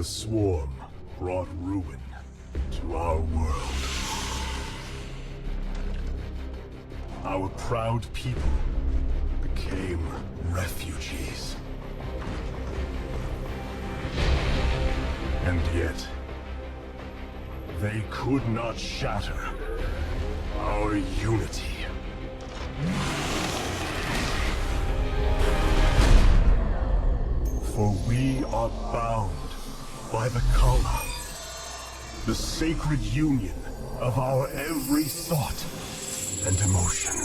The swarm brought ruin to our world. Our proud people became refugees. And yet, they could not shatter our unity. For we are bound by the Kala, the sacred union of our every thought and emotion.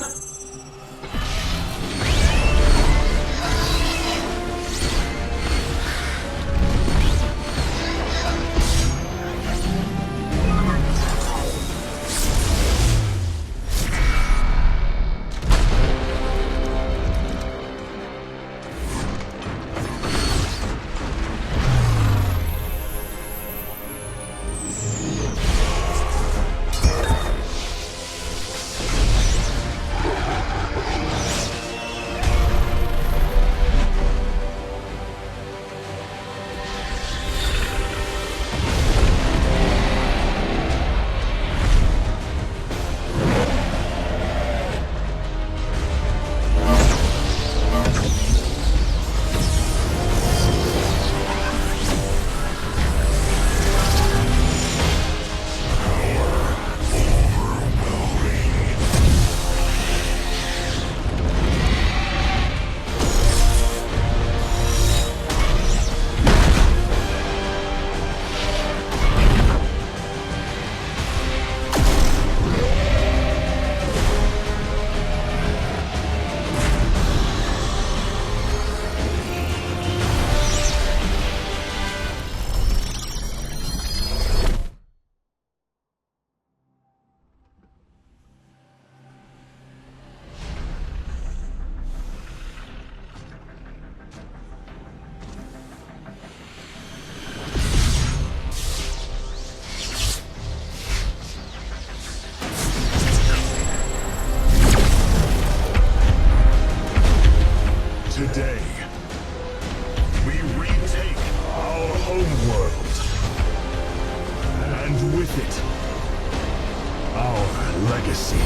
Today, we retake our homeworld, and with it, our legacy.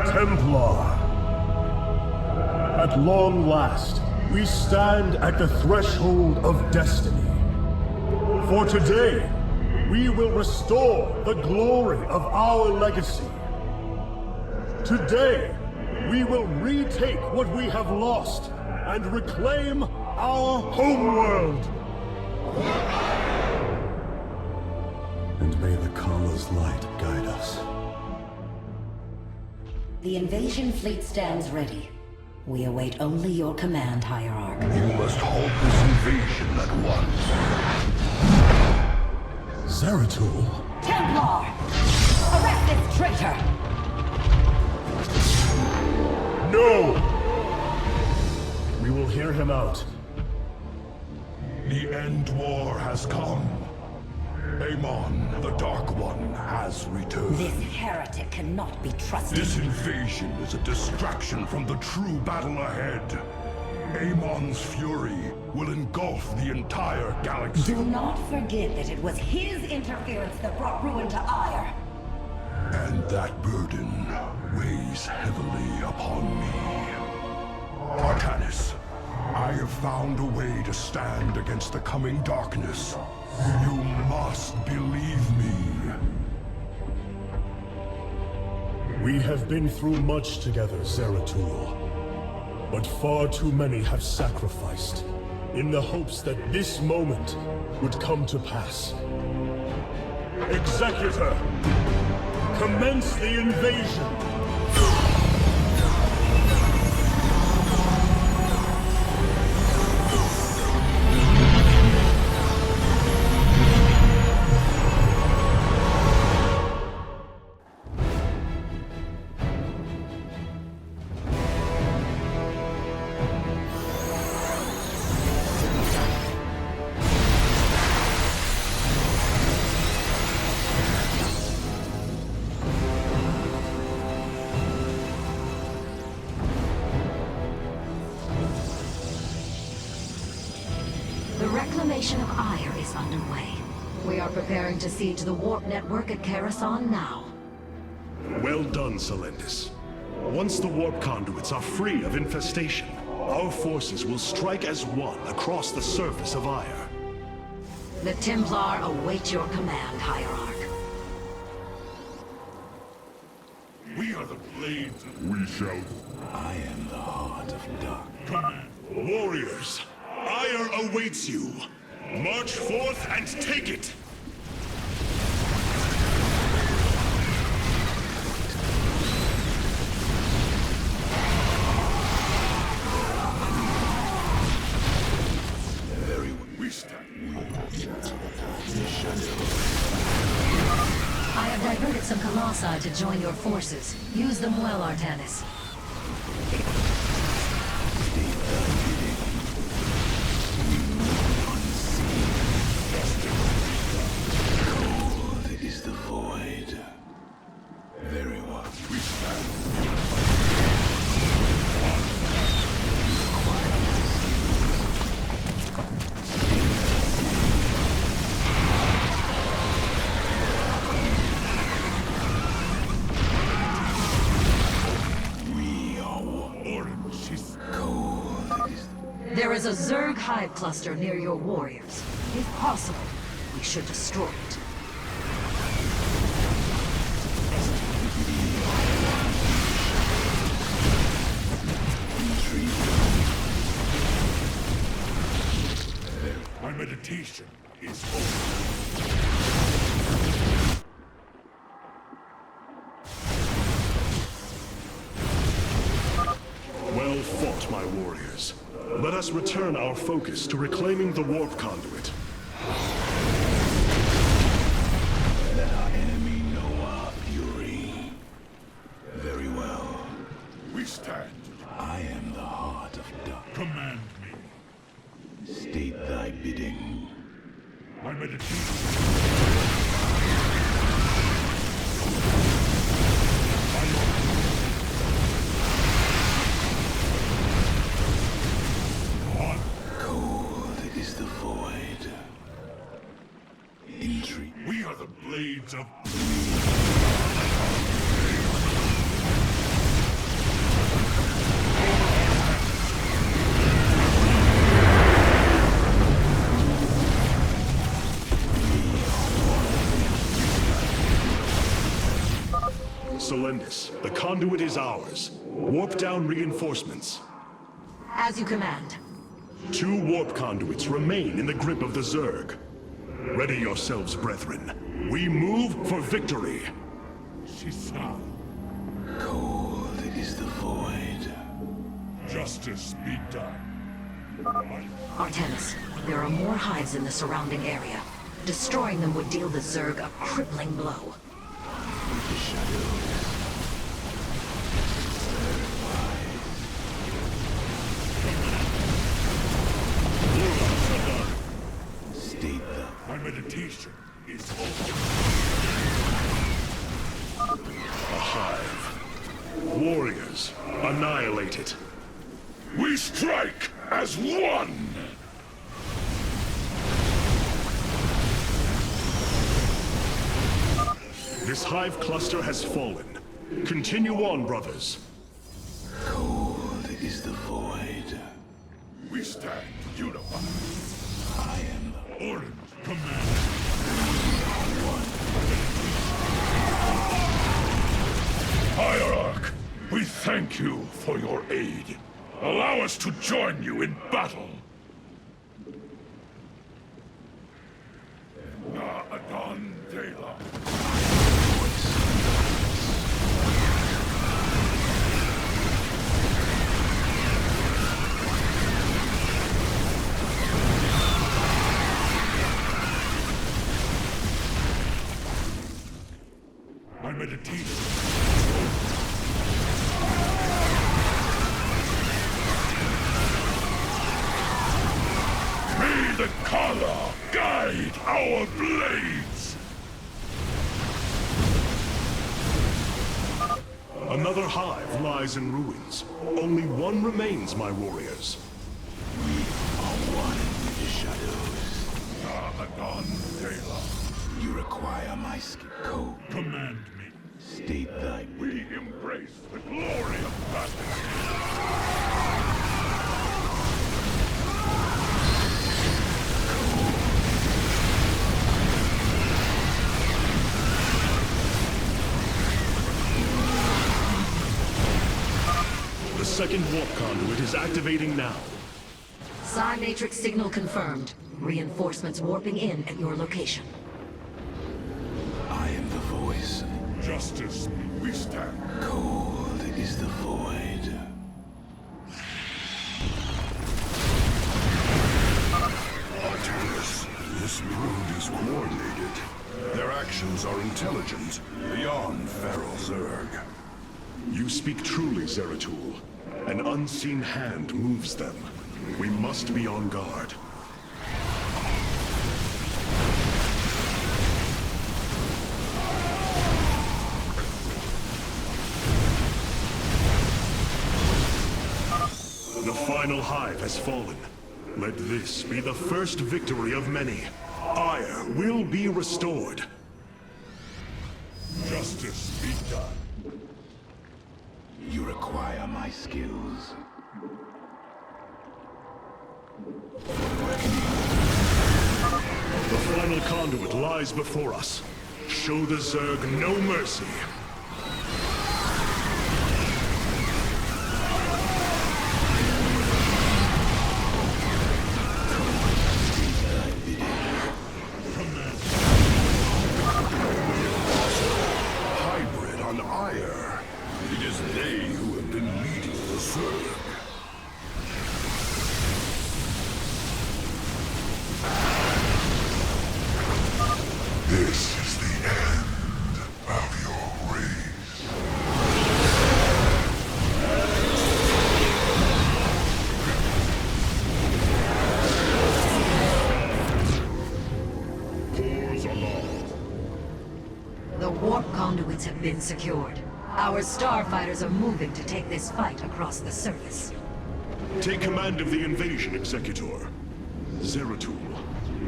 Templar. At long last, we stand at the threshold of destiny. For today, we will restore the glory of our legacy. Today, we will retake what we have lost and reclaim our homeworld. And may the Kala's light guide us. The invasion fleet stands ready. We await only your command, Hierarch. You must halt this invasion at once. Zeratul. Templar! Arrest this traitor! No! We will hear him out. The end war has come. Amon, the Dark One, has returned. This heretic cannot be trusted. This invasion is a distraction from the true battle ahead. Amon's fury will engulf the entire galaxy. Do not forget that it was his interference that brought ruin to Aiur. And that burden weighs heavily upon me. Artanis, I have found a way to stand against the coming darkness. You must believe me. We have been through much together, Zeratul. But far too many have sacrificed, in the hopes that this moment would come to pass. Executor, commence the invasion! The reclamation of Aiur is underway. We are preparing to siege the warp network at Coruscant now. Well done, Solendis. Once the warp conduits are free of infestation, our forces will strike as one across the surface of Aiur. The Templar await your command, Hierarch. We are the blades. We shall. I am the heart of dark. Command. Warriors, Aiur awaits you. March forth and take it! Very well. We stand. I have diverted some Colossi to join your forces. Use them well, Artanis. Cold is the void. Very well. We stand. We are one. Orange is Cold is There is a zerg hive cluster near your warriors. If possible, we should destroy it. my meditation is over. Well fought, my warriors. Let us return our focus to reclaiming the warp conduit. Let our enemy know our fury. Very well. We stand. I am the heart of dark. Command me. State thy bidding. My meditation. Cold is the void. Intrigue. We are the blades of... Solendis, the conduit is ours. Warp down reinforcements. As you command. 2 warp conduits remain in the grip of the Zerg. Ready yourselves, brethren. We move for victory. Shisa. Cold is the void. Justice be done. Artanis, there are more hives in the surrounding area. Destroying them would deal the Zerg a crippling blow. The shadows. State the My meditation is over. A hive. Warriors, annihilate it. We strike as one! This hive cluster has fallen. Continue on, brothers. cold is the void. We stand unified. I am the Orange Hierarch, we thank you for your aid. Allow us to join you in battle. Adun. My meditation. May the Kala guide our blades! Another hive lies in ruins. Only one remains, my warriors. We are one with the shadows. Adun. You require my code. Command me. State thy We embrace the glory of battle. The second warp conduit is activating now. Psi Matrix signal confirmed. Reinforcements warping in at your location. I am the voice. Justice, we stand. Cold is the void. Artanis, this brood is coordinated. Their actions are intelligent, beyond feral zerg. You speak truly, Zeratul. An unseen hand moves them. We must be on guard. The final hive has fallen. Let this be the first victory of many. Aiur will be restored. Justice be done. You require my skills. The final conduit lies before us. Show the Zerg no mercy. Hybrid on Aiur. It is they who have been leading the Zerg. This is the end of your race. Cores alarm. The warp conduits have been secured. Our starfighters are moving to take this fight across the surface. Take command of the invasion, Executor. Zeratul,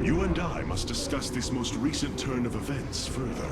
you and I must discuss this most recent turn of events further.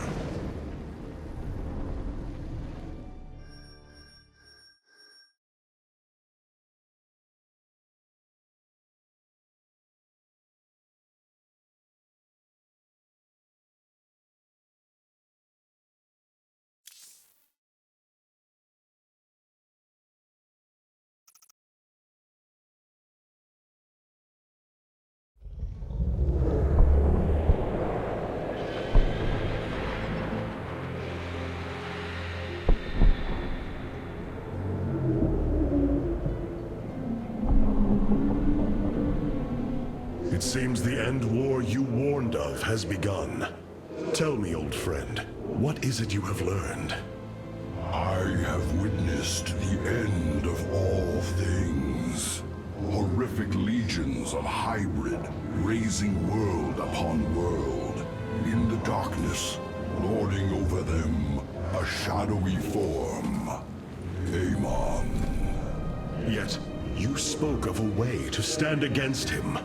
It seems the end war you warned of has begun. Tell me, old friend, what is it you have learned? I have witnessed the end of all things. Horrific legions of hybrid, raising world upon world. In the darkness, lording over them, a shadowy form. Amon. Yet, you spoke of a way to stand against him.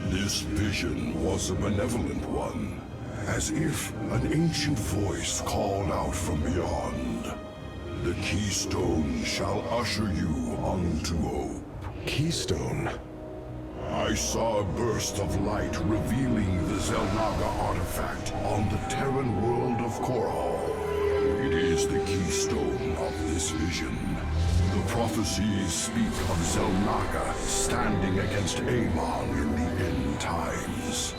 This vision was a benevolent one, as if an ancient voice called out from beyond. The keystone shall usher you unto hope. Keystone? I saw a burst of light revealing the Xel'Naga artifact on the Terran world of Korhal. It is the keystone of this vision. The prophecies speak of Xel'Naga standing against Amon in the end times.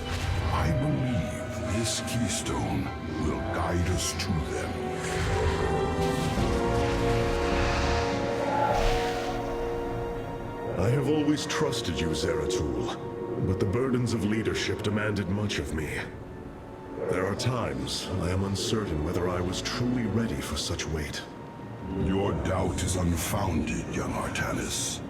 I believe this keystone will guide us to them. I have always trusted you, Zeratul, but the burdens of leadership demanded much of me. There are times I am uncertain whether I was truly ready for such weight. Your doubt is unfounded, young Artanis.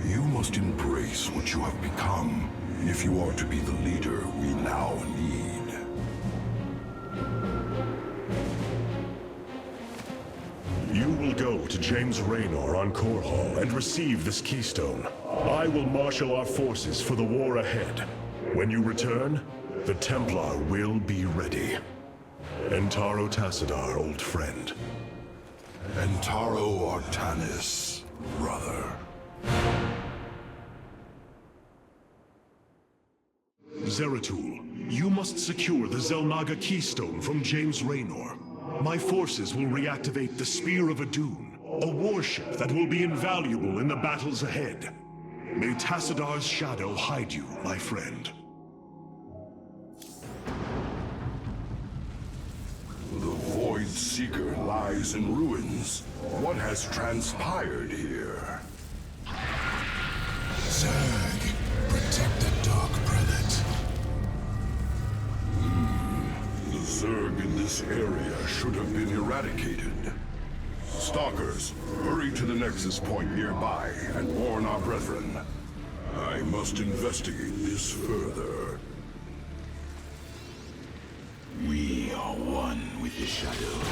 You must embrace what you have become if you are to be the leader we now need. You will go to James Raynor on Korhal and receive this keystone. I will marshal our forces for the war ahead. When you return, the Templar will be ready. Entaro Tassadar, old friend. Entaro Artanis, brother. Zeratul, you must secure the Xel'Naga keystone from James Raynor. My forces will reactivate the Spear of Adun, a warship that will be invaluable in the battles ahead. May Tassadar's shadow hide you, my friend. The Void Seeker lies in ruins. What has transpired here? Zerg, protect the Dark Prelate. The Zerg in this area should have been eradicated. Stalkers, hurry to the Nexus Point nearby and warn our brethren. I must investigate this further. We are one with the shadows.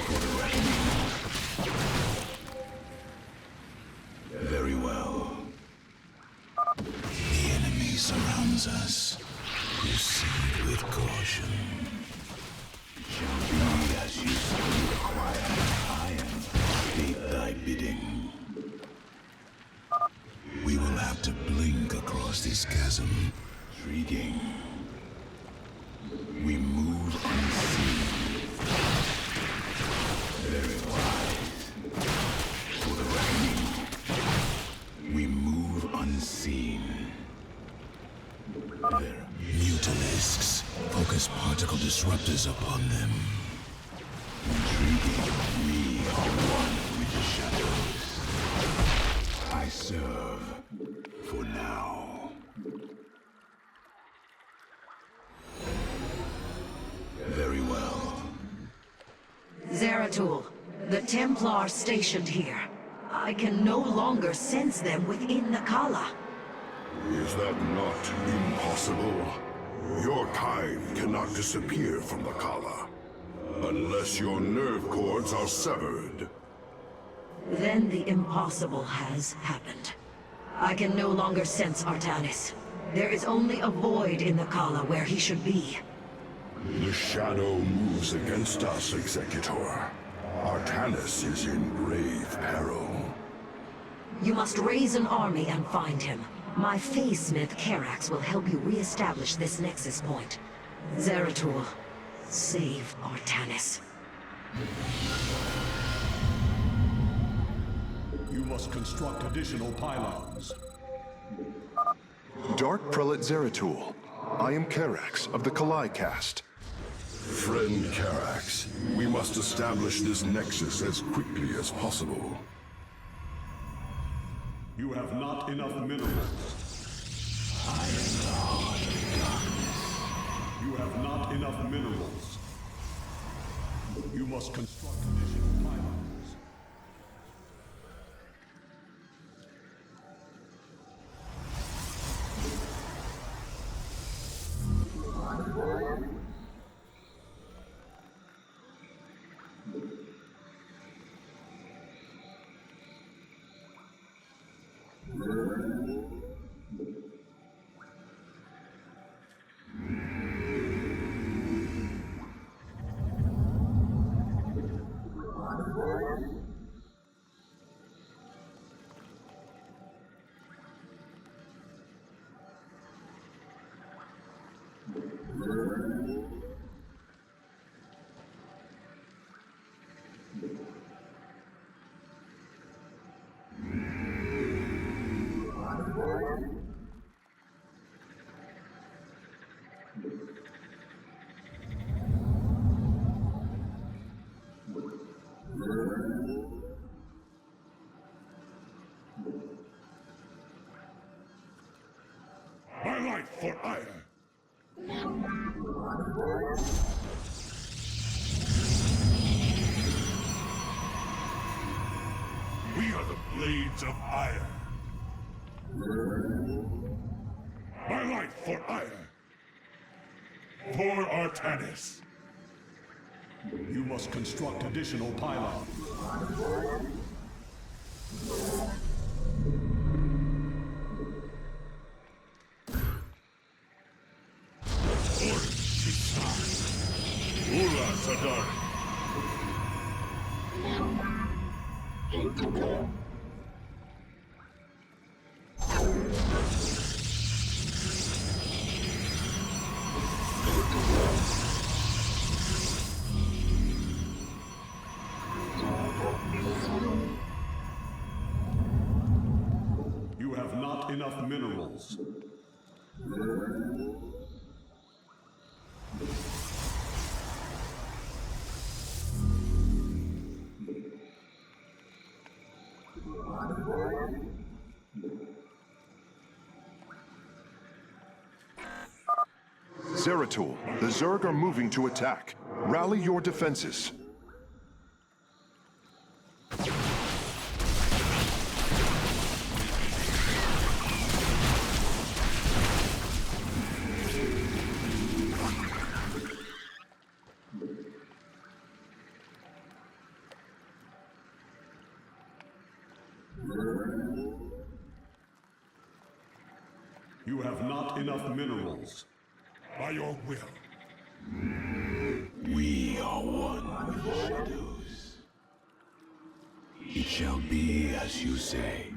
For the reckoning. Very well. The enemy surrounds us. Proceed with caution. It shall be as you require. I am state thy bidding. We will have to blink across this chasm. Intriguing. We move unseen. Very wise. For the reckoning. We move unseen. There. Mutalisks. Focus particle disruptors upon them. Intriguing. We are one with the shadows. I serve. For now. Very well. Zeratul, the Templar stationed here. I can no longer sense them within the Kala. Is that not impossible? Your kind cannot disappear from the Kala, unless your nerve cords are severed. Then the impossible has happened. I can no longer sense Artanis. There is only a void in the Kala where he should be. The shadow moves against us, Executor. Artanis is in grave peril. You must raise an army and find him. My Phase-Smith Karax will help you re-establish this nexus point. Zeratul, save Artanis. You must construct additional pylons. Dark Prelate Zeratul. I am Karax of the Kalai caste. Friend Karax, we must establish this nexus as quickly as possible. You have not enough minerals. I am the heart of darkness. You have not enough minerals. You must construct additional pylons. for Aiur. We are the blades of Aiur. My life for Aiur. For Artanis. You must construct additional pylons. Ula Sadar. You have not enough minerals. Zeratul, the Zerg are moving to attack. Rally your defenses. You have not enough minerals. By your will. We are one with the shadows. It shall be as you say.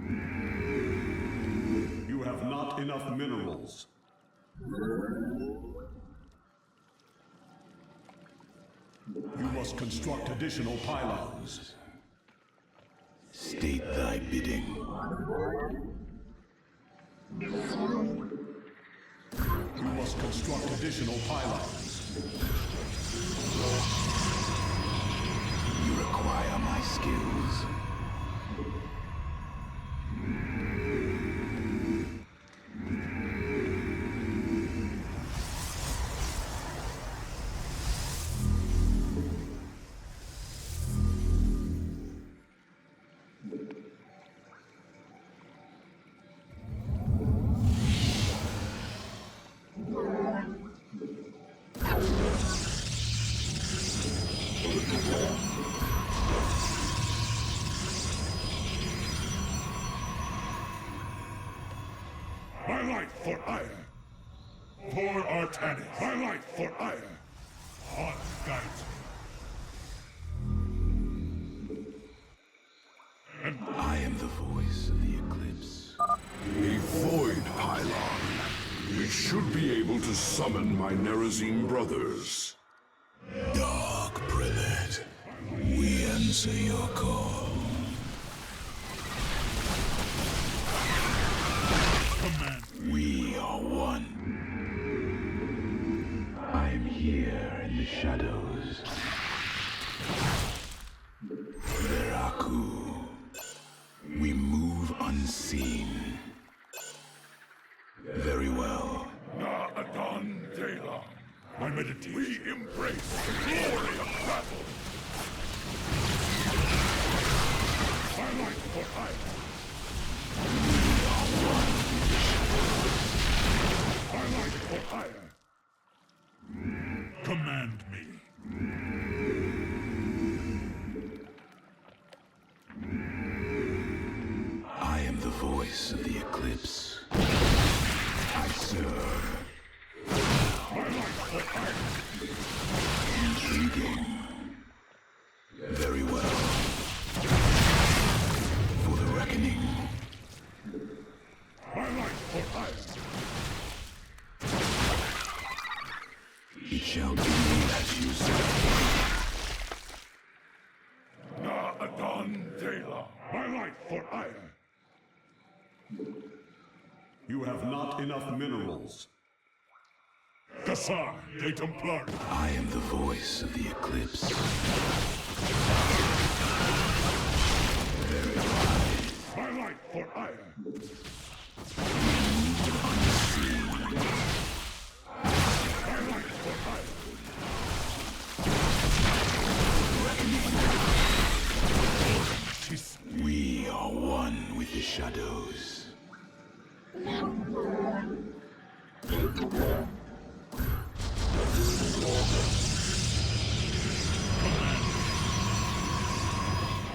You have not enough minerals. You must construct additional pylons. State thy bidding. You must construct additional pylons. You require my skills. My life for Aiur. For Artanis. My life for Aiur. Heart guides me. And I am the voice of the eclipse. a void pylon. We should be able to summon my Nerazine brothers. Dark Prelate, we answer your call. Command. We are one. I am here in the shadows. Veraku. We move unseen. Very well. Na Adun Dela. My meditation. We embrace the glory of battle. My life for Aiur. My life for Aiur. Command me. I am the voice of the eclipse. I serve. My life for Aiur. Intriguing. Very well. For the reckoning. My life for Aiur. It shall be as you say. Na Adun Dela. My life for Aiur. You have not enough minerals. Kassar de Templar. I am the voice of the eclipse. Very wise. My life for Aiur. Unseen. shadows.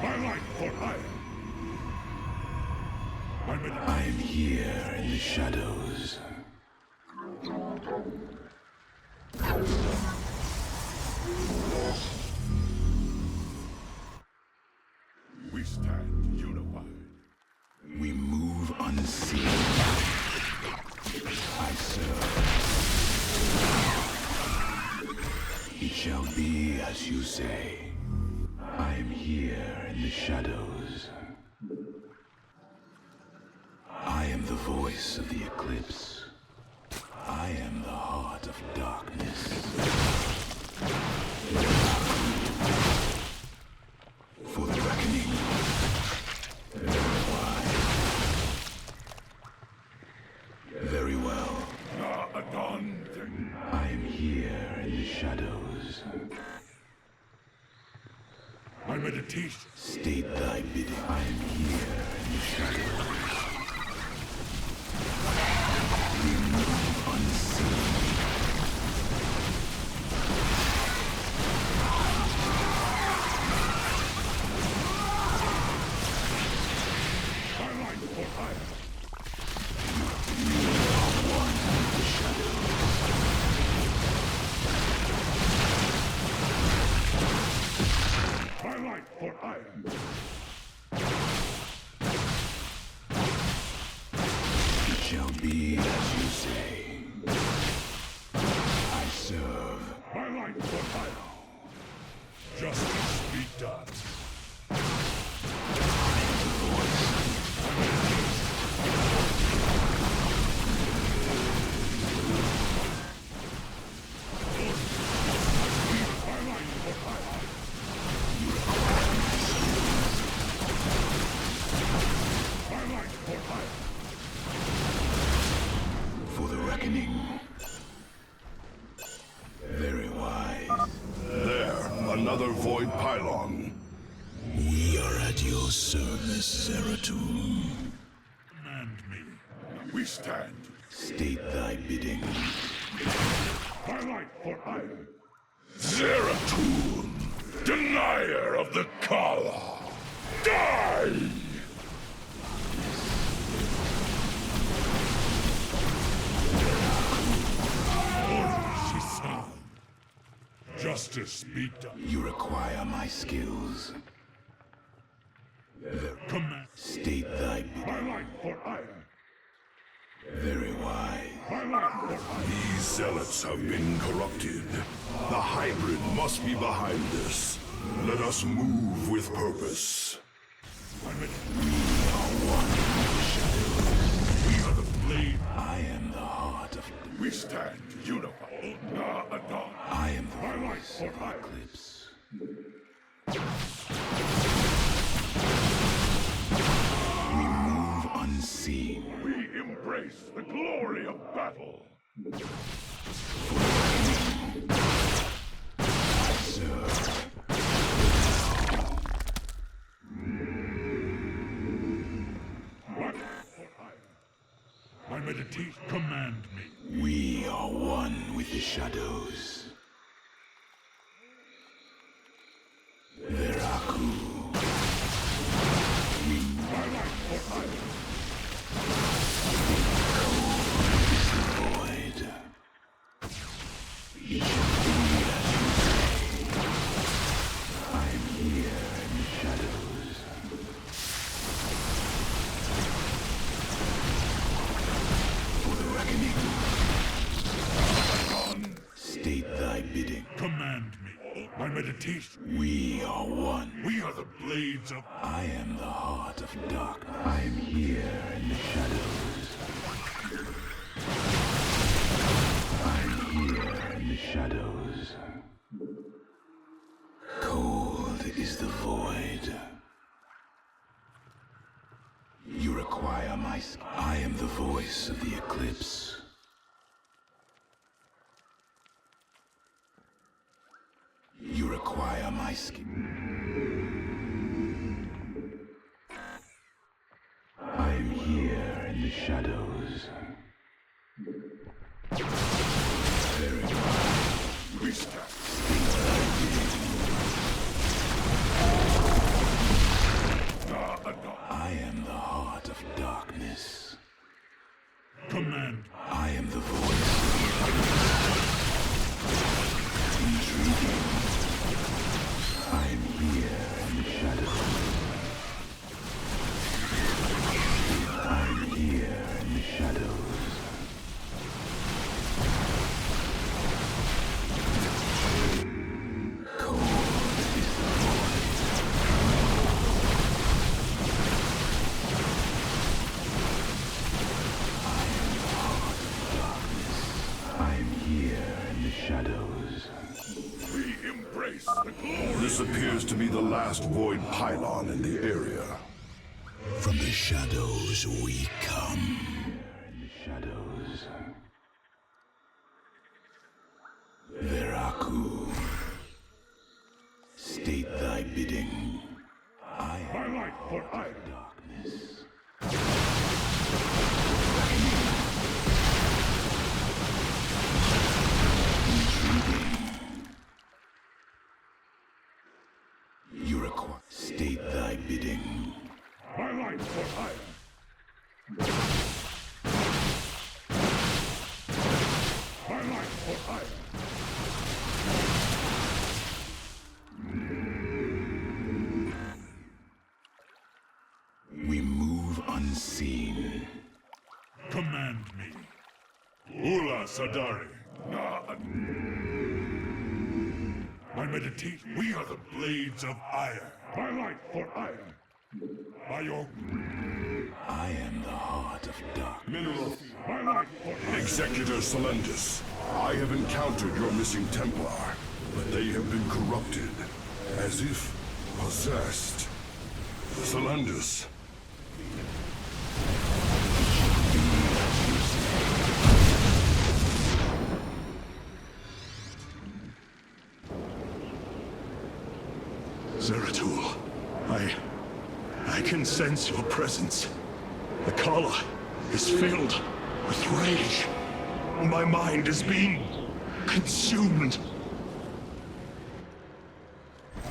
My life for hire. I am here in the shadows. We stand unified. We move unseen. I serve. It shall be as you say. I am here in the shadows. I am the voice of the eclipse. I am the heart of darkness. For the reckoning. Very well. Adun. I am here in the shadows. My meditation. State thy bidding. I am here in the shadows. We move unseen. My life for hire. You are one with the shadows. My life for hire. It shall be as you say. I serve. My life for hire. Justice be done. For the reckoning. Very wise. There, another void pylon. We are at your service, Zeratul. Command me. We stand. State thy bidding. My life for hire. Zeratul, denier of the Kala. Die! Justice be done. You require my skills. Command. State thy bidding. My life for hire. Very wise. My life for hire. These zealots have been corrupted. The hybrid must be behind this. Let us move with purpose. We are one with the shadows. We are the blade. I am the heart of... We stand unified. Adun. I am the My life voice for of the hire. eclipse. We move unseen. We embrace the glory of battle. I serve. What for hire? My meditation. Command me. We are one with the shadows. Veraku. My life for hire. Void. It shall be as you say. I am here in the shadows. For the reckoning. State thy bidding. Command me. My meditation. We are one. We are the blades of... I am the heart of darkness. I am here in the shadows. I am here in the shadows. Cold is the void. You require my... I am the voice of the eclipse. You require my skin. I shadows. I am the heart of darkness. Command. I am the voice. Intriguing. I am here in the shadows. I am here in the shadows. Cold is the void. I am the heart of darkness. I am here in the shadows. We embrace the glory. This appears to be the last void pylon in the area. From the shadows we come. In the shadows. Veraku. State thy bidding. I am My life for Aiur. darkness. Intriguing. You require. State thy bidding. My life for Aiur. My life for Aiur. We move unseen. Command me. Ula Sadari. I meditate. We are the blades of Aiur. My life for Aiur. Aiur. I am the heart of dark. Mineral. My life for Executor Solendus. I have encountered your missing Templar, but they have been corrupted, as if possessed. Solendus. Zeratul, I can sense your presence. The Kala is filled with rage. My mind is being consumed.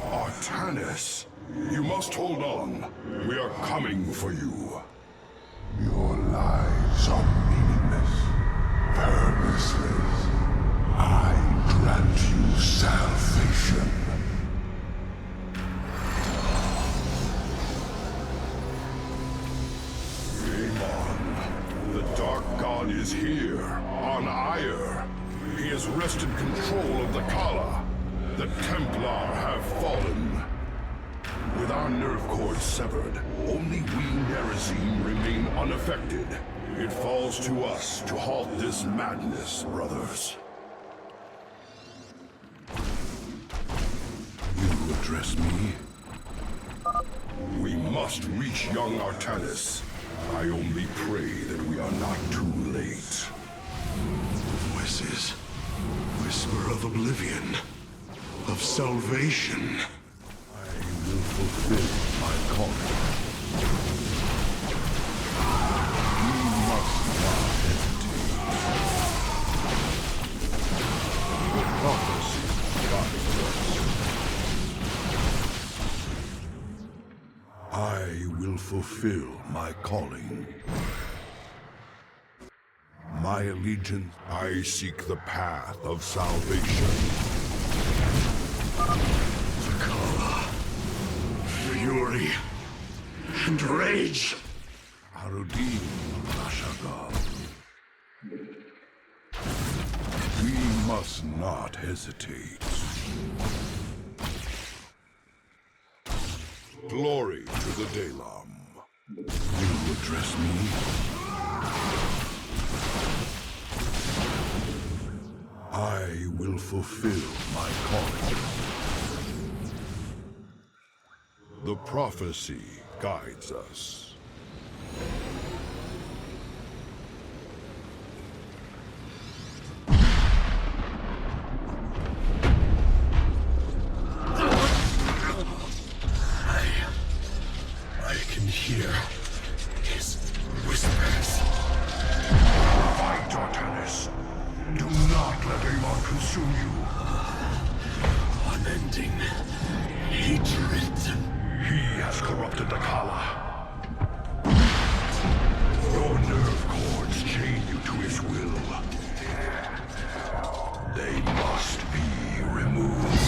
Artanis, you must hold on. We are coming for you. Your lives are meaningless, purposeless. I grant you salvation. Amon, the Dark God is here, on Aiur. He has wrested control of the Kala. The Templar have fallen. With our nerve cords severed, only we Nerazim remain unaffected. It falls to us to halt this madness, brothers. You address me? We must reach young Artanis. I only pray that we are not too late. Voices. Whisper of oblivion. Of salvation. I will fulfill my calling. We must not hesitate. The prophecy guides us. I will fulfill my calling. My allegiance, I seek the path of salvation. Kala. Fury. And rage. Arudin Ashagal. We must not hesitate. Glory to the Dalam. You address me? I will fulfill my calling. The prophecy guides us. I can hear his whispers. consume you. Unending hatred. He has corrupted the Kala. Your nerve cords chain you to his will. They must be removed.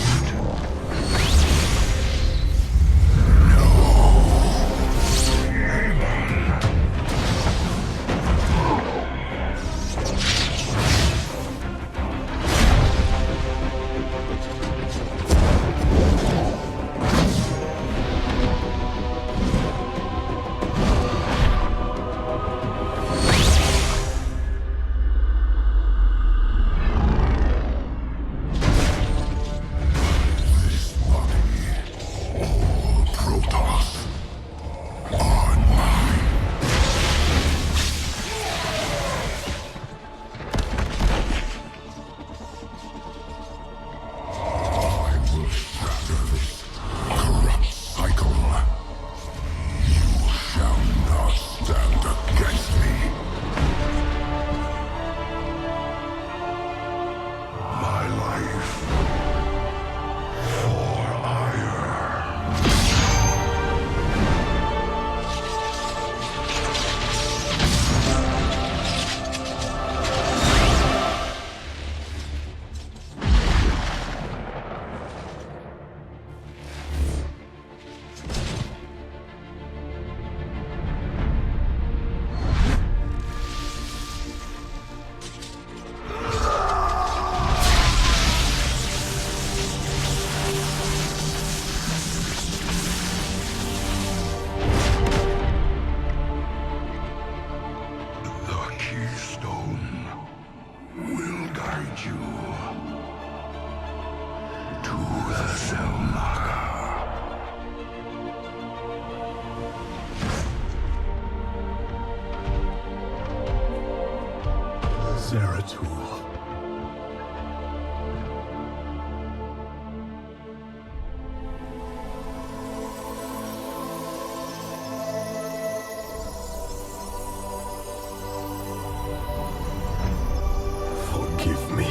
Zeratul. Forgive me.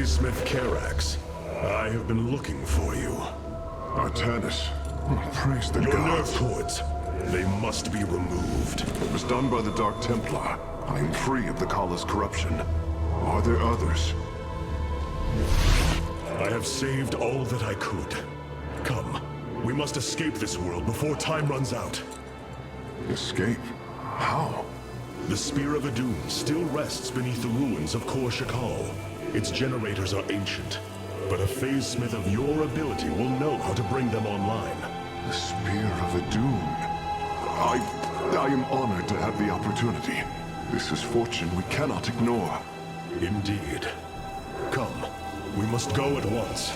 Smith Carax, I have been looking for you. Artanis, praise the Your gods. nerve cords, they must be removed. It was done by the Dark Templar. I am free of the Kala's corruption. Are there others? I have saved all that I could. Come, we must escape this world before time runs out. Escape? How? The Spear of Adun still rests beneath the ruins of Kor Shakal. Its generators are ancient, but a phase smith of your ability will know how to bring them online. The Spear of Adun. I am honored to have the opportunity. This is fortune we cannot ignore. Indeed. Come, we must go at once.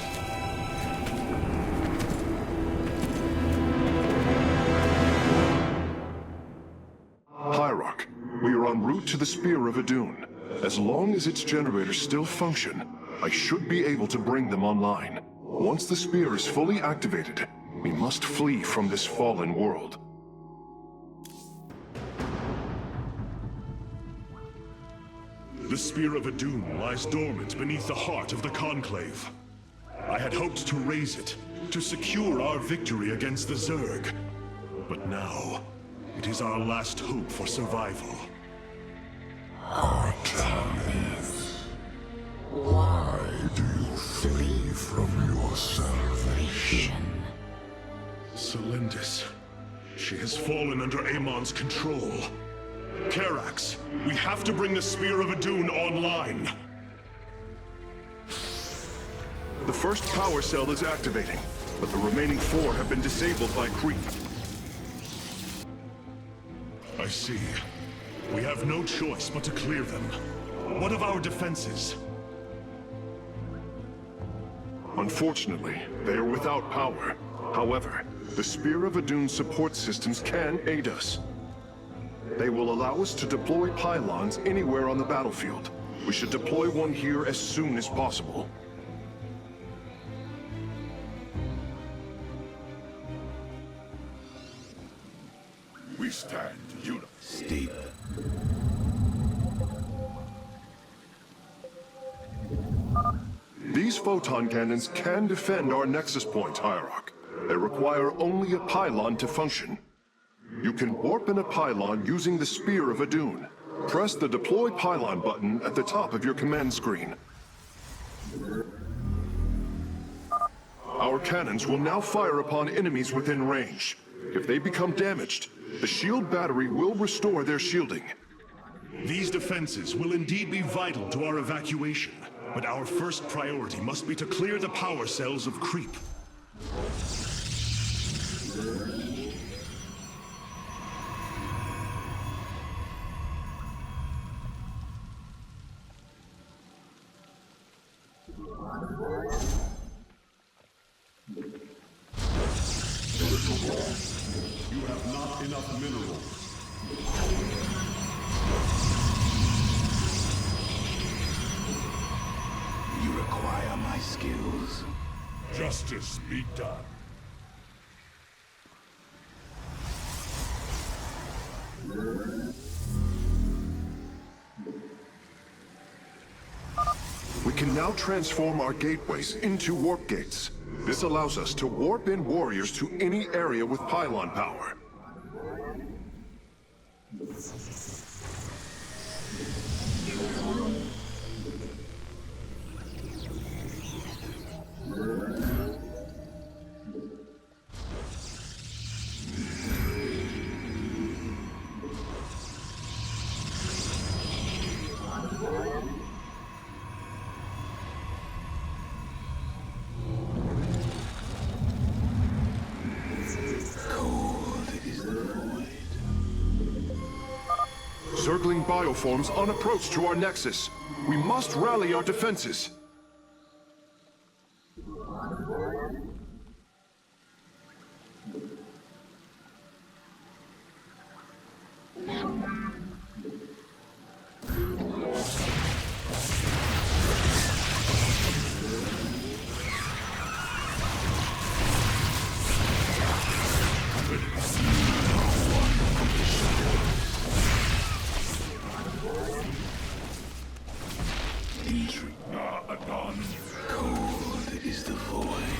Spear of Adun. As long as its generators still function, I should be able to bring them online. Once the spear is fully activated, we must flee from this fallen world. The Spear of Adun lies dormant beneath the heart of the Conclave. I had hoped to raise it, to secure our victory against the Zerg. But now, it is our last hope for survival. Artanis, why do you flee from your salvation? Selendis. She has fallen under Amon's control. Karax, we have to bring the Spear of Adun online. The first power cell is activating, but the remaining 4 have been disabled by creep. I see. We have no choice but to clear them. What of our defenses? Unfortunately, they are without power. However, the Spear of Adun support systems can aid us. They will allow us to deploy pylons anywhere on the battlefield. We should deploy one here as soon as possible. We stand united. State. These photon cannons can defend our nexus point, Hierarch. They require only a pylon to function. You can warp in a pylon using the Spear of Adun. Press the Deploy Pylon button at the top of your command screen. Our cannons will now fire upon enemies within range. If they become damaged, the shield battery will restore their shielding. These defenses will indeed be vital to our evacuation, but our first priority must be to clear the power cells of creep. You have not enough minerals. You require my skills. Justice be done. We can now transform our gateways into warp gates. This allows us to warp in warriors to any area with pylon power. Zergling bioforms on approach to our nexus. We must rally our defenses. Adun. Cold is the void.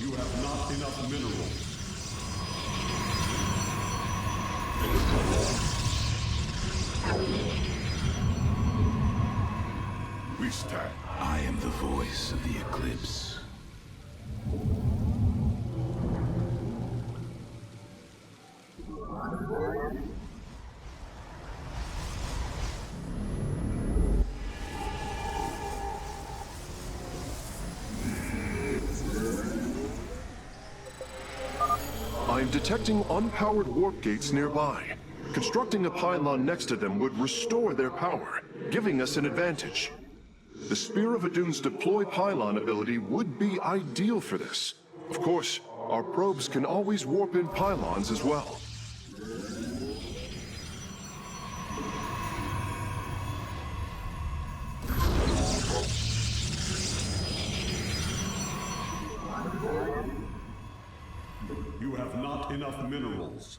You have not enough minerals. We stand. I am the voice of the eclipse. detecting unpowered warp gates nearby. Constructing a pylon next to them would restore their power, giving us an advantage. The Spear of Adun's deploy pylon ability would be ideal for this. Of course, our probes can always warp in pylons as well. You have not enough minerals.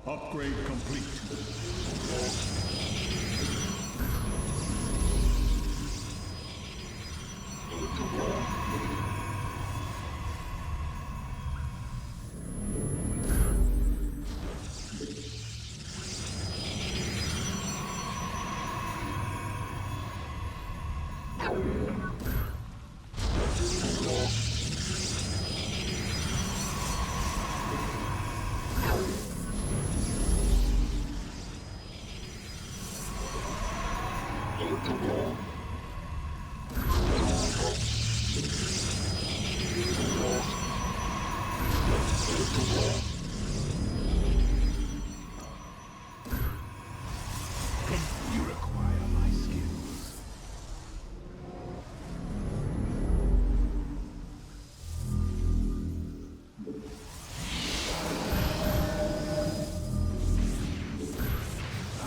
Upgrade complete. You require my skills.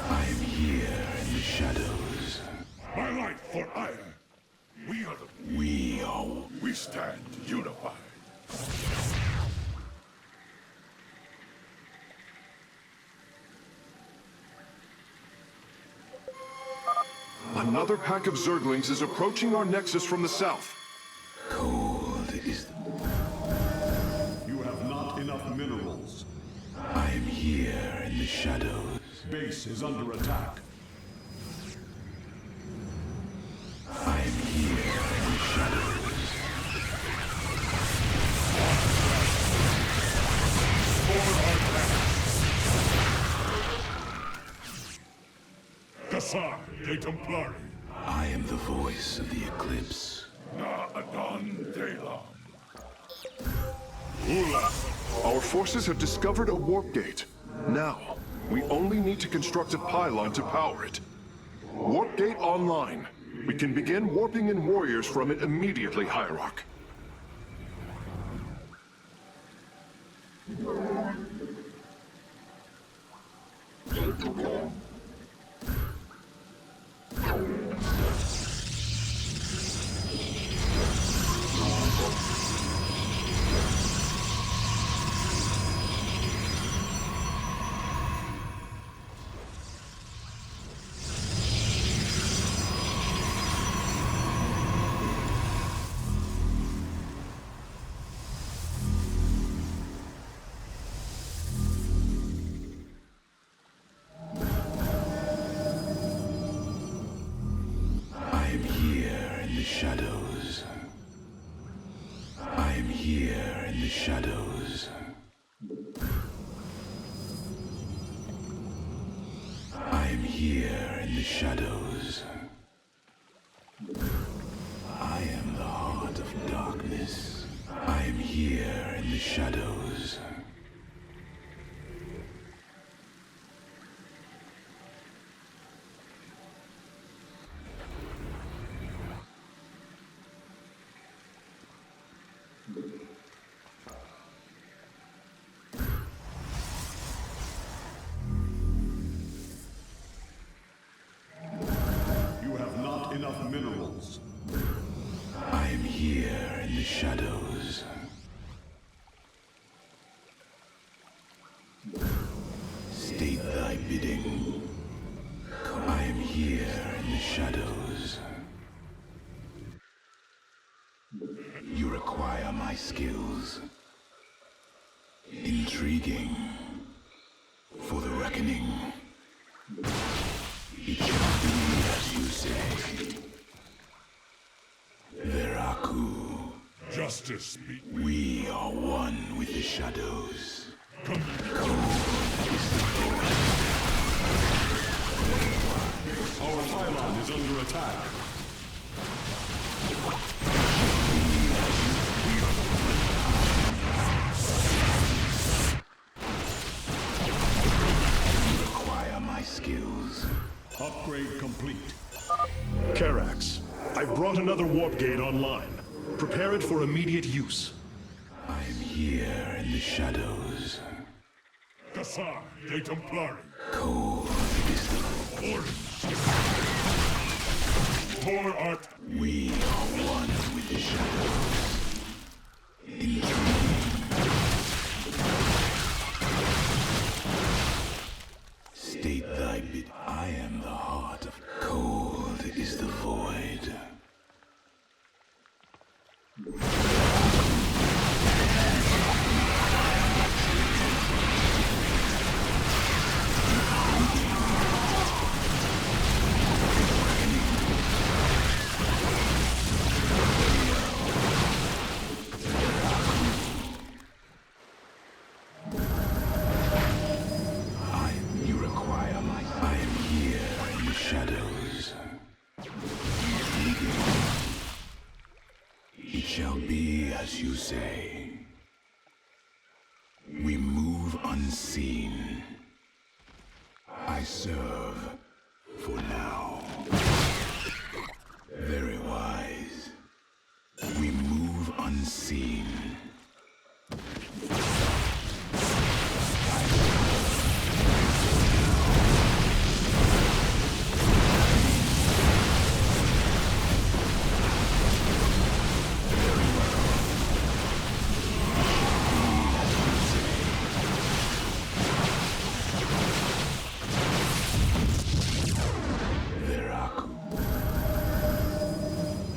I am here in the shadows. My light for Aiur. We stand unified. Another pack of zerglings is approaching our nexus from the south. Cold is the... You have not enough minerals. I am here in the shadows. Base is under attack. I am here in the shadows. Kassar, de Templari. I am the voice of the eclipse. Na Adun Delam. Our forces have discovered a warp gate. Now, we only need to construct a pylon to power it. Warp gate online. We can begin warping in warriors from it immediately, Hierarch. Shadows. I am here in the shadows. shadows. I am the heart of darkness. I am here in the shadows. You have not enough minerals. I am here in the shadows. State thy bidding. I am here in the shadows. You require my skills. Intriguing. For the reckoning. It shall be as you say. Veraku. Justice speak. We are one with the shadows. Our pylon is under attack. You require my skills. Upgrade complete. Carax, I've brought another warp gate online. Prepare it for immediate use. I am here in the shadows. Kassar, de Templari. Cold is the Tor Art. We are one with the shadows. Intriguing. State thy bid. I am the heart of cold is the void. You require my. I am here in the shadows. It shall be as you say. We move unseen. I serve for now. Very wise. We move unseen.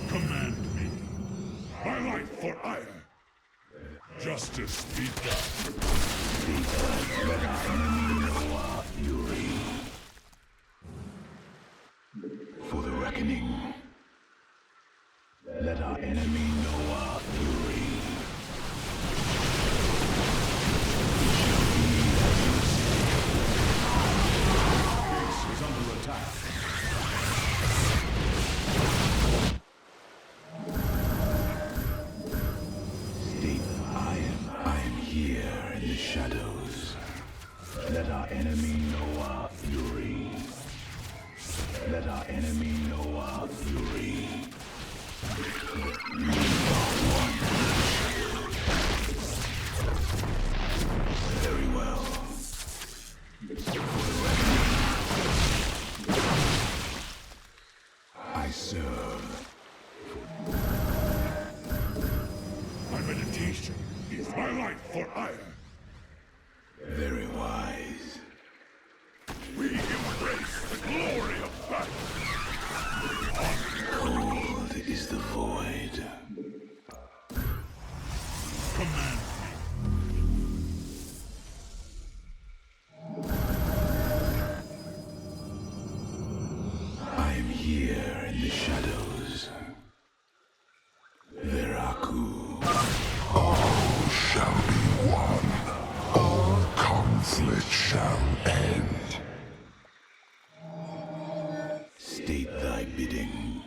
Command me. My life for ire. Justice be done. For the reckoning. Let our enemy know our fury. Base is under attack. State, I am here in the shadows. Let our enemy know our fury. Let our enemy know our fury. We are one. Very well. I serve. My meditation is my life for ire. Very wise. We embrace the glory of battle. Cold is the void. Command I am here in the shadows. Veraku. All shall be one. All conflict shall end. thy bidding.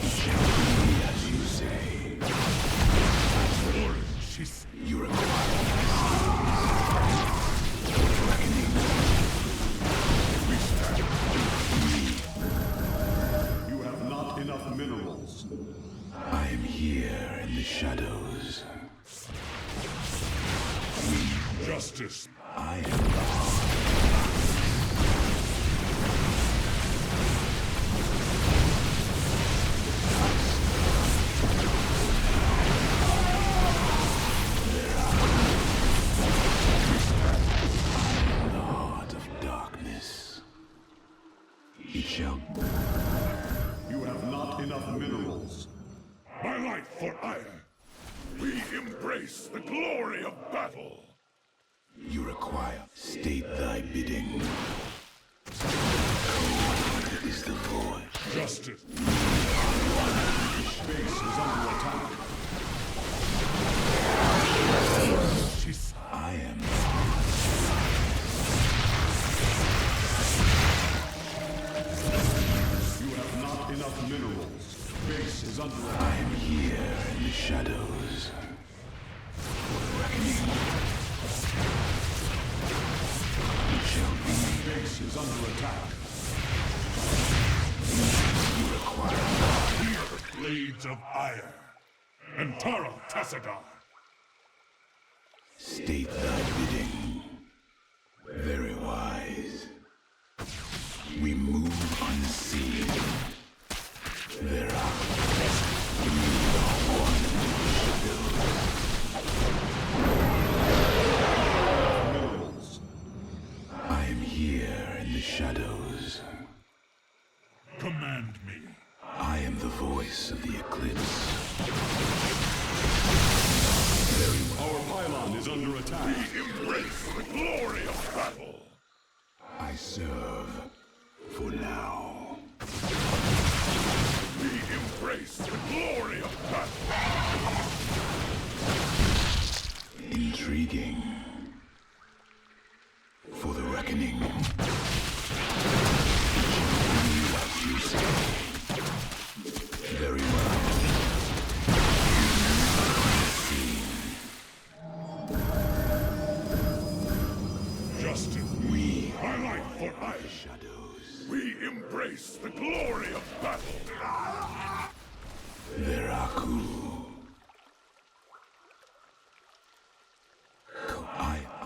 It shall be as you say. You require reckoning. You have not enough minerals. I am here in the shadows. Justice. I am the heart. You have not enough minerals. My life for Aiur. We embrace the glory of battle. You require. State thy bidding. Cold is the void. Justice. Space is under attack. I am. Enough minerals. Base is under attack. I am here in the shadows. For the reckoning. It shall be. Base is under attack. You require. Hear the blades of Aiur. And Tara Tassadar. State thy bidding. Very wise. We move unseen. There are minerals. I am here in the shadows. Command me. I am the voice of the eclipse. Our pylon is under attack. We embrace the glory of battle. I serve for now. We embrace the glory of battle. Intriguing. For the reckoning. As you say. Very well. Justice. We My life for Aiur. shadows. We embrace the glory of battle. Veraku.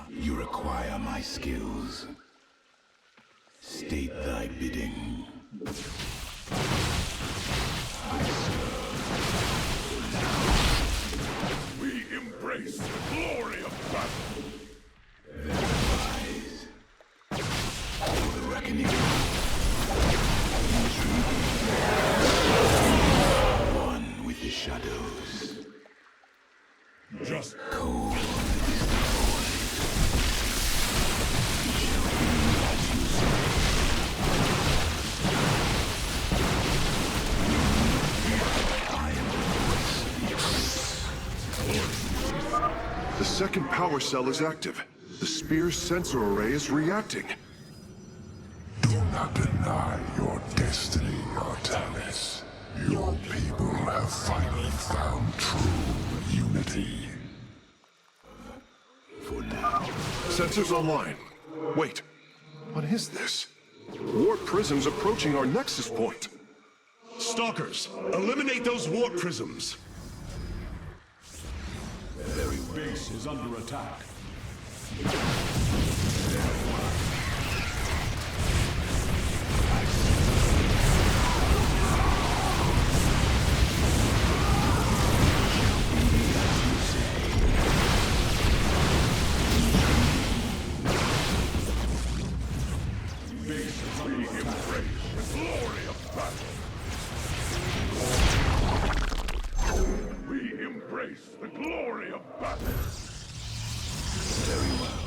You require my skills. State thy bidding. I serve. We embrace the glory of battle. Very wise. For the reckoning. One with the shadows. Just Cold is the void. The second power cell is active. The spear's sensor array is reacting. Do not deny your destiny, Artanis. Your people have finally found true unity. For now. Sensors online. Wait, what is this? Warp prisms approaching our nexus point. Stalkers, eliminate those warp prisms. base is under attack. The glory of battle. Very well.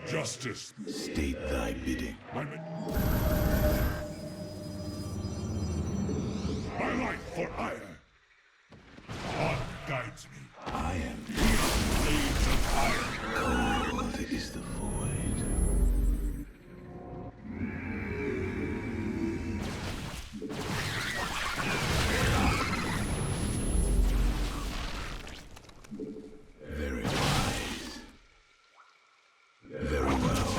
Justice. State thy bidding. My life for hire. God guides me. I am Blades of iron. cold is the void. Very wise. Very well.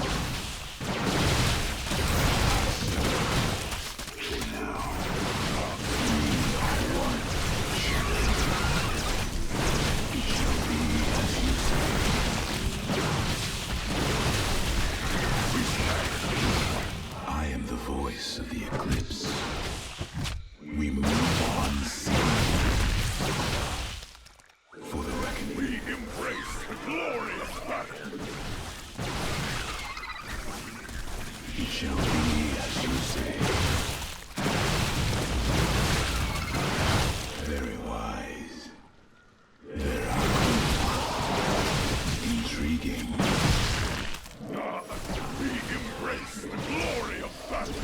I am the voice of the eclipse. We move on for the reckoning. We embrace the glory of battle. It shall be as you say. Very wise. Very intriguing. We embrace the glory of battle.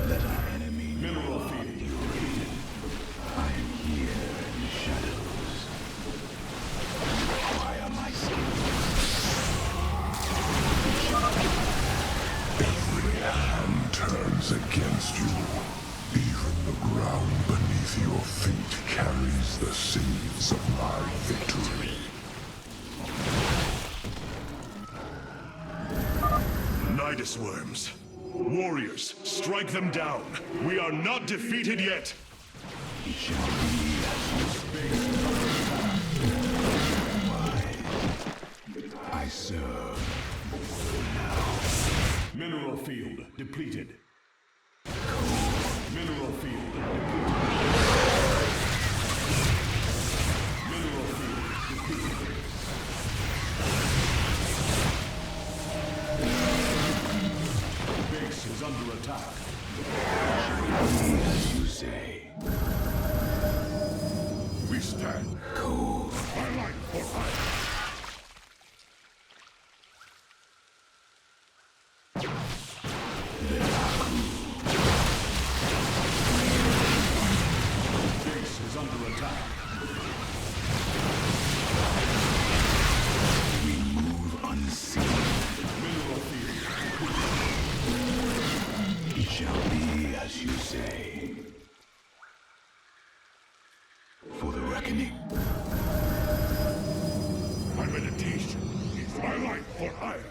Let our enemy mineral field. I am here in the shadows. Require my Every hand turns against you. Even the ground beneath your feet carries the seeds of my victory. Nidus worms. Warriors, strike them down. We are not defeated yet. It shall be as you say. I serve. Mineral field depleted. Mineral field depleted. Mineral field depleted. Base is under attack. As you say. We stand. Cold. My life for hire. Base is under attack. We move unseen. Mineral field. It shall be as you say. For the reckoning. My meditation is my life for hire.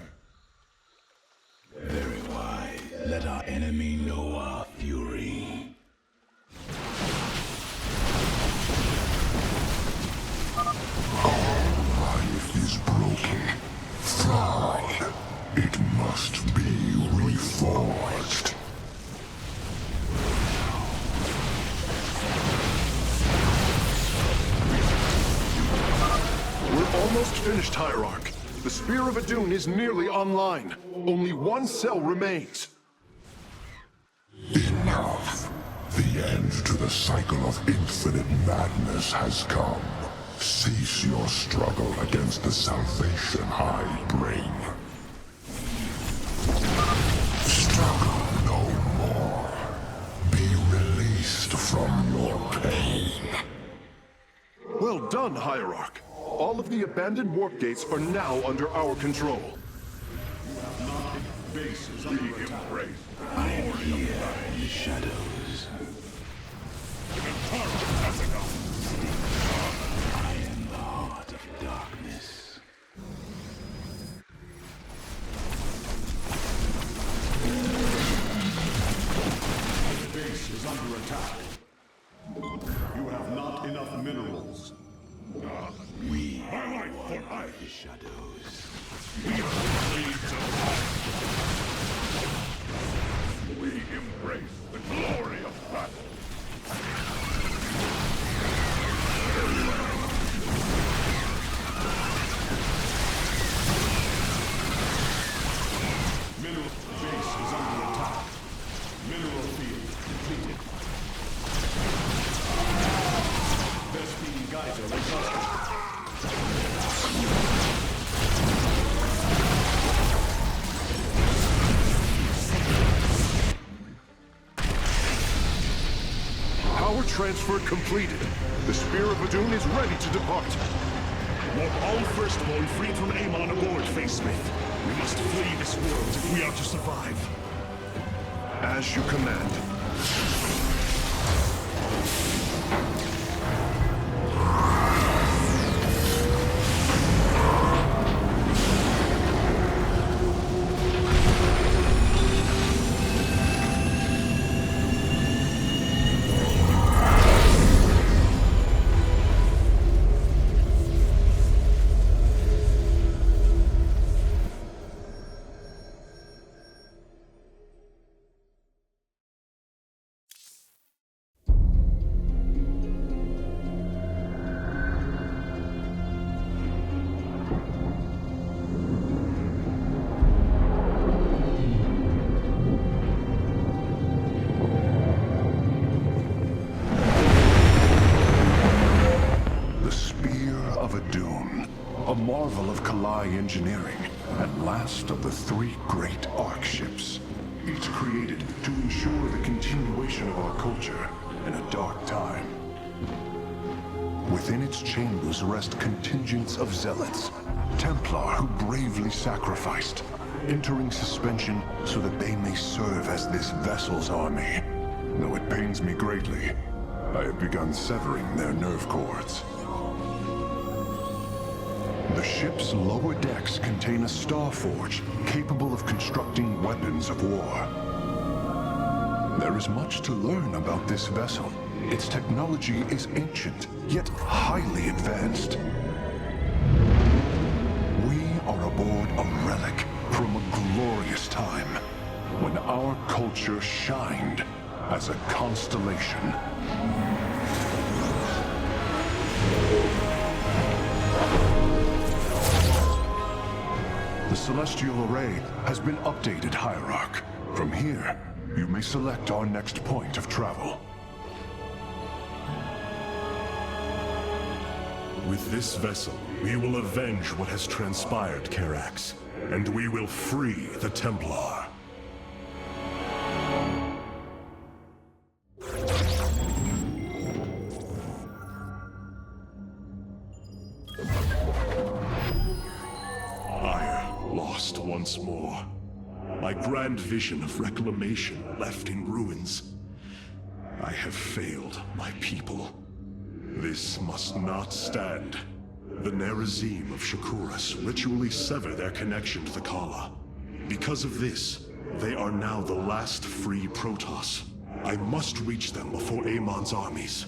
Very wise. Let our enemy know our fury. Life is broken, flawed. It must be reforged. We're almost finished, Hierarch. The Spear of Adun is nearly online. Only one cell remains. Enough. The end to the cycle of infinite madness has come. Cease your struggle against the salvation I bring. Struggle no more. Be released from your pain. Well done, Hierarch. All of the abandoned warp gates are now under our control. Base is under attack. I am here in the shadows. I am the heart of darkness. The base is under attack. You have not enough minerals. We My life for hire. the shadows. We embrace the glory of battle. Mineral base is under attack. Mineral field depleted. Power transfer completed. The Spear of Adun is ready to depart. Want all firstborn freed from Amon aboard, Facesmith. We must flee this world if we are to survive. As you command. Engineering, and last of the 3 great Ark ships, each created to ensure the continuation of our culture in a dark time. Within its chambers rest contingents of zealots, Templar who bravely sacrificed, entering suspension so that they may serve as this vessel's army. Though it pains me greatly, I have begun severing their nerve cords. The ship's lower decks contain a star forge capable of constructing weapons of war. There is much to learn about this vessel. Its technology is ancient, yet highly advanced. We are aboard a relic from a glorious time, when our culture shined as a constellation. The celestial array has been updated, Hierarch. From here, you may select our next point of travel. With this vessel, we will avenge what has transpired, Carax, and we will free the Templar. Lost once more. My grand vision of reclamation left in ruins. I have failed my people. This must not stand. The Nerazim of Shakuras ritually sever their connection to the Kala. Because of this, they are now the last free protoss. I must reach them before Amon's armies.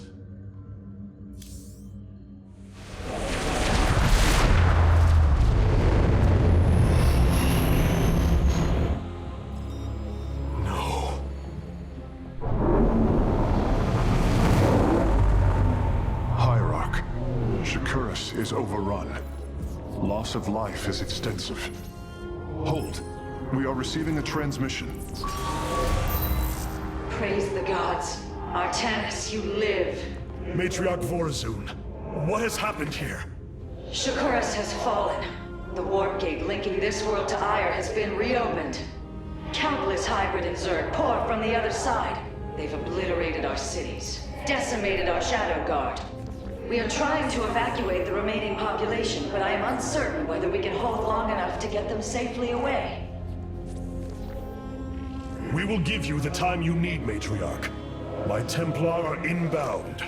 Is overrun. Loss of life is extensive. Hold. We are receiving a transmission. Praise the gods. Artanis, you live. Matriarch Vorazun, what has happened here? Shakuras has fallen. The warp gate linking this world to Aiur has been reopened. Countless hybrid and zerg pour from the other side. They've obliterated our cities, decimated our shadow guard. We are trying to evacuate the remaining population, but I am uncertain whether we can hold long enough to get them safely away. We will give you the time you need, Matriarch. My Templar are inbound.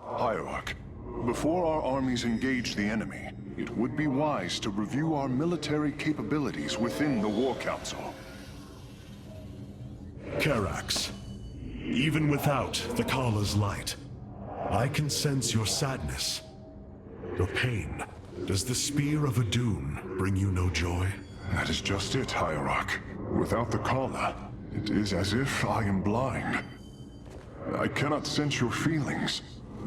Hierarch, before our armies engage the enemy, it would be wise to review our military capabilities within the War Council. Carax, even without the Kala's light, I can sense your sadness, your pain. Does the Spear of Adun bring you no joy? That is just it, Hierarch. Without the Kala, it is as if I am blind. I cannot sense your feelings,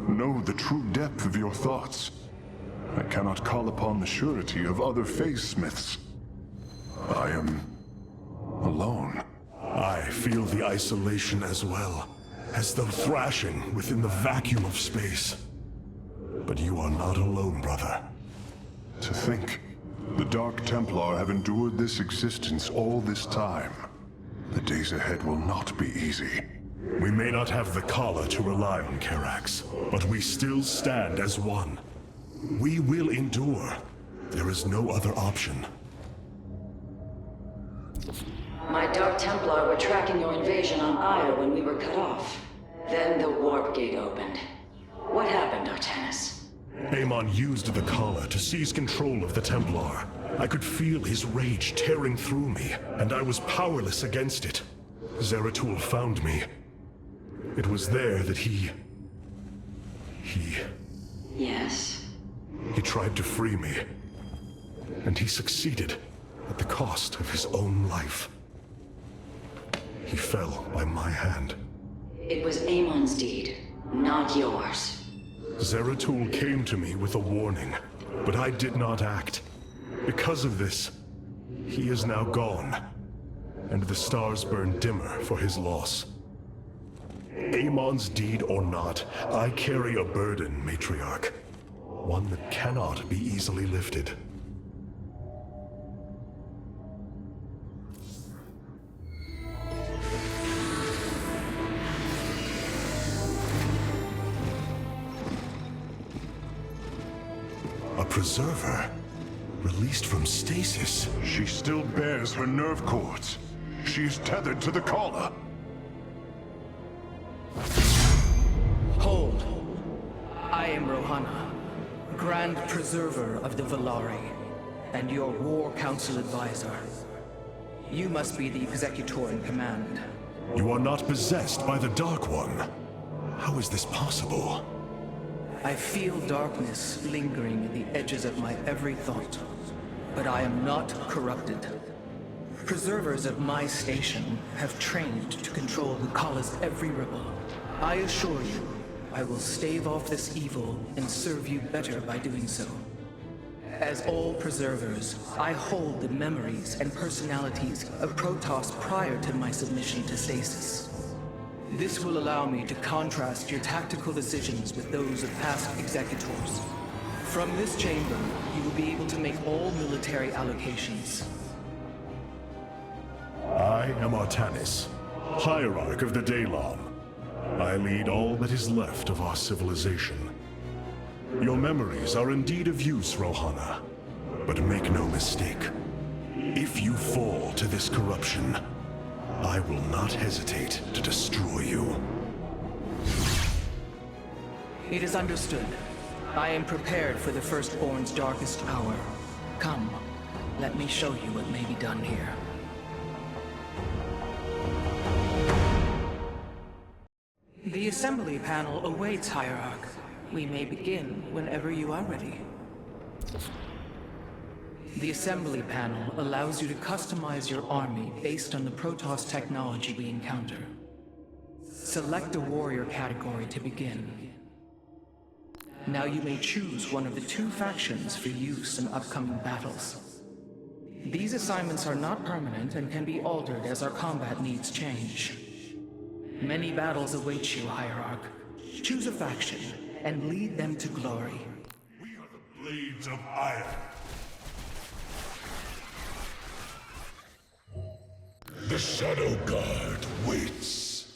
know the true depth of your thoughts. I cannot call upon the surety of other Facesmiths. I am alone. I feel the isolation as well. As though thrashing within the vacuum of space. But you are not alone, brother. To think, the Dark Templar have endured this existence all this time. The days ahead will not be easy. We may not have the Kala to rely on, Karax, but we still stand as one. We will endure. There is no other option. My Dark Templar were tracking your invasion on Aiur when we were cut off. Then the warp gate opened. What happened, Artanis? Amon used the Kala to seize control of the Templar. I could feel his rage tearing through me, and I was powerless against it. Zeratul found me. It was there that he... Yes? He tried to free me. And he succeeded, at the cost of his own life. He fell by my hand. It was Amon's deed, not yours. Zeratul came to me with a warning, but I did not act. Because of this, he is now gone, and the stars burn dimmer for his loss. Amon's deed or not, I carry a burden, Matriarch. One that cannot be easily lifted. A preserver? Released from stasis? She still bears her nerve cords. She is tethered to the Kala. Hold. I am Rohana, Grand Preserver of the Valari, and your War Council Advisor. You must be the Executor in command. You are not possessed by the Dark One. How is this possible? I feel darkness lingering at the edges of my every thought, but I am not corrupted. Preservers of my station have trained to control the Kala's every ripple. I assure you, I will stave off this evil and serve you better by doing so. As all preservers, I hold the memories and personalities of Protoss prior to my submission to stasis. This will allow me to contrast your tactical decisions with those of past executors. From this chamber, you will be able to make all military allocations. I am Artanis, Hierarch of the Daylon. I lead all that is left of our civilization. Your memories are indeed of use, Rohana. But make no mistake. If you fall to this corruption, I will not hesitate to destroy you. It is understood. I am prepared for the Firstborn's darkest hour. Come, let me show you what may be done here. The assembly panel awaits, Hierarch. We may begin whenever you are ready. The assembly panel allows you to customize your army based on the Protoss technology we encounter. Select a warrior category to begin. Now you may choose one of the two factions for use in upcoming battles. These assignments are not permanent and can be altered as our combat needs change. Many battles await you, Hierarch. Choose a faction and lead them to glory. We are the Blades of Aiur. The Shadow Guard waits.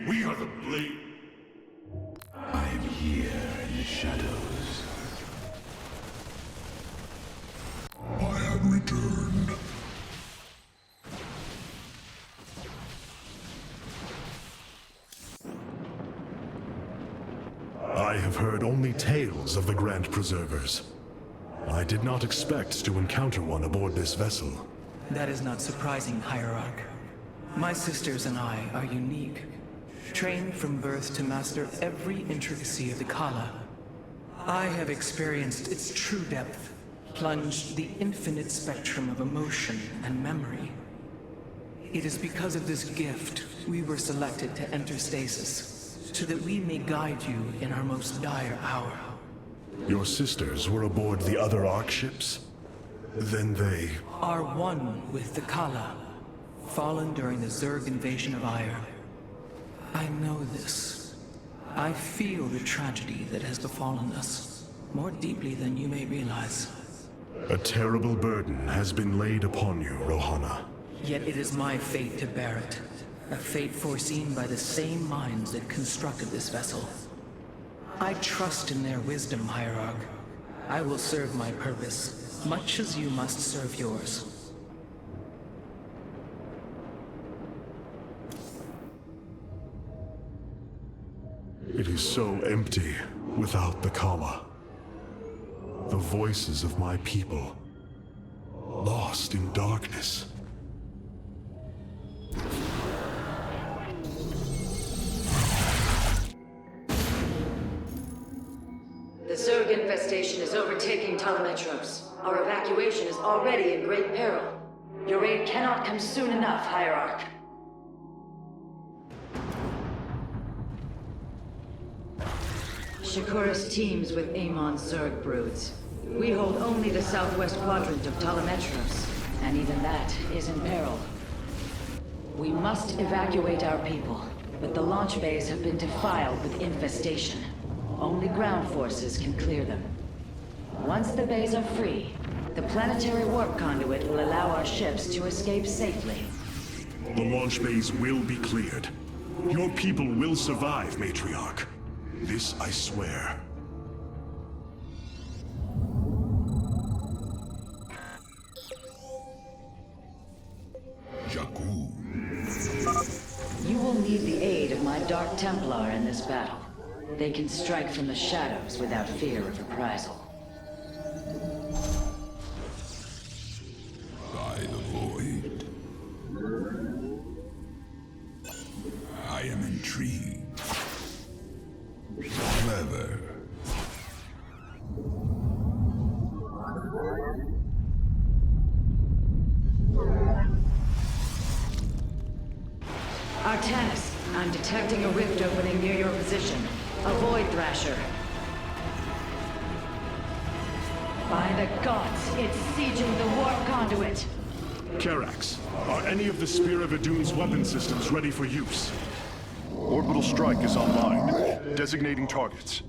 We are the Blade... I am here in the shadows. I have returned. I have heard only tales of the Grand Preservers. I did not expect to encounter one aboard this vessel. That is not surprising, Hierarch. My sisters and I are unique, trained from birth to master every intricacy of the Kala. I have experienced its true depth, plunged the infinite spectrum of emotion and memory. It is because of this gift we were selected to enter stasis, so that we may guide you in our most dire hour. Your sisters were aboard the other Ark ships? Then they... are one with the Kala, fallen during the Zerg invasion of Aiur. I know this. I feel the tragedy that has befallen us, more deeply than you may realize. A terrible burden has been laid upon you, Rohana. Yet it is my fate to bear it. A fate foreseen by the same minds that constructed this vessel. I trust in their wisdom, Hierarch. I will serve my purpose, much as you must serve yours. It is so empty without the Kala. The voices of my people, lost in darkness. The Zerg infestation is overtaking Telemetros. Our evacuation is already in great peril. Your aid cannot come soon enough, Hierarch. Shakuras teams with Amon's Zerg broods. We hold only the southwest quadrant of Telemetros, and even that is in peril. We must evacuate our people, but the launch bays have been defiled with infestation. Only ground forces can clear them. Once the bays are free, the planetary warp conduit will allow our ships to escape safely. The launch bays will be cleared. Your people will survive, Matriarch. This I swear. Jakku. You will need the aid of my Dark Templar in this battle. They can strike from the shadows without fear of reprisal. By the void. I am intrigued. Clever. Artanis, I'm detecting a rift opening near your position. Avoid Thrasher. By the gods, it's sieging the warp conduit. Karax, are any of the Spear of Adun's weapon systems ready for use? Orbital strike is online. Designating targets.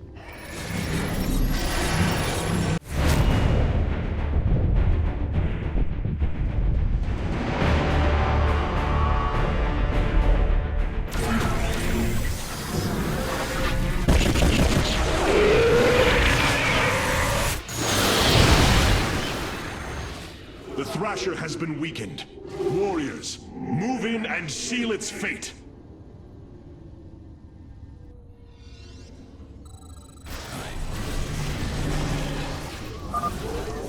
The Thrasher has been weakened. Warriors, move in and seal its fate.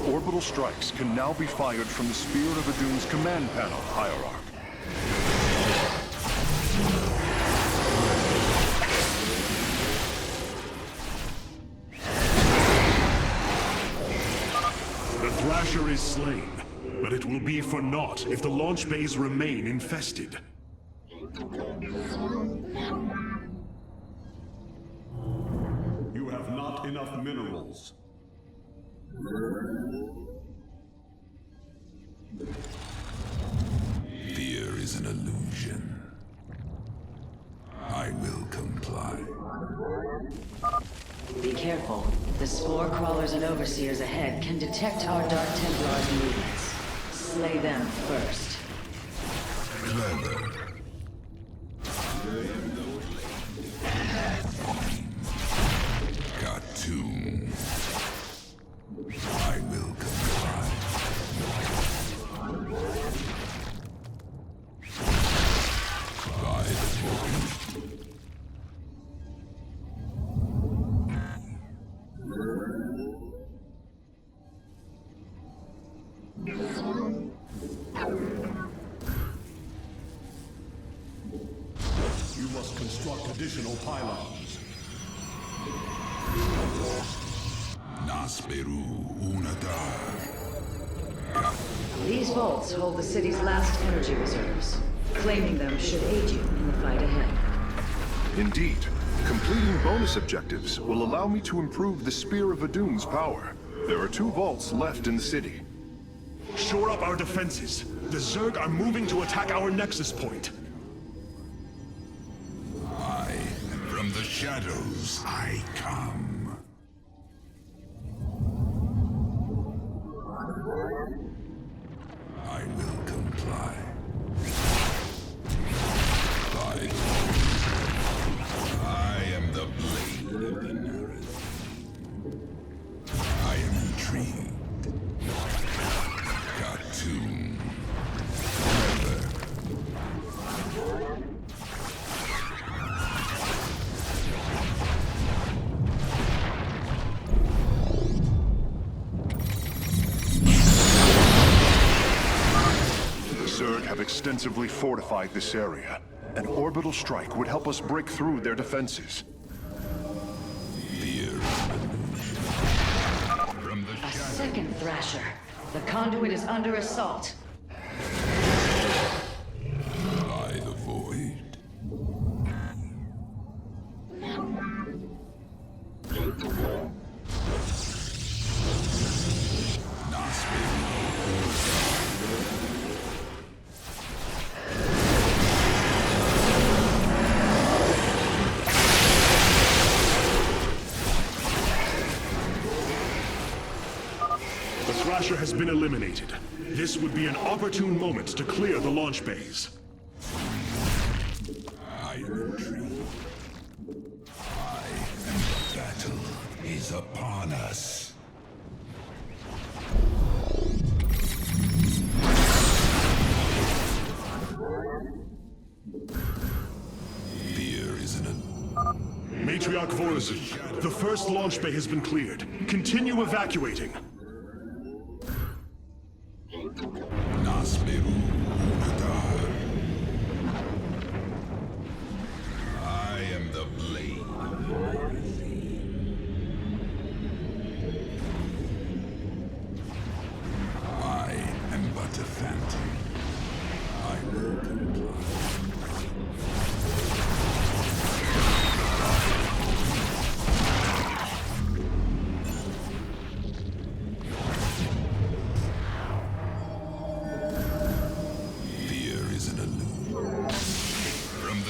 Orbital strikes can now be fired from the Spear of Adun's command panel, Hierarch. The Thrasher is slain, but it will be for naught if the launch bays remain infested. You have not enough minerals. Fear is an illusion. I will comply. Be careful. The spore crawlers and overseers ahead can detect our Dark Templar's movements. Slay them first. Clever. Cartoon. I will comply. By the void. You must construct additional pylons. Nasperu Unadar. These vaults hold the city's last energy reserves. Claiming them should aid you in the fight ahead. Indeed, completing bonus objectives will allow me to improve the Spear of Adun's power. There are 2 vaults left in the city. Shore up our defenses. The Zerg are moving to attack our nexus point. From the shadows I come. I will comply. Zerg have extensively fortified this area. An orbital strike would help us break through their defenses. A second Thrasher. The conduit is under assault. By the void. The Thrasher has been eliminated. This would be an opportune moment to clear the launch bays. I retreat. The battle is upon us. Fear is an... Matriarch Vorzu, the first launch bay has been cleared. Continue evacuating. Nasmiru Nadar. I am the blade. I am but a phantom. I will comply.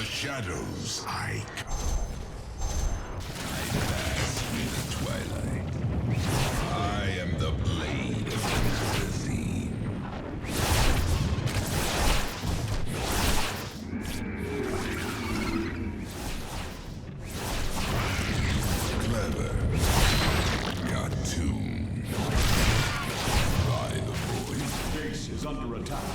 Shadows, I come. I pass through the twilight. I am the blade of Zerg. Clever. Got tuned. By the void. Base is under attack.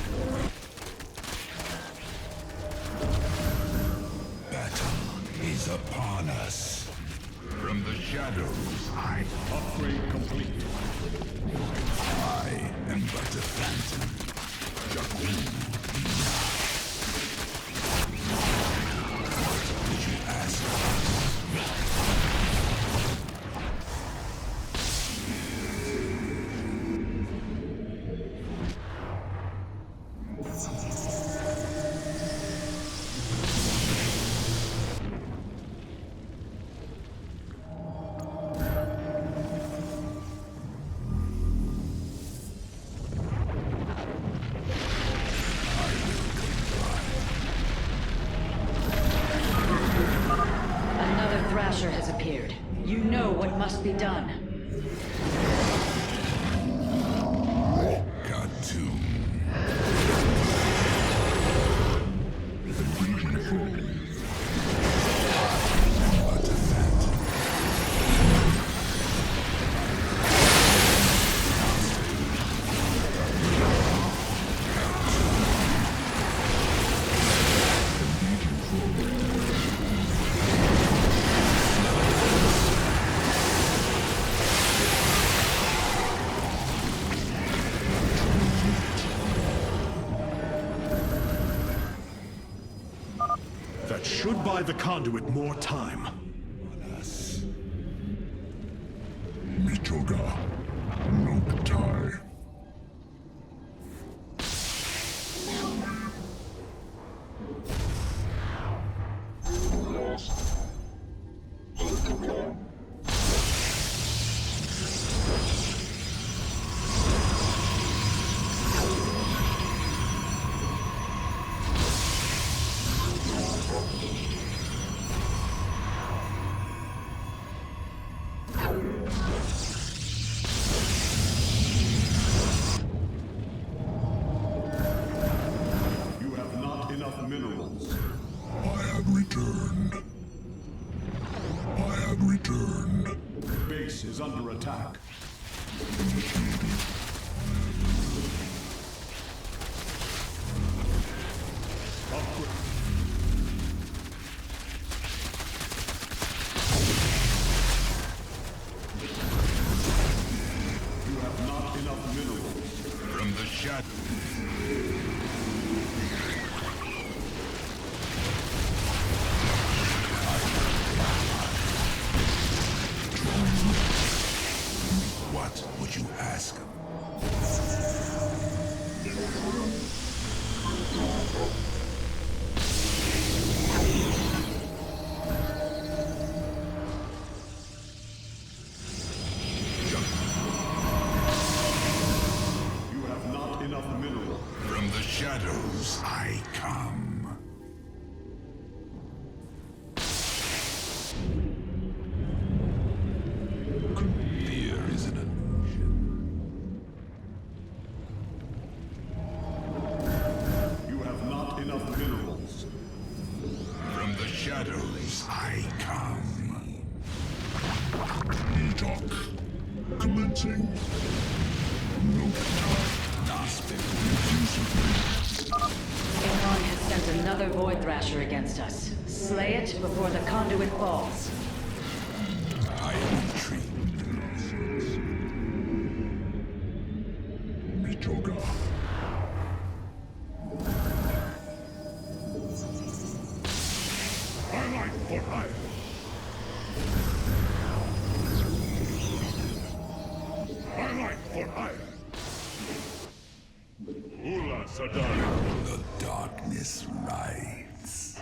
Is upon us. From the shadows, I... Upgrade complete. I am but a phantom. Jakun. What did you ask us? Thrasher has appeared. You know what must be done. Got to. But a phantom. That should buy the conduit more time. Mitoga, Noctai. Minerals. I have returned. I have returned. Base is under attack. From the shadows. shadows I come. Fear is an illusion. You have not enough minerals. From the shadows I come. Talk. Commencing. Amon has sent another Void Thrasher against us. Slay it before the conduit falls. I am intrigued. Mitoga. Highlight for hire. Highlight for hire. Ula Sadar. The darkness rides.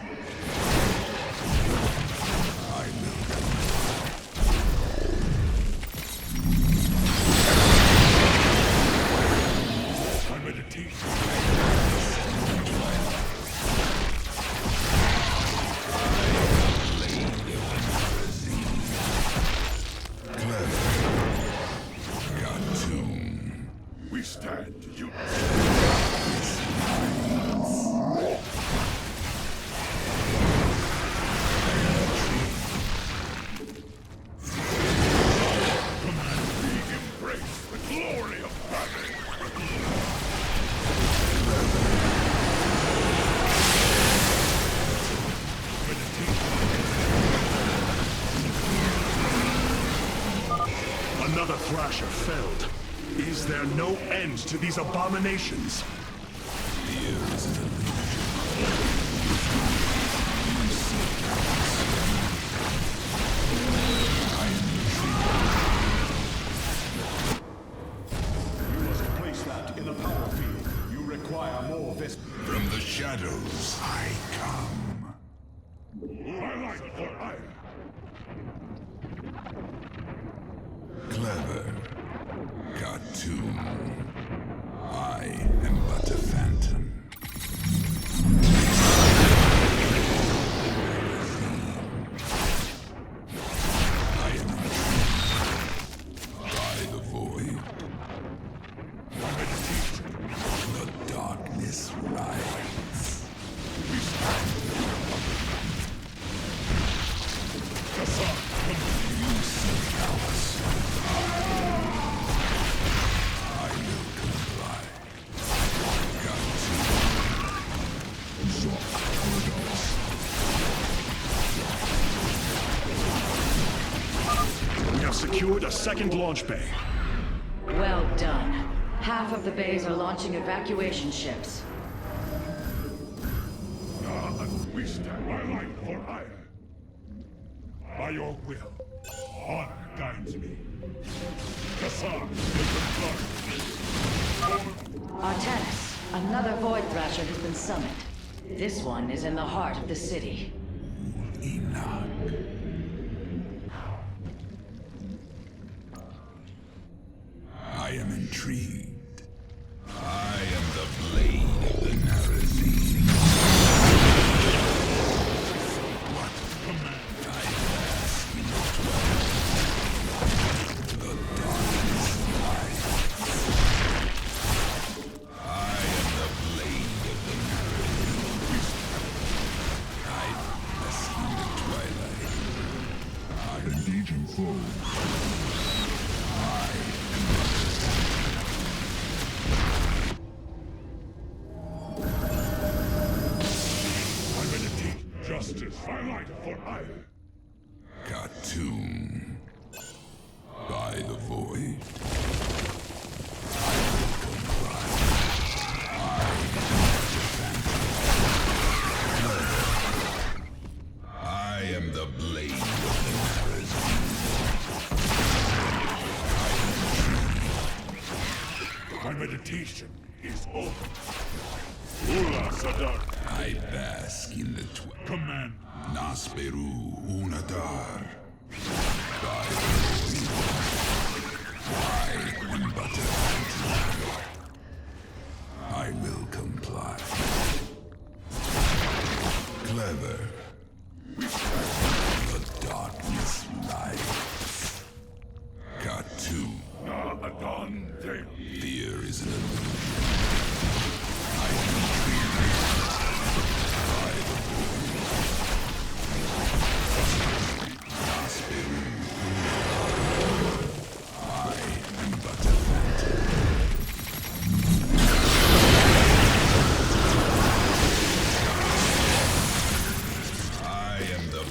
I will. My meditation. We stand you. Embrace the glory of battle. Another Thrasher felled. Is there no end to these abominations? You must place that in a power field. You require more vis. From the shadows I come. Highlight for hire. Clever. Cartoon. I am but a phantom. I am intrigued by the void. The darkness rides. You seek ours. I will comply. We have secured a second launch bay. Well done. Half of the bays are launching evacuation ships. We stand by light for hire. By your will, honor guides me. Kassar, Artanis, another Void Thrasher has been summoned. This one is in the heart of the city. Enoch. I am intrigued. I am the blade of the Narazine. What command I ask in the twilight? The darkness lies. I am the blade of the Narazine. I ask in the twilight. I am engaging foes. Justice, highlight for hire. Cartoon. By the void. I will comply. I am the blade of the Narazine. My meditation is over. Ula Sadar. I bask in the command. Nasperu Unadar. By the void. I am but a phantom. I will comply. Clever. The darkness lies. Cartoon. Adun. Fear is an illusion. I am but a phantom. I am the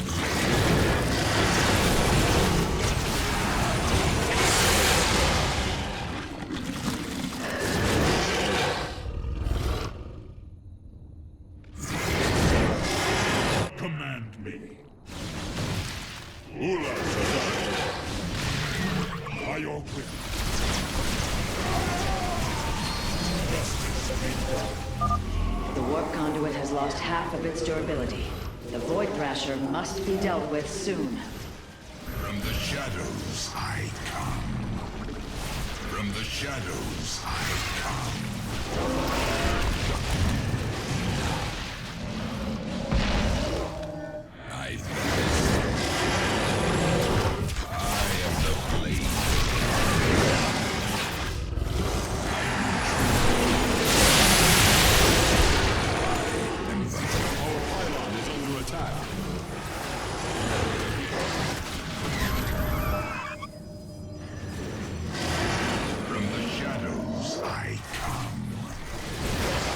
Command me. Ula Zadar. By your will. The warp conduit has lost half of its durability. The Void Thrasher must be dealt with soon. From the shadows I come. From the shadows I come. I am the blade. Our pylon is under attack. From the shadows I come.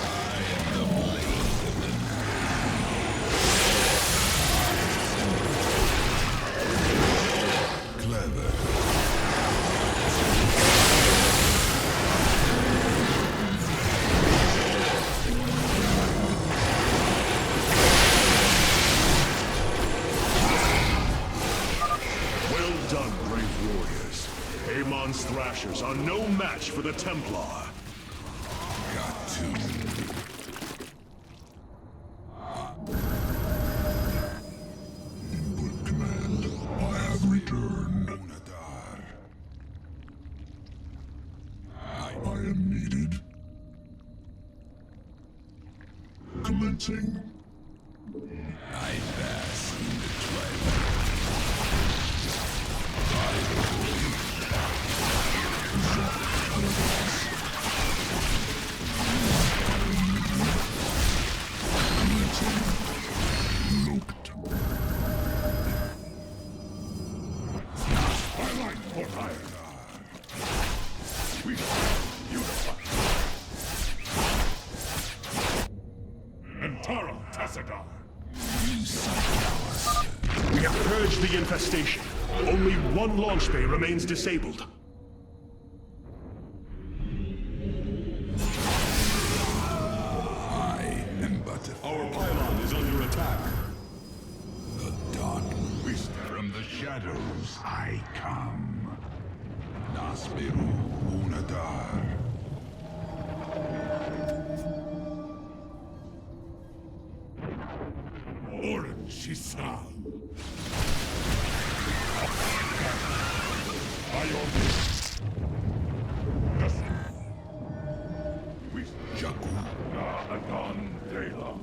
I am the blade of the night. Clever. Well done, brave warriors. Amon's Thrashers are no match for the Templar. Cartoon. Input command. I have returned. Unadar. I am needed. Commencing. I bask in the twilight. Looked. Twilight for hire. We unify. Antara Tassadar. We have purged the infestation. Only one launch bay remains disabled. I am but a Our pylon is under attack. the dark. From the shadows I come. Nasbiru Unadar. Orin Shisal. By your will. We Jaku. Adun Dela.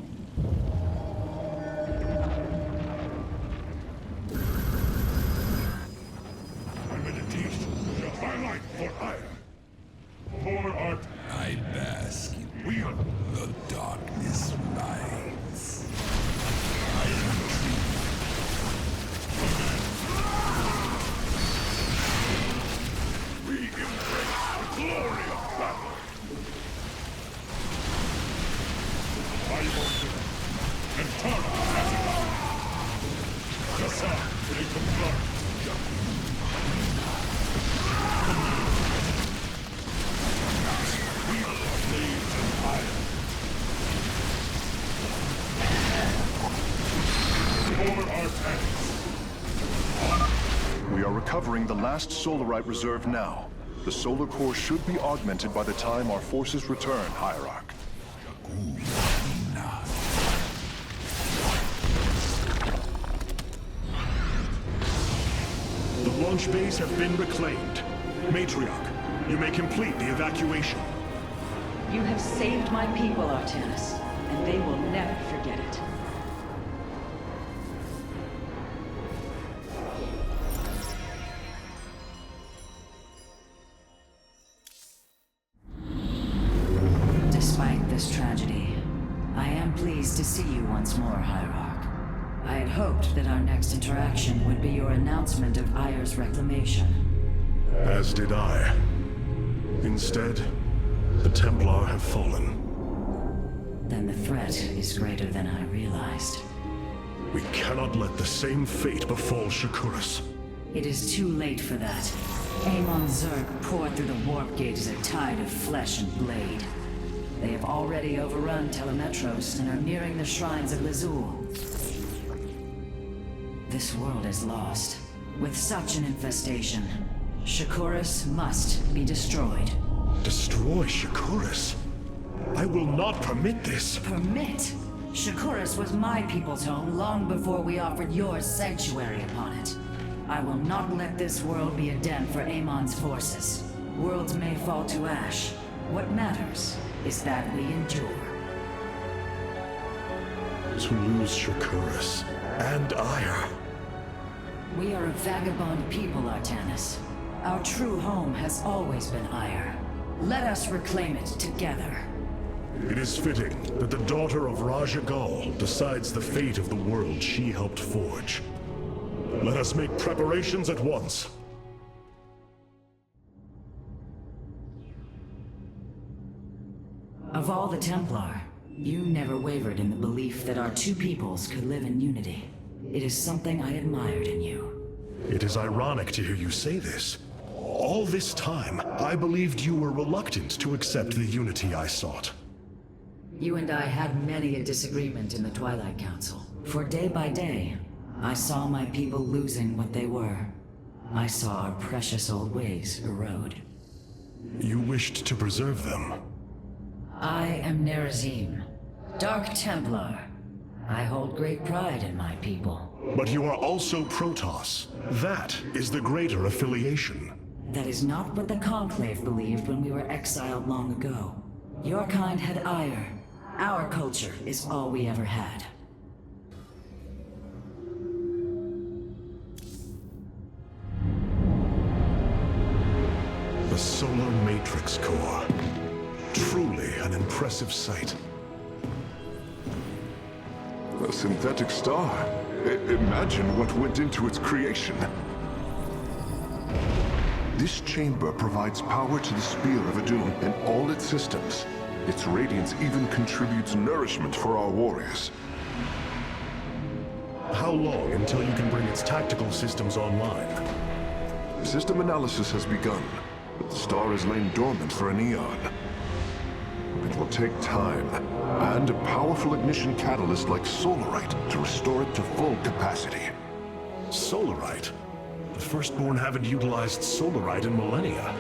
My meditation. Twilight for hire. For art. I bask in We are the darkness lights. we embrace the glory of battle. By your will. Antara Tassadar. Jassar, they confront. We are slaves of fire. For Artanis. We are recovering the last Solarite reserve now. The solar core should be augmented by the time our forces return, Hierarch. The launch bays have been reclaimed. Matriarch, you may complete the evacuation. You have saved my people, Artanis, and they will never forget it. pleased to see you once more, Hierarch. I had hoped that our next interaction would be your announcement of Aiur's reclamation. As did I. Instead, the Templar have fallen. Then the threat is greater than I realized. We cannot let the same fate befall Shakuras. It is too late for that. Amon's zerg pour through the warp gate as a tide of flesh and blade. They have already overrun Telemetros and are nearing the shrines of Lazul. This world is lost. With such an infestation, Shakuras must be destroyed. Destroy Shakuras? I will not permit this. Permit? Shakuras was my people's home long before we offered yours sanctuary upon it. I will not let this world be a den for Amon's forces. Worlds may fall to ash. What matters is that we endure. To lose Shakuras and Aiur. We are a vagabond people, Artanis. Our true home has always been Aiur. Let us reclaim it together. It is fitting that the daughter of Raja Gal decides the fate of the world she helped forge. Let us make preparations at once. Of all the Templar, you never wavered in the belief that our two peoples could live in unity. It is something I admired in you. It is ironic to hear you say this. All this time, I believed you were reluctant to accept the unity I sought. You and I had many a disagreement in the Twilight Council. For day by day, I saw my people losing what they were. I saw our precious old ways erode. You wished to preserve them. I am Nerazim, Dark Templar. I hold great pride in my people. But you are also Protoss. That is the greater affiliation. That is not what the Conclave believed when we were exiled long ago. Your kind had Aiur. Our culture is all we ever had. The Solar Matrix Core. Truly an impressive sight. A synthetic star. Imagine what went into its creation. This chamber provides power to the Spear of Adun and all its systems. Its radiance even contributes nourishment for our warriors. How long until you can bring its tactical systems online? System analysis has begun, but the star has lain dormant for an eon. It will take time, and a powerful ignition catalyst like Solarite to restore it to full capacity. Solarite? The Firstborn haven't utilized Solarite in millennia.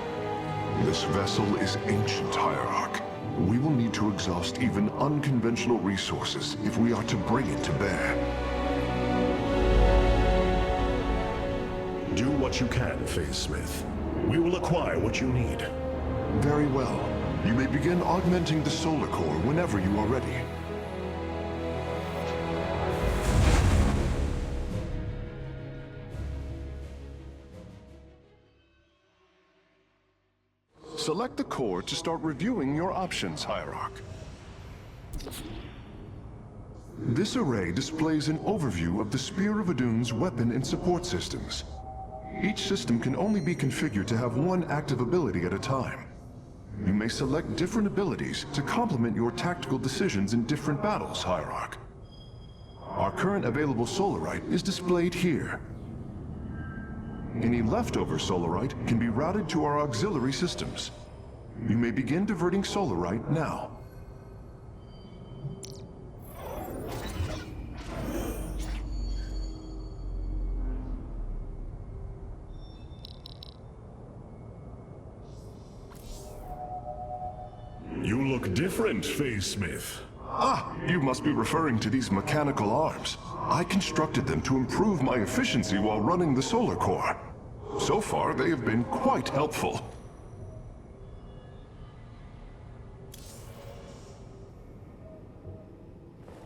This vessel is ancient, Hierarch. We will need to exhaust even unconventional resources if we are to bring it to bear. Do what you can, Phase Smith. We will acquire what you need. Very well. You may begin augmenting the solar core whenever you are ready. Select the core to start reviewing your options, Hierarch. This array displays an overview of the Spear of Adun's weapon and support systems. Each system can only be configured to have one active ability at a time. You may select different abilities to complement your tactical decisions in different battles, Hierarch. Our current available Solarite is displayed here. Any leftover Solarite can be routed to our auxiliary systems. You may begin diverting Solarite now. You look different, Phase Smith. Ah, you must be referring to these mechanical arms. I constructed them to improve my efficiency while running the solar core. So far, they have been quite helpful.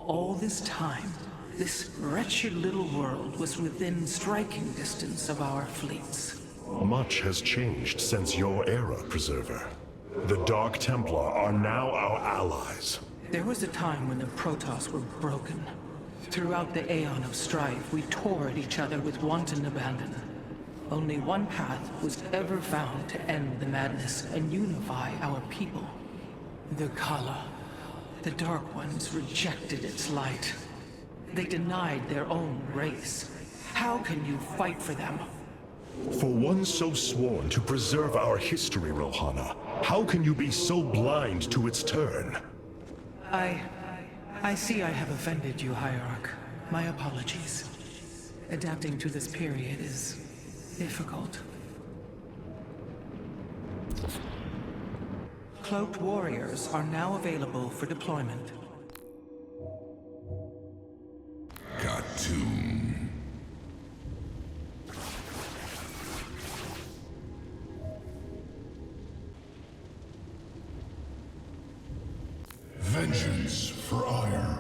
All this time, this wretched little world was within striking distance of our fleets. Much has changed since your era, Preserver. The Dark Templar are now our allies. There was a time when the protoss were broken. Throughout the aeon of strife, we tore at each other with wanton abandon. Only one path was ever found to end the madness and unify our people. The Kala. The Dark Ones rejected its light. They denied their own race. How can you fight for them? For one so sworn to preserve our history, Rohana, how can you be so blind to its turn? I see I have offended you, Hierarch. My apologies. Adapting to this period is difficult. Cloaked warriors are now available for deployment. Cartoon. Vengeance for Aiur.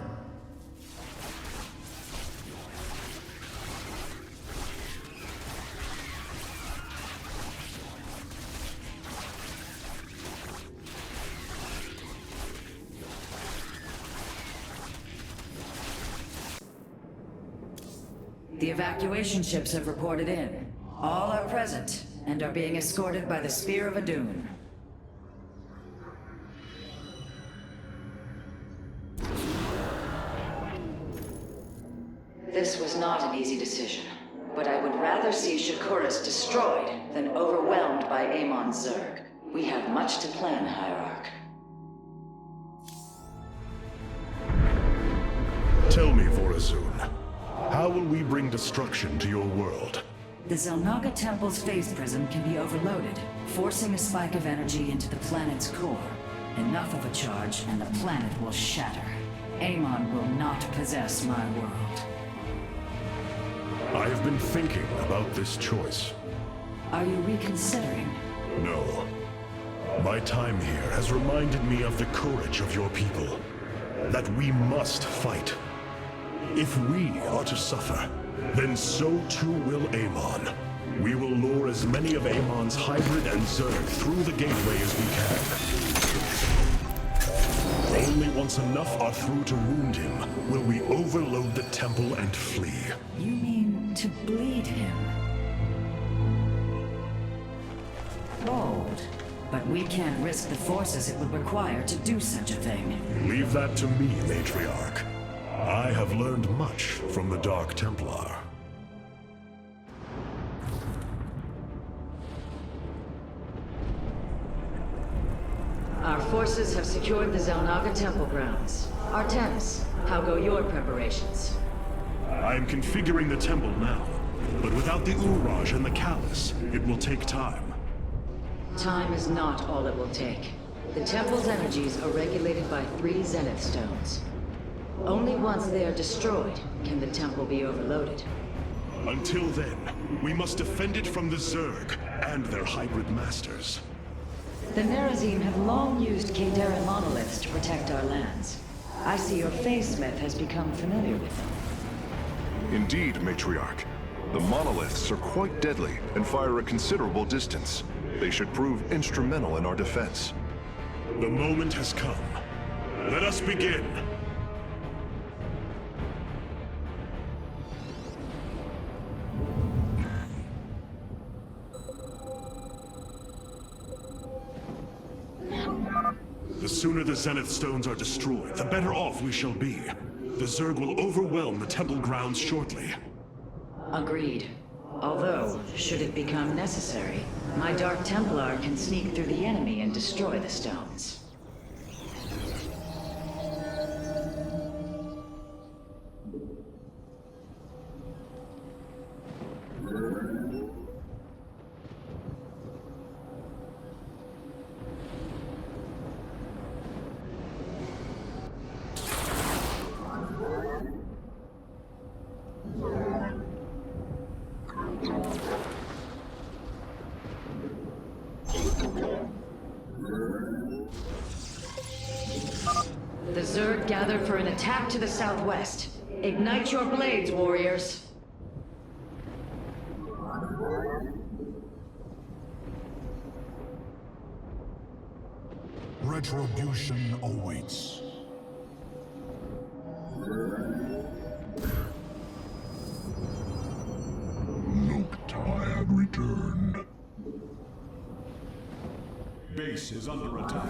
The evacuation ships have reported in. All are present, and are being escorted by the Spear of Adun. This was not an easy decision, but I would rather see Shakuras destroyed than overwhelmed by Amon's zerg. We have much to plan, Hierarch. Tell me, Vorazun, how will we bring destruction to your world? The Xel'Naga Temple's phase prism can be overloaded, forcing a spike of energy into the planet's core. Enough of a charge, and the planet will shatter. Amon will not possess my world. I have been thinking about this choice. Are you reconsidering? No. My time here has reminded me of the courage of your people. That we must fight. If we are to suffer, then so too will Amon. We will lure as many of Amon's hybrid and zerg through the gateway as we can. Only once enough are through to wound him will we overload the temple and flee. You mean to bleed him? Bold. But we can't risk the forces it would require to do such a thing. Leave that to me, Matriarch. I have learned much from the Dark Templar. Our forces have secured the Xel'Naga Temple grounds. Artanis, how go your preparations? I am configuring the temple now, but without the Uraj and the Callus, it will take time. Time is not all it will take. The temple's energies are regulated by 3 Zenith stones. Only once they are destroyed can the temple be overloaded. Until then, we must defend it from the Zerg and their hybrid masters. The Nerazim have long used Kadaran monoliths to protect our lands. I see your Phase-Smith has become familiar with them. Indeed, Matriarch. The monoliths are quite deadly and fire a considerable distance. They should prove instrumental in our defense. The moment has come. Let us begin! The sooner the Zenith Stones are destroyed, the better off we shall be. The Zerg will overwhelm the temple grounds shortly. Agreed. Although, should it become necessary, my Dark Templar can sneak through the enemy and destroy the stones. The Zerg gather for an attack to the southwest. Ignite your blades, warriors! Retribution awaits. Noctai had returned. Base is under attack.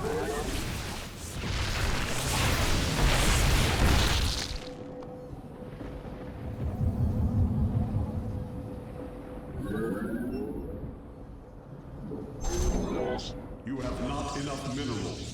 You have not enough minerals.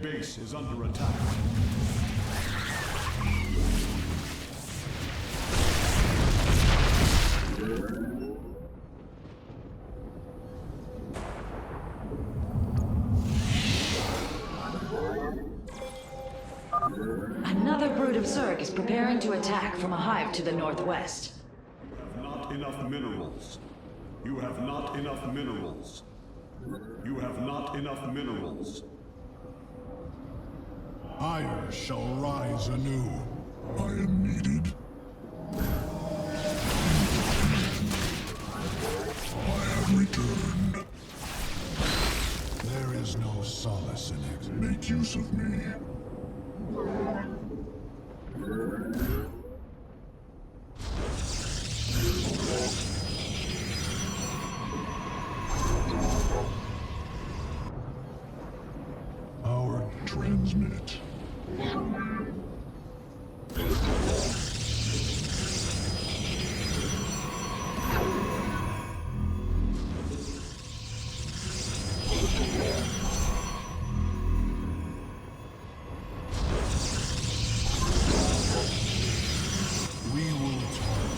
Base is under attack. Another brood of zerg is preparing to attack from a hive to the northwest. You have not enough minerals. You have not enough minerals. You have not enough minerals. Aiur shall rise anew. I am needed. I have returned. There is no solace in it. Make use of me. Our Transmit. we will turn.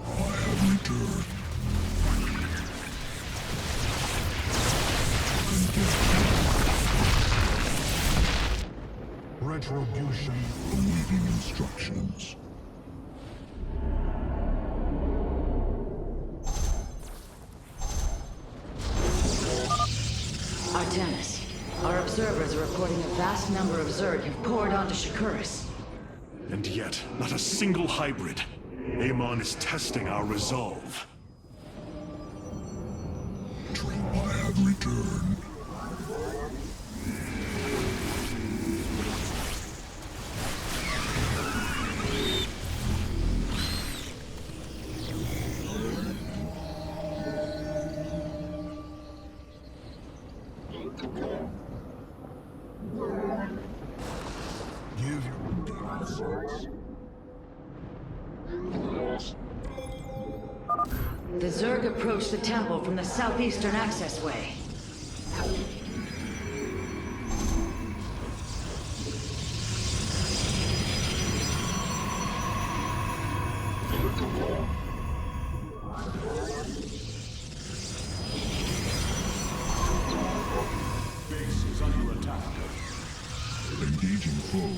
I have returned. Retribution. Awaiting instructions. Artanis, our observers are reporting a vast number of zerg have poured onto Shakuris. And yet, not a single hybrid. Amon is testing our resolve. I have returned. Give your answers. The zerg approach the temple from the southeastern accessway. Base is under attack. Engaging foe.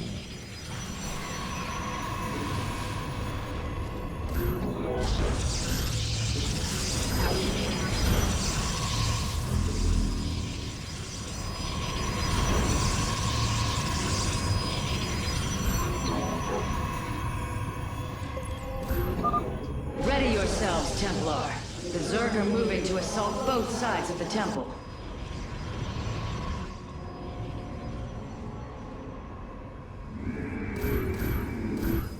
Ready yourselves, Templar. The zerg are moving to assault both sides of the temple.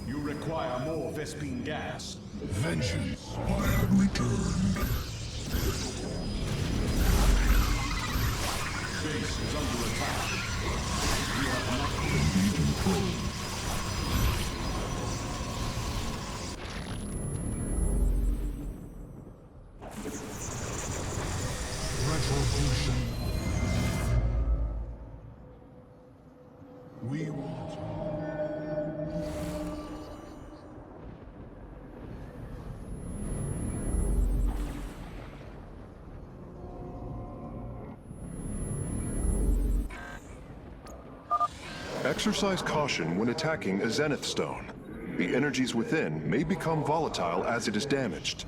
You require more Vespine gas. Vengeance. I have returned. Base is under attack. You have not Engaging foe. Retribution. We will Exercise caution when attacking a Zenith Stone. The energies within may become volatile as it is damaged.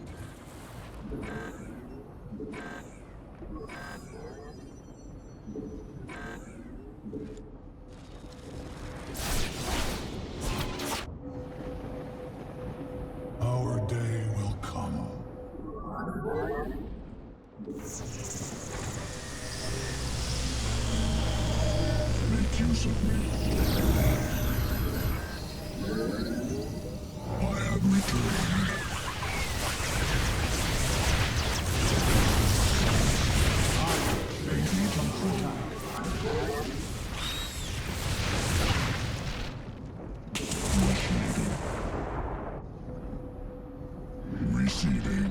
Our day will come. Make use of me. I have returned. Engage on contact. Receding.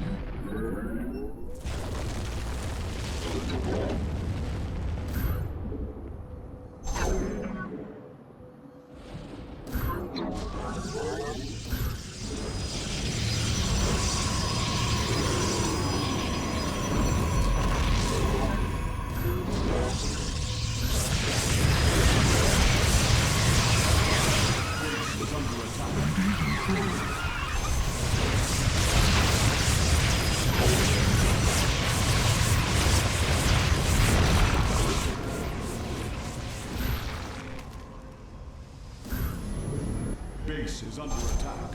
Base is under attack.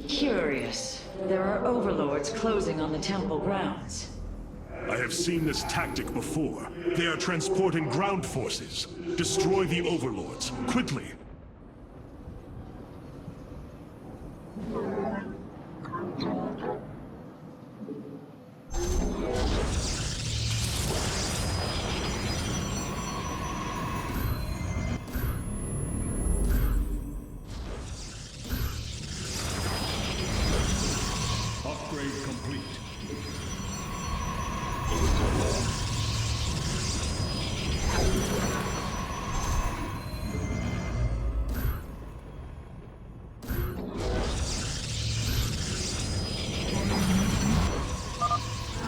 Curious. There are overlords closing on the temple grounds. I have seen this tactic before. They are transporting ground forces. Destroy the overlords, quickly! Upgrade complete.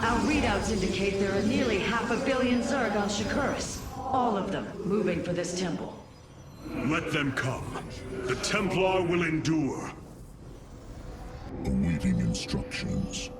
Our readouts indicate there are nearly 500 million zerg on Shakuras. All of them moving for this temple. Let them come. The Templar will endure. Awaiting instructions.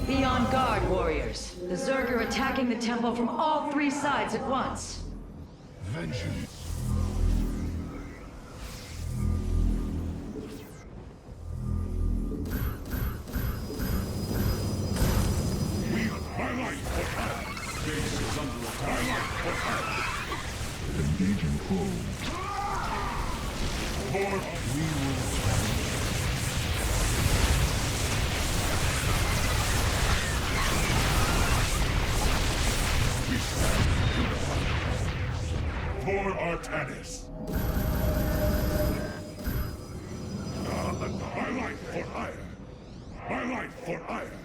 Be on guard, warriors. The zerg are attacking the temple from all three sides at once. Vengeance. Base is under attack. Engaging foe. For Artanis! My life for hire! My life for hire!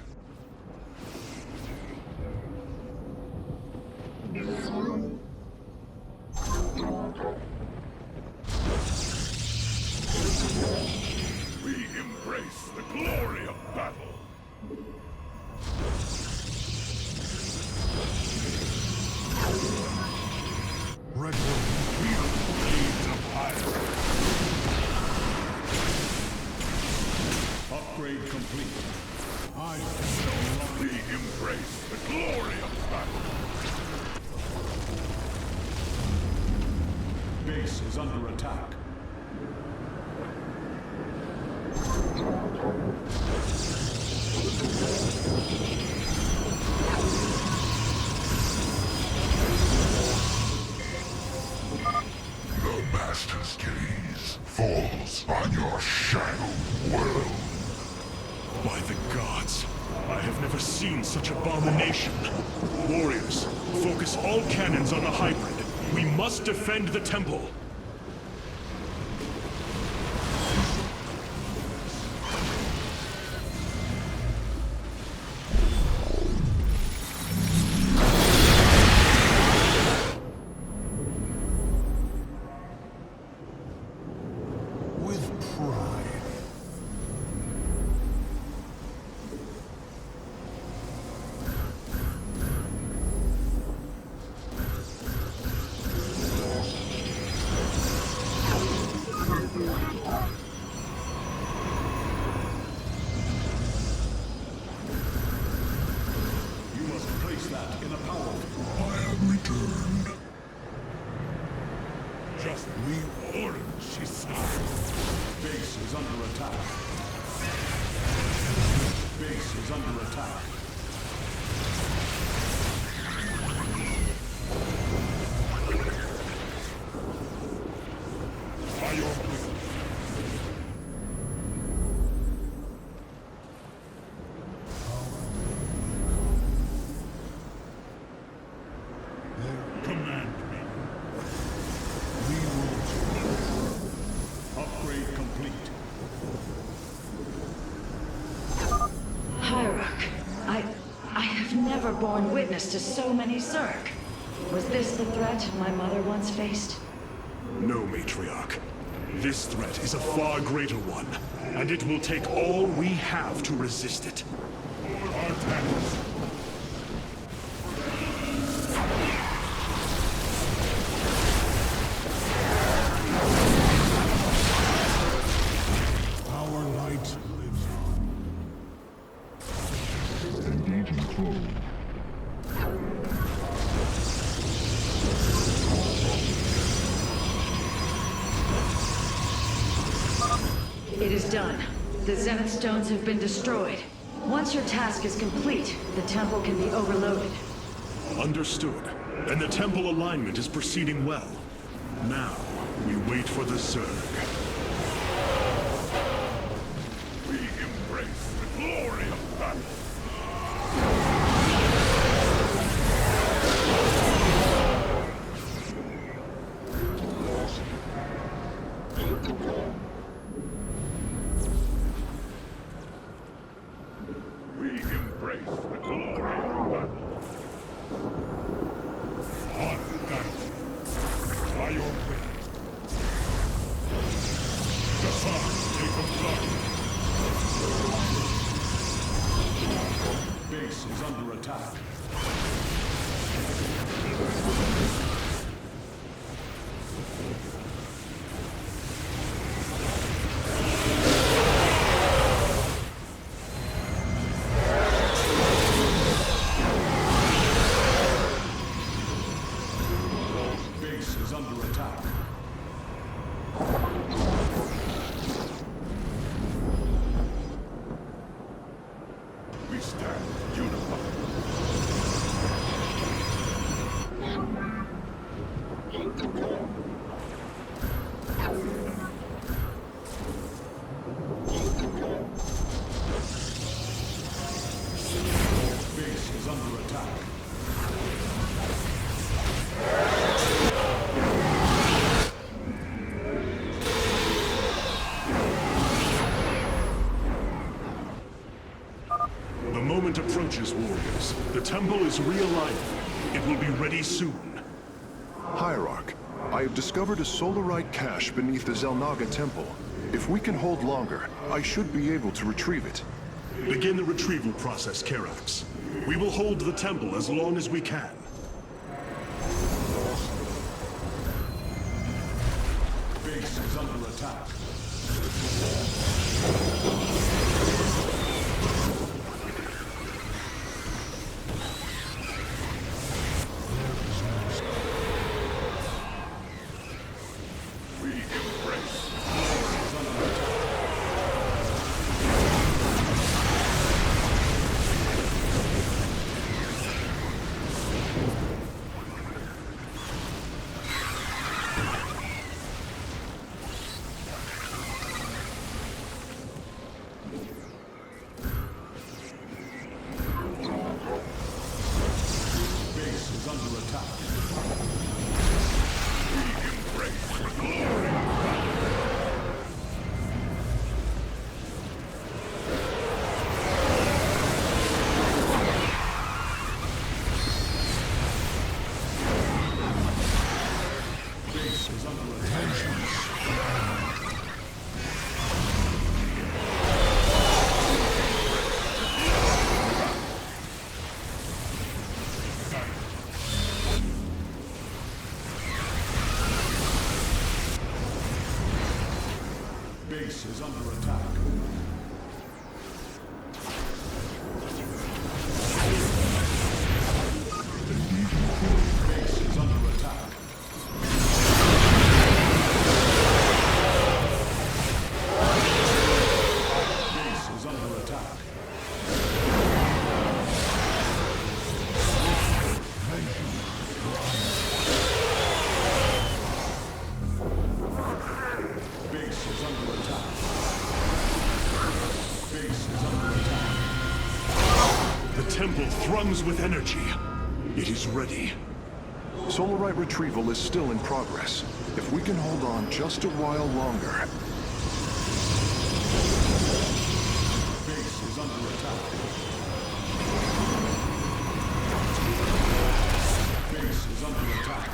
We embrace the glory of battle! complete. We embrace the glory of battle. Base is under attack. The Master's gaze falls on your shadow world. By the gods, I have never seen such abomination. Warriors, focus all cannons on the hybrid. We must defend the temple. Borne witness to so many zerg. Was this the threat my mother once faced? No, Matriarch. This threat is a far greater one, and it will take all we have to resist it. Artanis. Our light lives on. Engaging crew. It is done. The Zenith Stones have been destroyed. Once your task is complete, the temple can be overloaded. Understood. And the temple alignment is proceeding well. Now, we wait for the zerg. We embrace the glory of battle. We embrace the glory of battle. On battle. By your will. The sun, take them blood. Base is under attack. Base is under attack. We stand unified. Base is under attack. The moment approaches, warriors. The temple is realigning. It will be ready soon. Hierarch, I have discovered a solarite cache beneath the Xel'Naga temple. If we can hold longer, I should be able to retrieve it. Begin the retrieval process, Karax. We will hold the temple as long as we can. Base is under attack. Base is under attack. Base is under attack. Base is under attack. Base is under attack. Base is under attack. The temple thrums with energy. It is ready. Solarite retrieval is still in progress. If we can hold on just a while longer. Base is under attack. Base is under attack.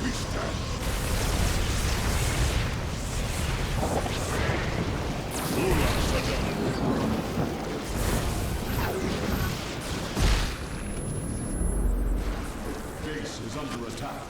We stand. Base is under attack.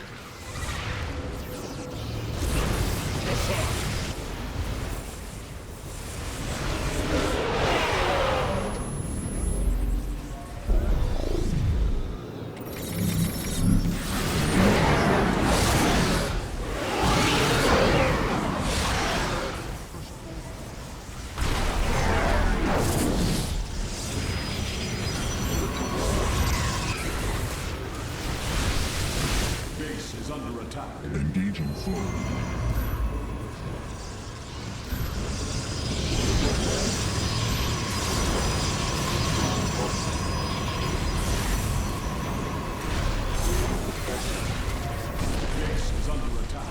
Base is under attack. Engaging foe. Base is under attack.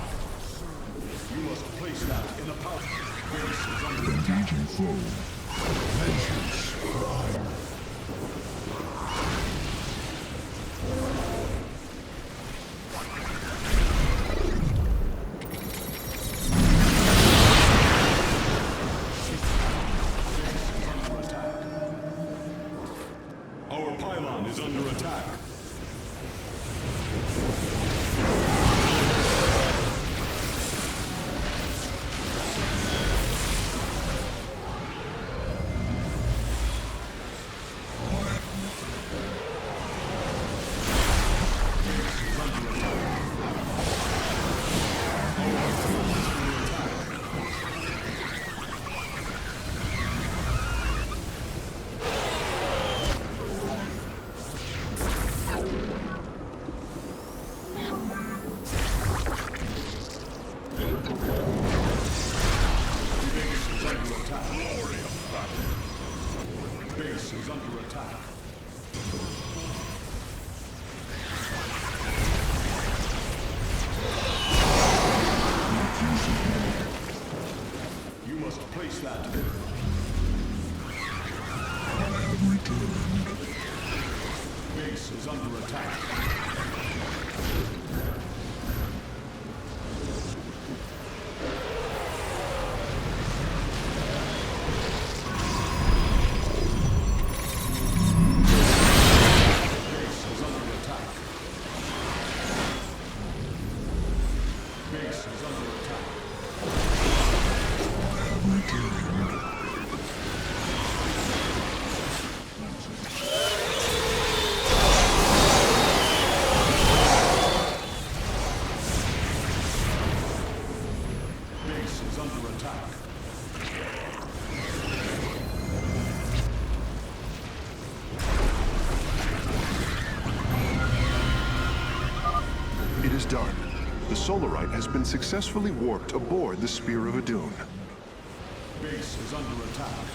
You must place that in a pouch. Base is under attack. Engaging foe. Vengeance prime. Our pylon is under attack. Base is under attack. You must place that. Base is under attack. Base is under attack. Base is under attack. Base is under attack. It is done. The Solarite has been successfully warped aboard the Spear of Adun. Base is under attack.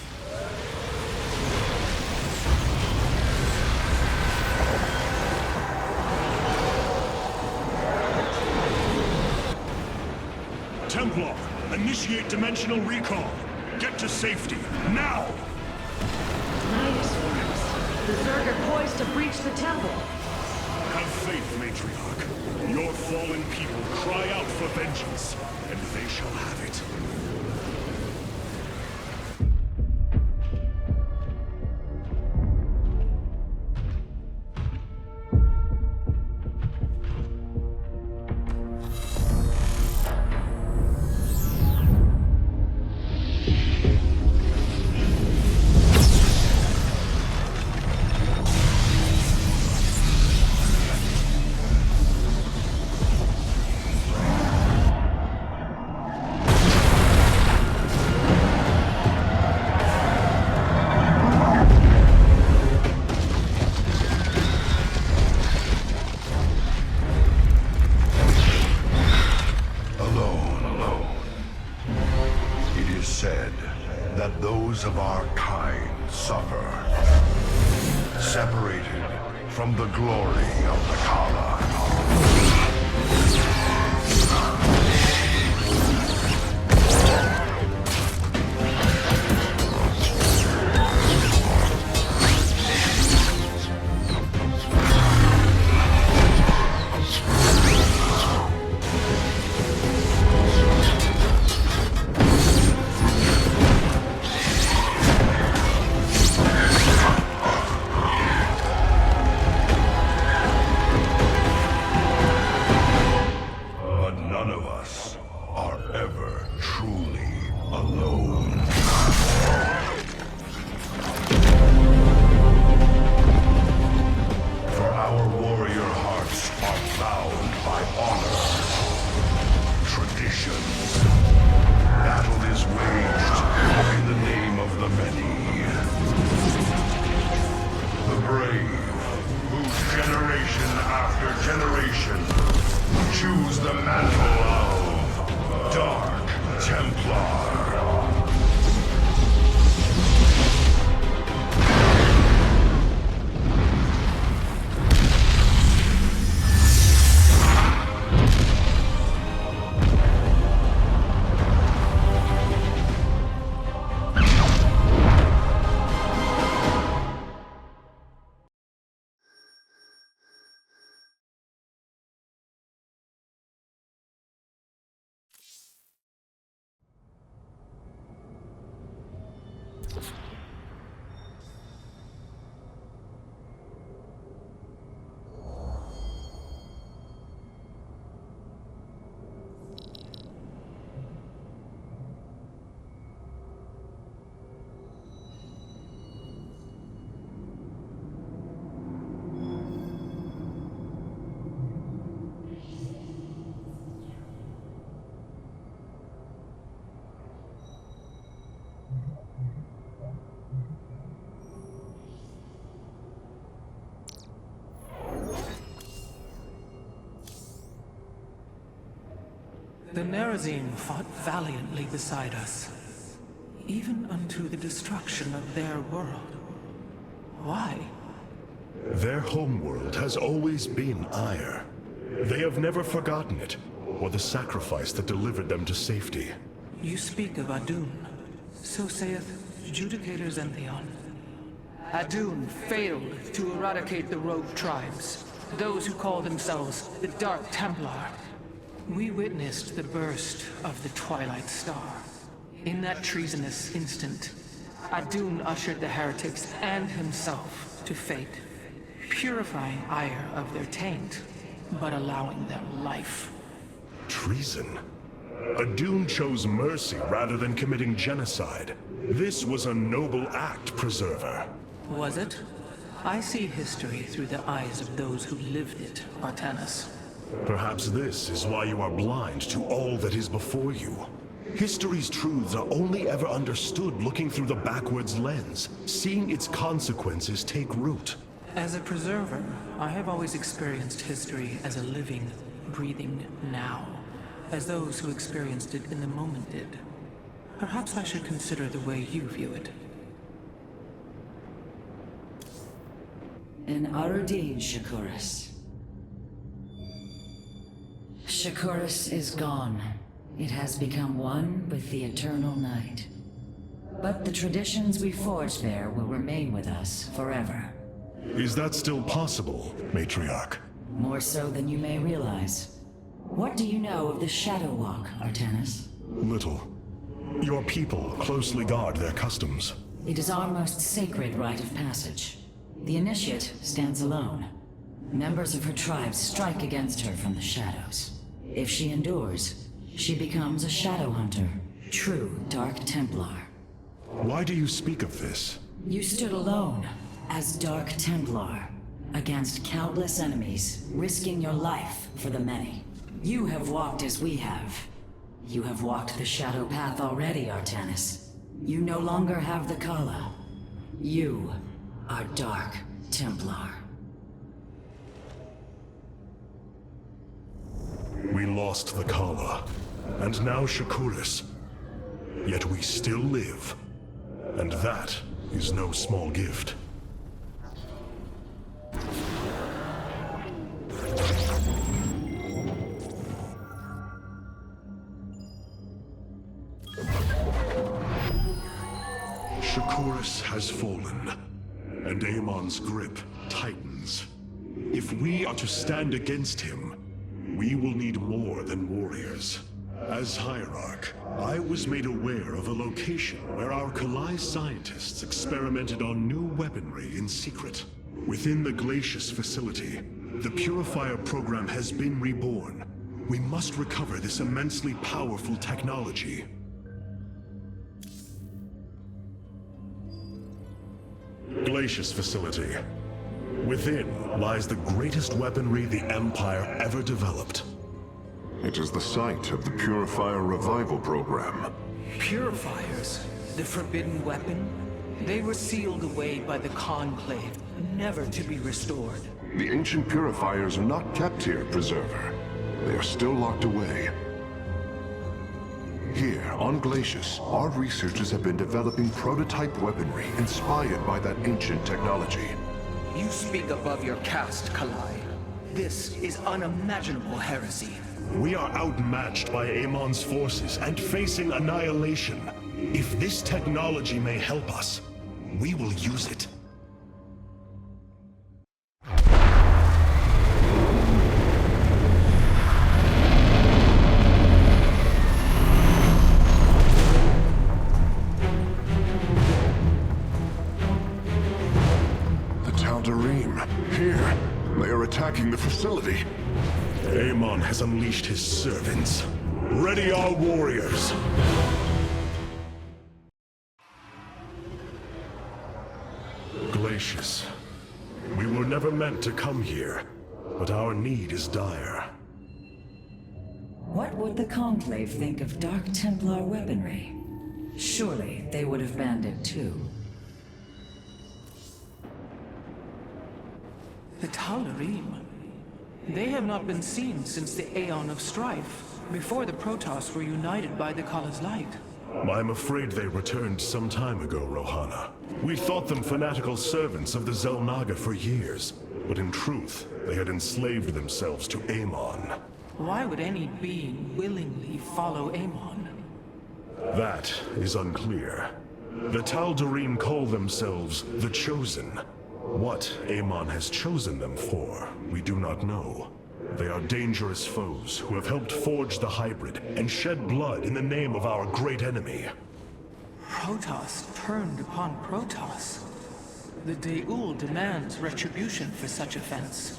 Templar, initiate dimensional recall. Get to safety, now! Nice works. The zerg are poised to breach the temple. Have faith, matriarch. Your fallen people cry out for vengeance, and they shall have it. Of our kind suffer, separated from the glory of the Kala. The Nerazine fought valiantly beside us, even unto the destruction of their world. Why? Their homeworld has always been Aiur. They have never forgotten it, or the sacrifice that delivered them to safety. You speak of Adun. So saith Judicator Zentheon. Adun failed to eradicate the rogue tribes, those who call themselves the Dark Templar. We witnessed the burst of the Twilight Star. In that treasonous instant, Adun ushered the heretics and himself to fate, purifying Aiur of their taint, but allowing them life. Treason? Adun chose mercy rather than committing genocide. This was a noble act, Preserver. Was it? I see history through the eyes of those who lived it, Artanis. Perhaps this is why you are blind to all that is before you. History's truths are only ever understood looking through the backwards lens, seeing its consequences take root. As a preserver, I have always experienced history as a living, breathing now, as those who experienced it in the moment did. Perhaps I should consider the way you view it. An Arudin, Shakuras. Shakuras is gone. It has become one with the eternal night. But the traditions we forged there will remain with us forever. Is that still possible, Matriarch? More so than you may realize. What do you know of the Shadow Walk, Artanis? Little. Your people closely guard their customs. It is our most sacred rite of passage. The Initiate stands alone. Members of her tribes strike against her from the shadows. If she endures, she becomes a Shadow Hunter, true Dark Templar. Why do you speak of this? You stood alone, as Dark Templar, against countless enemies, risking your life for the many. You have walked as we have. You have walked the Shadow Path already, Artanis. You no longer have the Kala. You are Dark Templar. We lost the Kala, and now Shakuris. Yet we still live. And that is no small gift. Shakuris has fallen, and Amon's grip tightens. If we are to stand against him, we will need more than warriors. As Hierarch, I was made aware of a location where our Kalai scientists experimented on new weaponry in secret. Within the Glacius facility, the Purifier program has been reborn. We must recover this immensely powerful technology. Glacius facility. Within lies the greatest weaponry the Empire ever developed. It is the site of the Purifier Revival Program. Purifiers? The forbidden weapon? They were sealed away by the Conclave, never to be restored. The ancient Purifiers are not kept here, Preserver. They are still locked away. Here, on Glacius, our researchers have been developing prototype weaponry inspired by that ancient technology. You speak above your caste, Kalai. This is unimaginable heresy. We are outmatched by Amon's forces and facing annihilation. If this technology may help us, we will use it. Here, they are attacking the facility. Amon has unleashed his servants. Ready our warriors! Glacius. We were never meant to come here, but our need is dire. What would the Conclave think of Dark Templar weaponry? Surely they would have banned it too. The Tal'Darim. They have not been seen since the Aeon of Strife, before the Protoss were united by the Kala's light. I'm afraid they returned some time ago, Rohana. We thought them fanatical servants of the Xel'Naga for years, but in truth, they had enslaved themselves to Amon. Why would any being willingly follow Amon? That is unclear. The Tal'Darim call themselves the Chosen. What Amon has chosen them for, we do not know. They are dangerous foes who have helped forge the hybrid and shed blood in the name of our great enemy. Protoss turned upon Protoss. The De'ul demands retribution for such offense.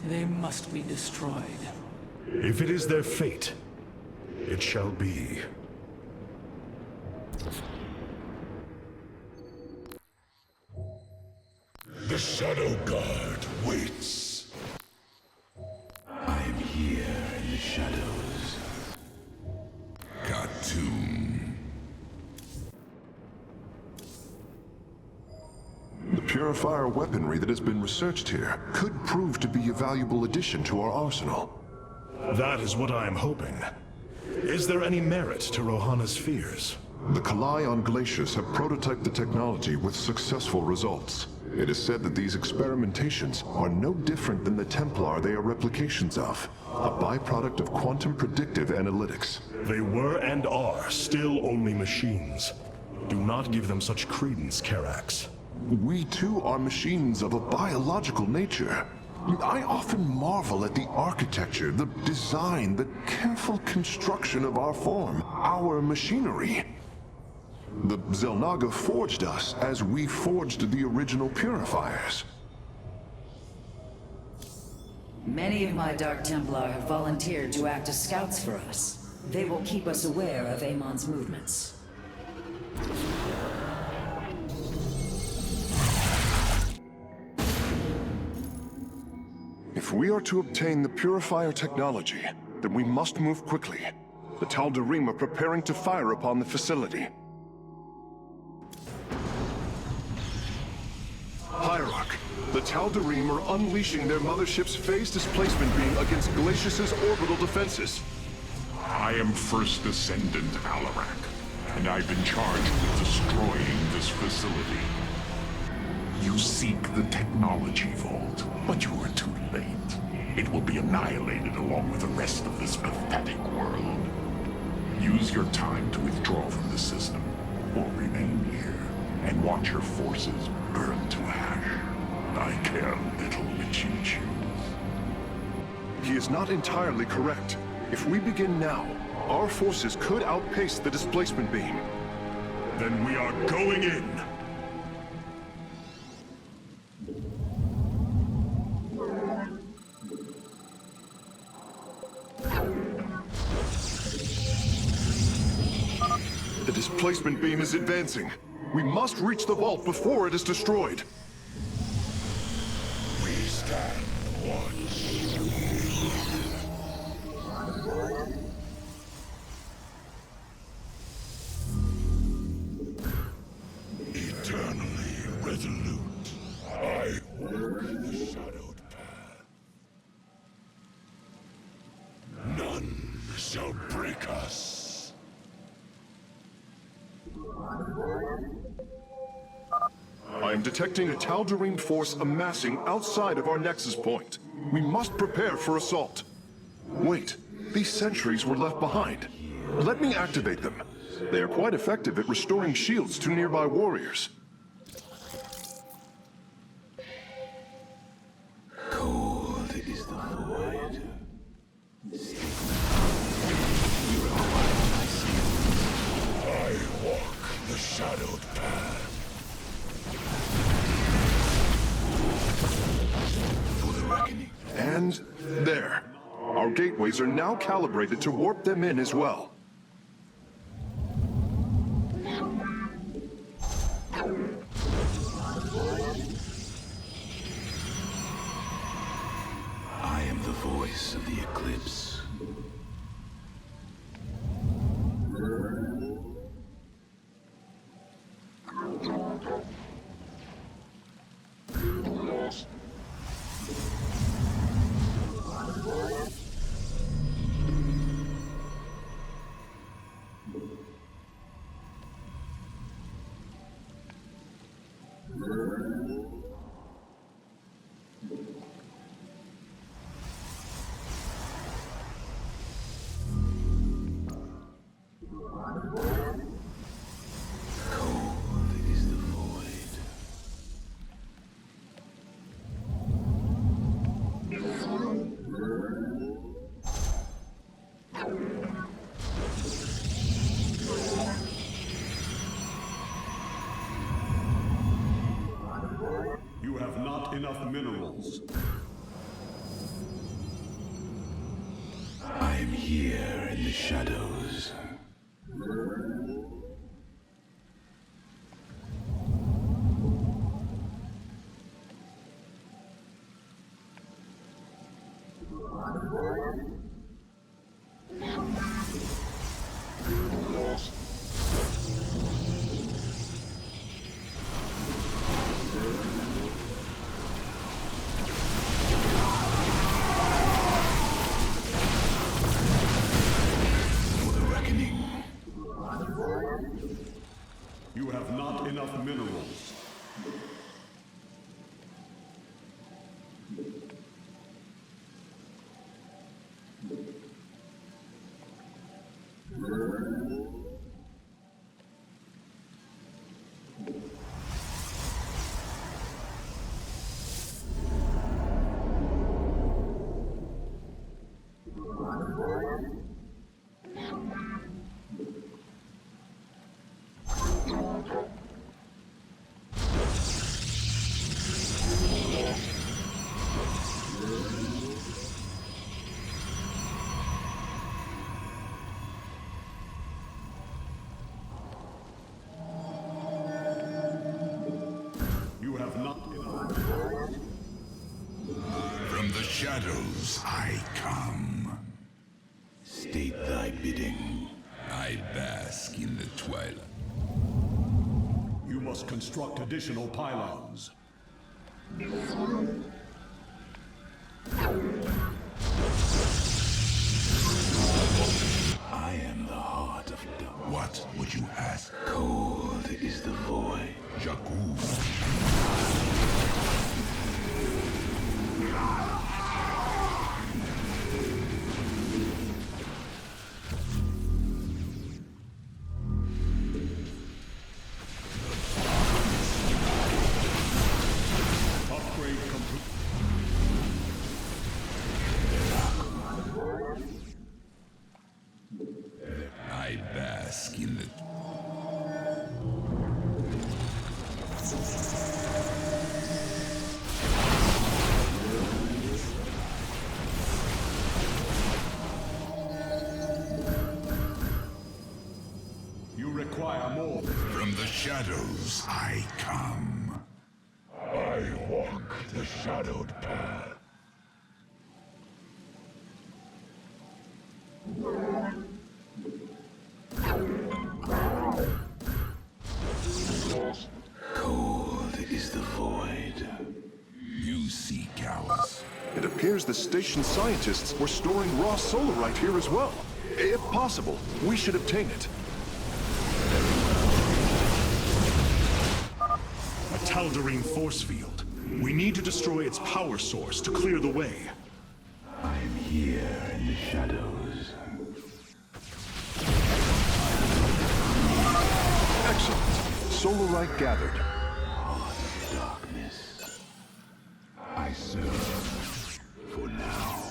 They must be destroyed. If it is their fate, it shall be. The Shadow Guard waits. I am here in the shadows. Cartoon. The Purifier weaponry that has been researched here could prove to be a valuable addition to our arsenal. That is what I am hoping. Is there any merit to Rohana's fears? The Kalai on Glacius have prototyped the technology with successful results. It is said that these experimentations are no different than the Templar they are replications of, a byproduct of quantum predictive analytics. They were and are still only machines. Do not give them such credence, Karax. We too are machines of a biological nature. I often marvel at the architecture, the design, the careful construction of our form, our machinery. The Xel'Naga forged us as we forged the original purifiers. Many of my Dark Templar have volunteered to act as scouts for us. They will keep us aware of Amon's movements. If we are to obtain the purifier technology, then we must move quickly. The Tal'Darim are preparing to fire upon the facility. Hierarch, the Tal'Darim are unleashing their mothership's phase displacement beam against Glacius's orbital defenses. I am First Descendant Alarak, and I've been charged with destroying this facility. You seek the technology vault, but you are too late. It will be annihilated along with the rest of this pathetic world. Use your time to withdraw from the system, or remain here, and watch your forces burn to ash. I care little which you choose. He is not entirely correct. If we begin now, our forces could outpace the displacement beam. Then we are going in! The displacement beam is advancing. We must reach the vault before it is destroyed. We stand watch. Eternally resolute, I walk the shadowed path. None shall break us. I am detecting a Tal'Darim force amassing outside of our nexus point. We must prepare for assault. Wait, these sentries were left behind. Let me activate them. They are quite effective at restoring shields to nearby warriors. Cold is the void. I walk the shadowed path. For the reckoning. And there. Our gateways are now calibrated to warp them in as well. I am the voice of the eclipse. You have not enough minerals. I am here in the shadows. You have not enough minerals. shadows I come. State thy bidding. I bask in the twilight. You must construct additional pylons. I am the heart of dark. What would you ask? Cold is the void. Jakku. I bask in the... You require more. From the shadows I come. I walk the shadowed path. Cold is the void. You seek ours. It appears the station scientists were storing raw solarite here as well. If possible, we should obtain it. A Tal'Darim force field. We need to destroy its power source to clear the way. I am here in the shadows. Excellent. Solarite gathered. Heart of darkness. I serve. For now.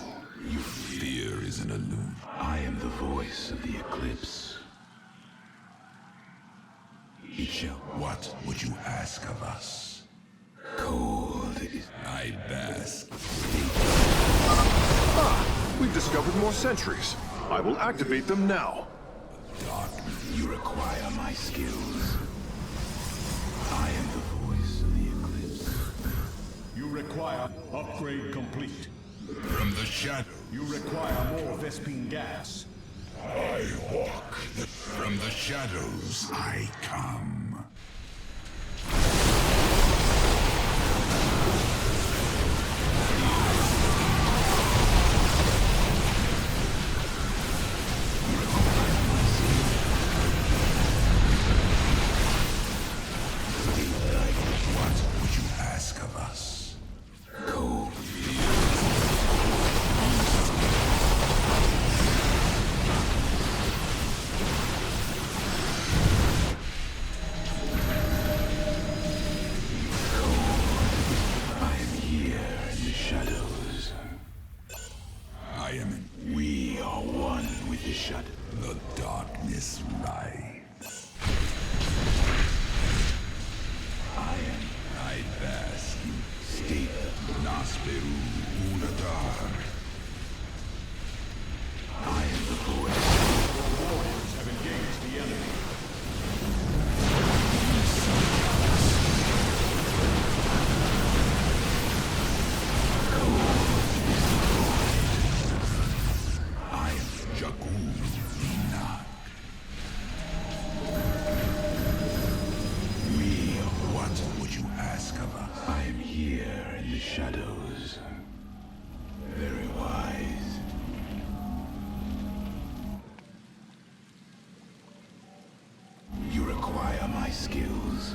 Your fear is an illusion. I am the voice of the eclipse. It shall. What would you ask of us? Cold is. I bask. We've discovered more sentries. I will activate them now. Darkness. You require my skills. I am the voice of the eclipse. You require upgrade complete. From the shadow. You require more Vespine gas. I walk the... From the shadows I come. What would you ask of us? Cold. I am here in the shadows. I am in We are one with the shadow. the darkness rides. I bask in State Nasperu Unadar. I am the voice. Warriors have engaged the enemy. I am Jakku Ina. What would you ask of us? I am here in the shadows. Very wise. You require my skills.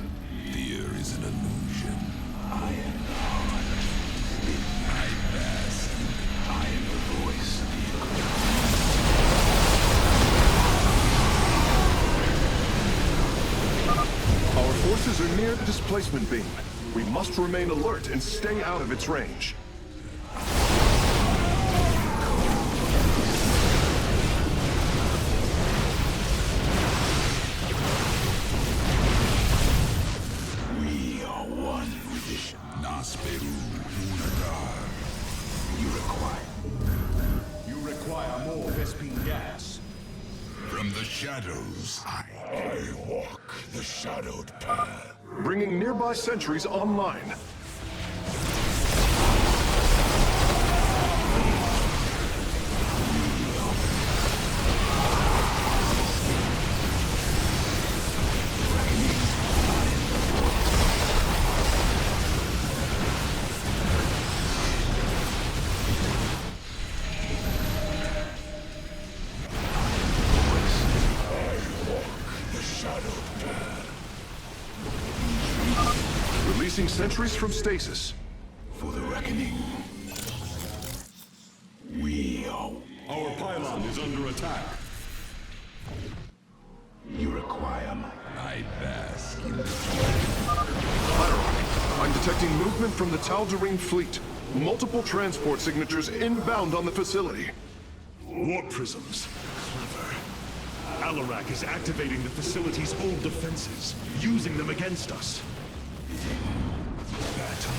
Fear is an illusion. I am the heart. I bask in I am the voice of the eclipse. Our forces are near the displacement beam. We must remain alert and stay out of its range. We are one with the Nasperu Unadar. You require more Vespine gas. From the shadows, I walk the shadowed path. Bringing nearby sentries online. Sentries from stasis. For the reckoning. We are... Our pylon is under attack. You require my bask in the Hierarch, I'm detecting movement from the Tal'Darim fleet. Multiple transport signatures inbound on the facility. Warp prisms. Clever. Alarak is activating the facility's old defenses, using them against us. battle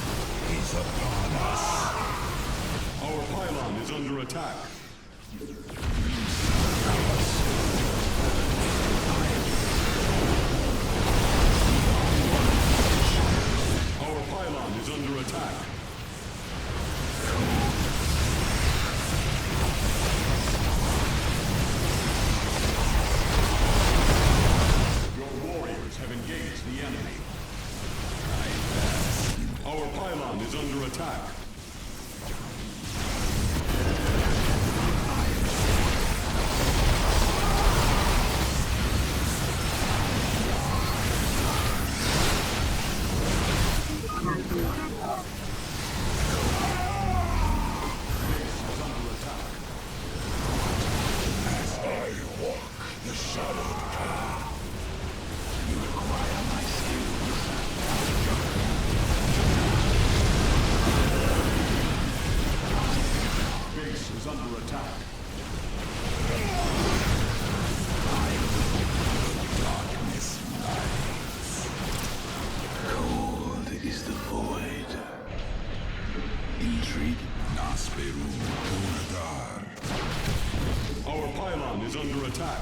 is upon us. Our pylon is under attack. Our pylon is under attack. Your warriors have engaged the enemy. Our pylon is under attack. Our pylon is under attack.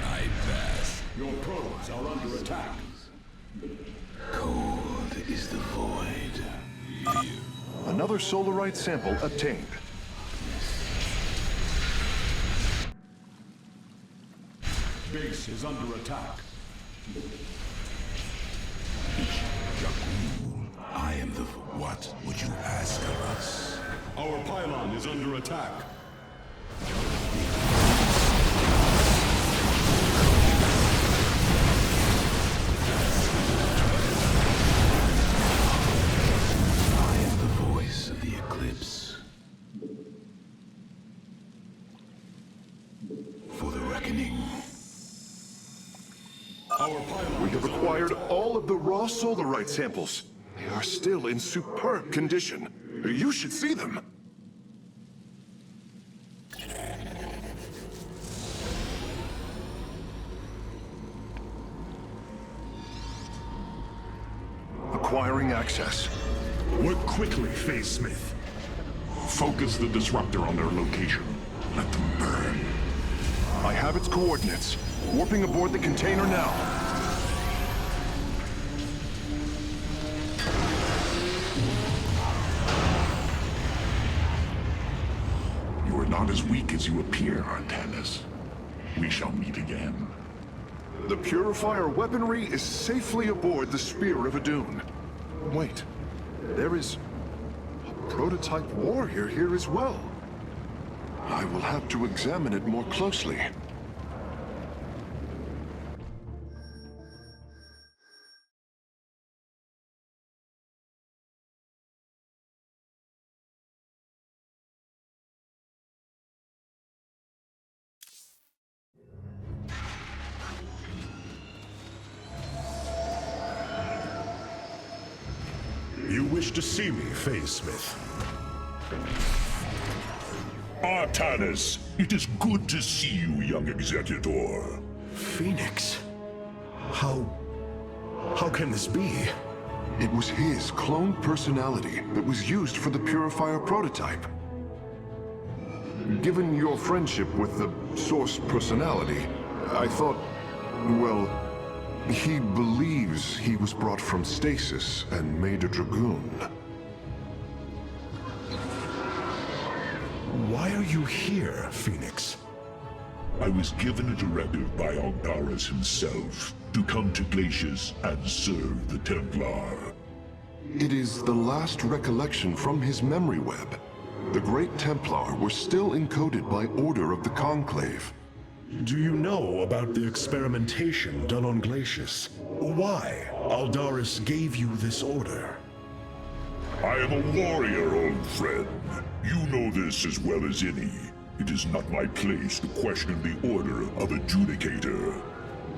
I pass. Your probes are under attack. Cold is the void. Another Solarite sample obtained. Base is under attack. I am the... What would you ask of us? Our pylon is under attack. I am the voice of the eclipse. For the reckoning. Our pylon We have is under acquired attack. all of the raw Solarite samples. They are still in superb condition. You should see them. Acquiring access. Work quickly, Phase Smith. Focus the disruptor on their location. Let them burn. I have its coordinates. Warping aboard the container now. You are not as weak as you appear, Artanis. We shall meet again. The Purifier weaponry is safely aboard the Spear of Adun. Wait, there is a prototype warrior here as well. I will have to examine it more closely. You wish to see me, Phase Smith? Artanis, it is good to see you, young Executor. Phoenix? How can this be? It was his cloned personality that was used for the Purifier prototype. Given your friendship with the Source personality, I thought, well, he believes he was brought from stasis and made a Dragoon. Why are you here, Phoenix? I was given a directive by Ogdaris himself to come to Glacius and serve the Templar. It is the last recollection from his memory web. The Great Templar were still encoded by order of the Conclave. Do you know about the experimentation done on Glacius? Why Aldaris gave you this order? I am a warrior, old friend. You know this as well as any. It is not my place to question the order of Adjudicator.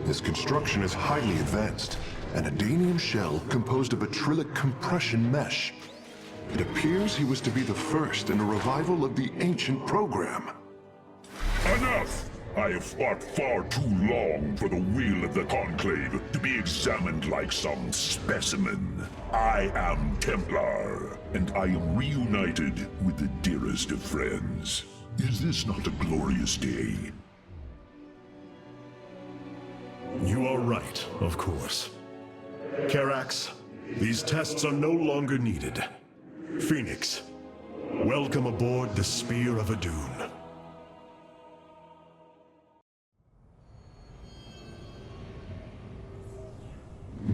His construction is highly advanced, an Adanium shell composed of acrylic compression mesh. It appears he was to be the first in a revival of the ancient program. Enough! I have fought far too long for the will of the Conclave to be examined like some specimen. I am Templar, and I am reunited with the dearest of friends. Is this not a glorious day? You are right, of course. Karax, these tests are no longer needed. Phoenix, welcome aboard the Spear of Adun.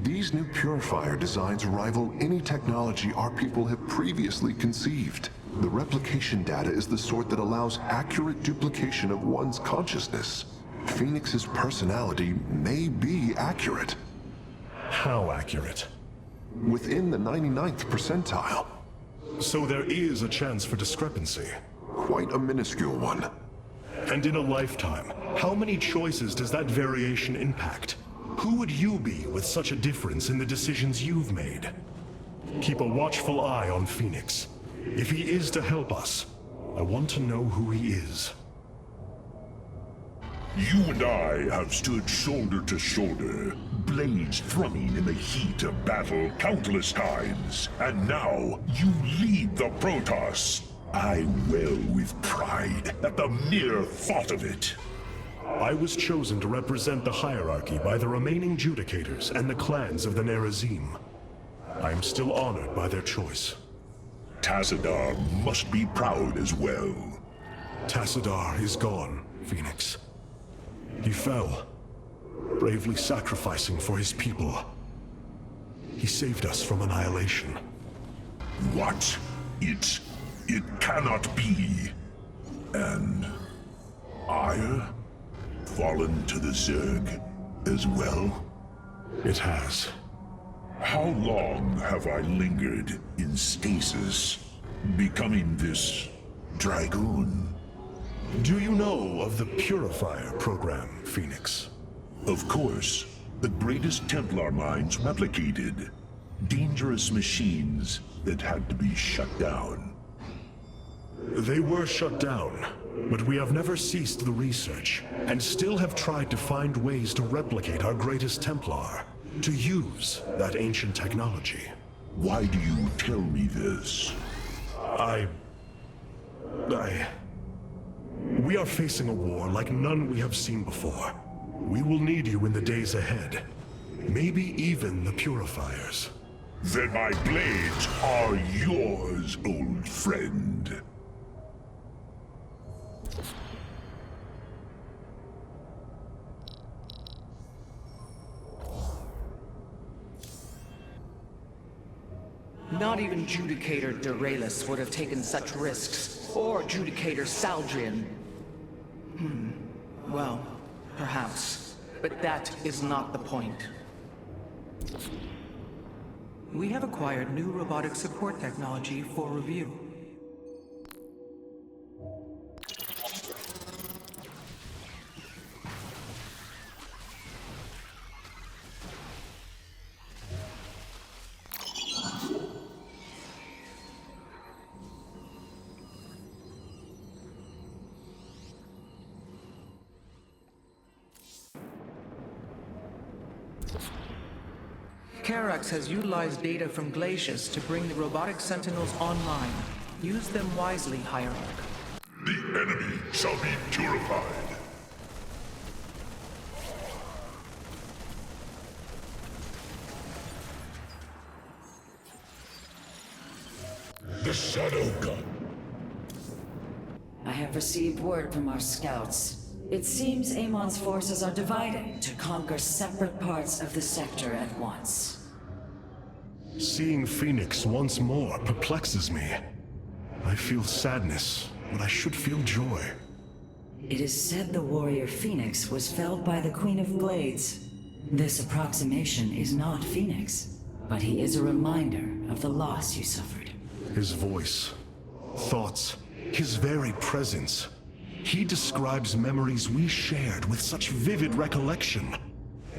These new purifier designs rival any technology our people have previously conceived. The replication data is the sort that allows accurate duplication of one's consciousness. Phoenix's personality may be accurate. How accurate? Within the 99th percentile. So there is a chance for discrepancy. Quite a minuscule one. And in a lifetime, how many choices does that variation impact? Who would you be with such a difference in the decisions you've made? Keep a watchful eye on Phoenix. If he is to help us, I want to know who he is. You and I have stood shoulder to shoulder, blades thrumming in the heat of battle countless times, and now you lead the protoss. I wail with pride at the mere thought of it. I was chosen to represent the hierarchy by the remaining Judicators and the clans of the Nerazim. I am still honored by their choice. Tassadar must be proud as well. Tassadar is gone, Phoenix. He fell, bravely sacrificing for his people. He saved us from annihilation. What? It cannot be. And Aiur? Fallen to the Zerg as well? It has. How long have I lingered in stasis, becoming this dragoon? Do you know of the Purifier program, Phoenix? Of course. The greatest Templar minds replicated. Dangerous machines that had to be shut down. They were shut down, but we have never ceased the research, and still have tried to find ways to replicate our greatest Templar, to use that ancient technology. Why do you tell me this? We are facing a war like none we have seen before. We will need you in the days ahead. Maybe even the Purifiers. Then my blades are yours, old friend. Not even Judicator Deralis would have taken such risks, or Judicator Saldrian. Well, perhaps. But that is not the point. We have acquired new robotic support technology for review. Karax has utilized data from Glacius to bring the robotic sentinels online. Use them wisely, Hierarch. The enemy shall be purified. The Shadow Gun. I have received word from our scouts. It seems Amon's forces are dividing to conquer separate parts of the sector at once. Seeing Phoenix once more perplexes me. I feel sadness, but I should feel joy. It is said the warrior Phoenix was felled by the Queen of Blades. This approximation is not Phoenix, but he is a reminder of the loss you suffered. His voice, thoughts, his very presence. He describes memories we shared with such vivid recollection.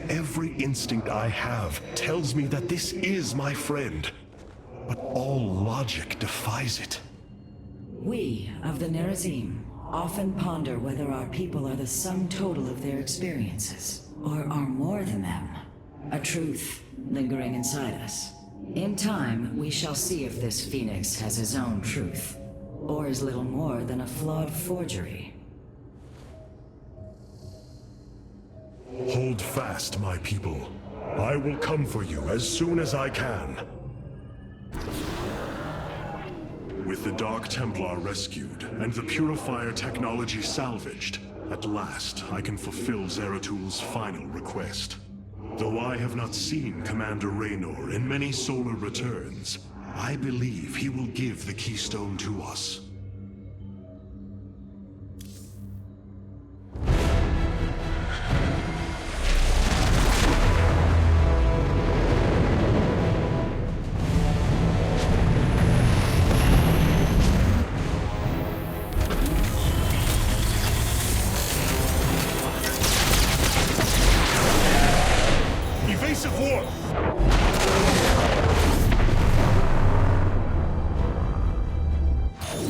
Every instinct I have tells me that this is my friend, but all logic defies it. We of the Nerazim often ponder whether our people are the sum total of their experiences, or are more than them. A truth lingering inside us. In time, we shall see if this Phoenix has his own truth, or is little more than a flawed forgery. Hold fast, my people. I will come for you as soon as I can. With the Dark Templar rescued, and the Purifier technology salvaged, at last I can fulfill Zeratul's final request. Though I have not seen Commander Raynor in many solar returns, I believe he will give the keystone to us.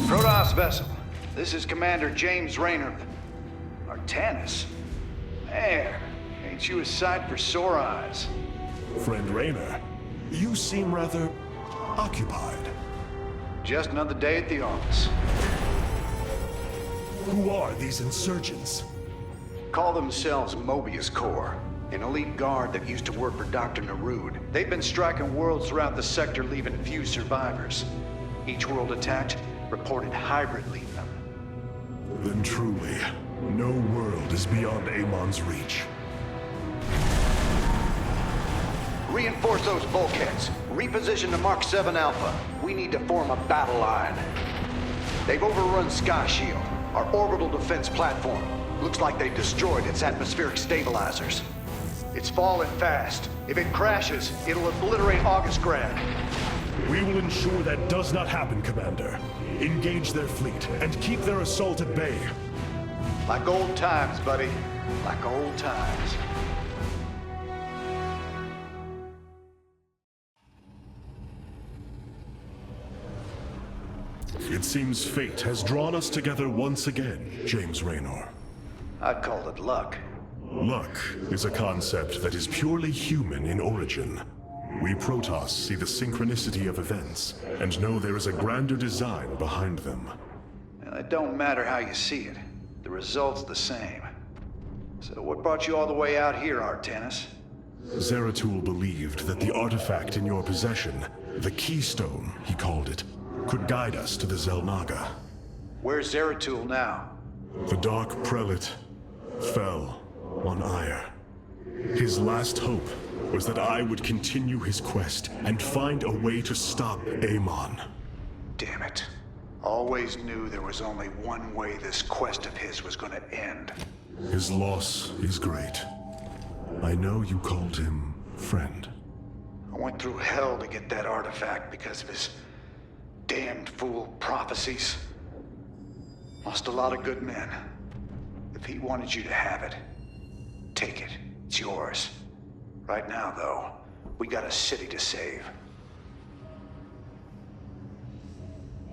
Protoss vessel. This is Commander James Raynor. Artanis? Man, ain't you a sight for sore eyes? Friend Raynor, you seem rather occupied. Just another day at the office. Who are these insurgents? Call themselves Mobius Corps, an elite guard that used to work for Dr. Narud. They've been striking worlds throughout the sector, leaving few survivors. Each world attacked reported hybrid leave them. Then truly, no world is beyond Amon's reach. Reinforce those bulkheads. Reposition to Mark 7 Alpha. We need to form a battle line. They've overrun Sky Shield, our orbital defense platform. Looks like they destroyed its atmospheric stabilizers. It's falling fast. If it crashes, it'll obliterate August Grad. We will ensure that does not happen, Commander. Engage their fleet and keep their assault at bay. Like old times, buddy. Like old times. It seems fate has drawn us together once again, James Raynor. I'd call it luck. Luck is a concept that is purely human in origin. We Protoss see the synchronicity of events, and know there is a grander design behind them. Well, it don't matter how you see it. The result's the same. So what brought you all the way out here, Artanis? Zeratul believed that the artifact in your possession, the keystone, he called it, could guide us to the Xel'Naga. Where's Zeratul now? The Dark Prelate fell on Aiur. His last hope was that I would continue his quest and find a way to stop Amon. Damn it. Always knew there was only one way this quest of his was gonna end. His loss is great. I know you called him friend. I went through hell to get that artifact because of his damned fool prophecies. Lost a lot of good men. If he wanted you to have it, take it. It's yours. Right now, though, we got a city to save.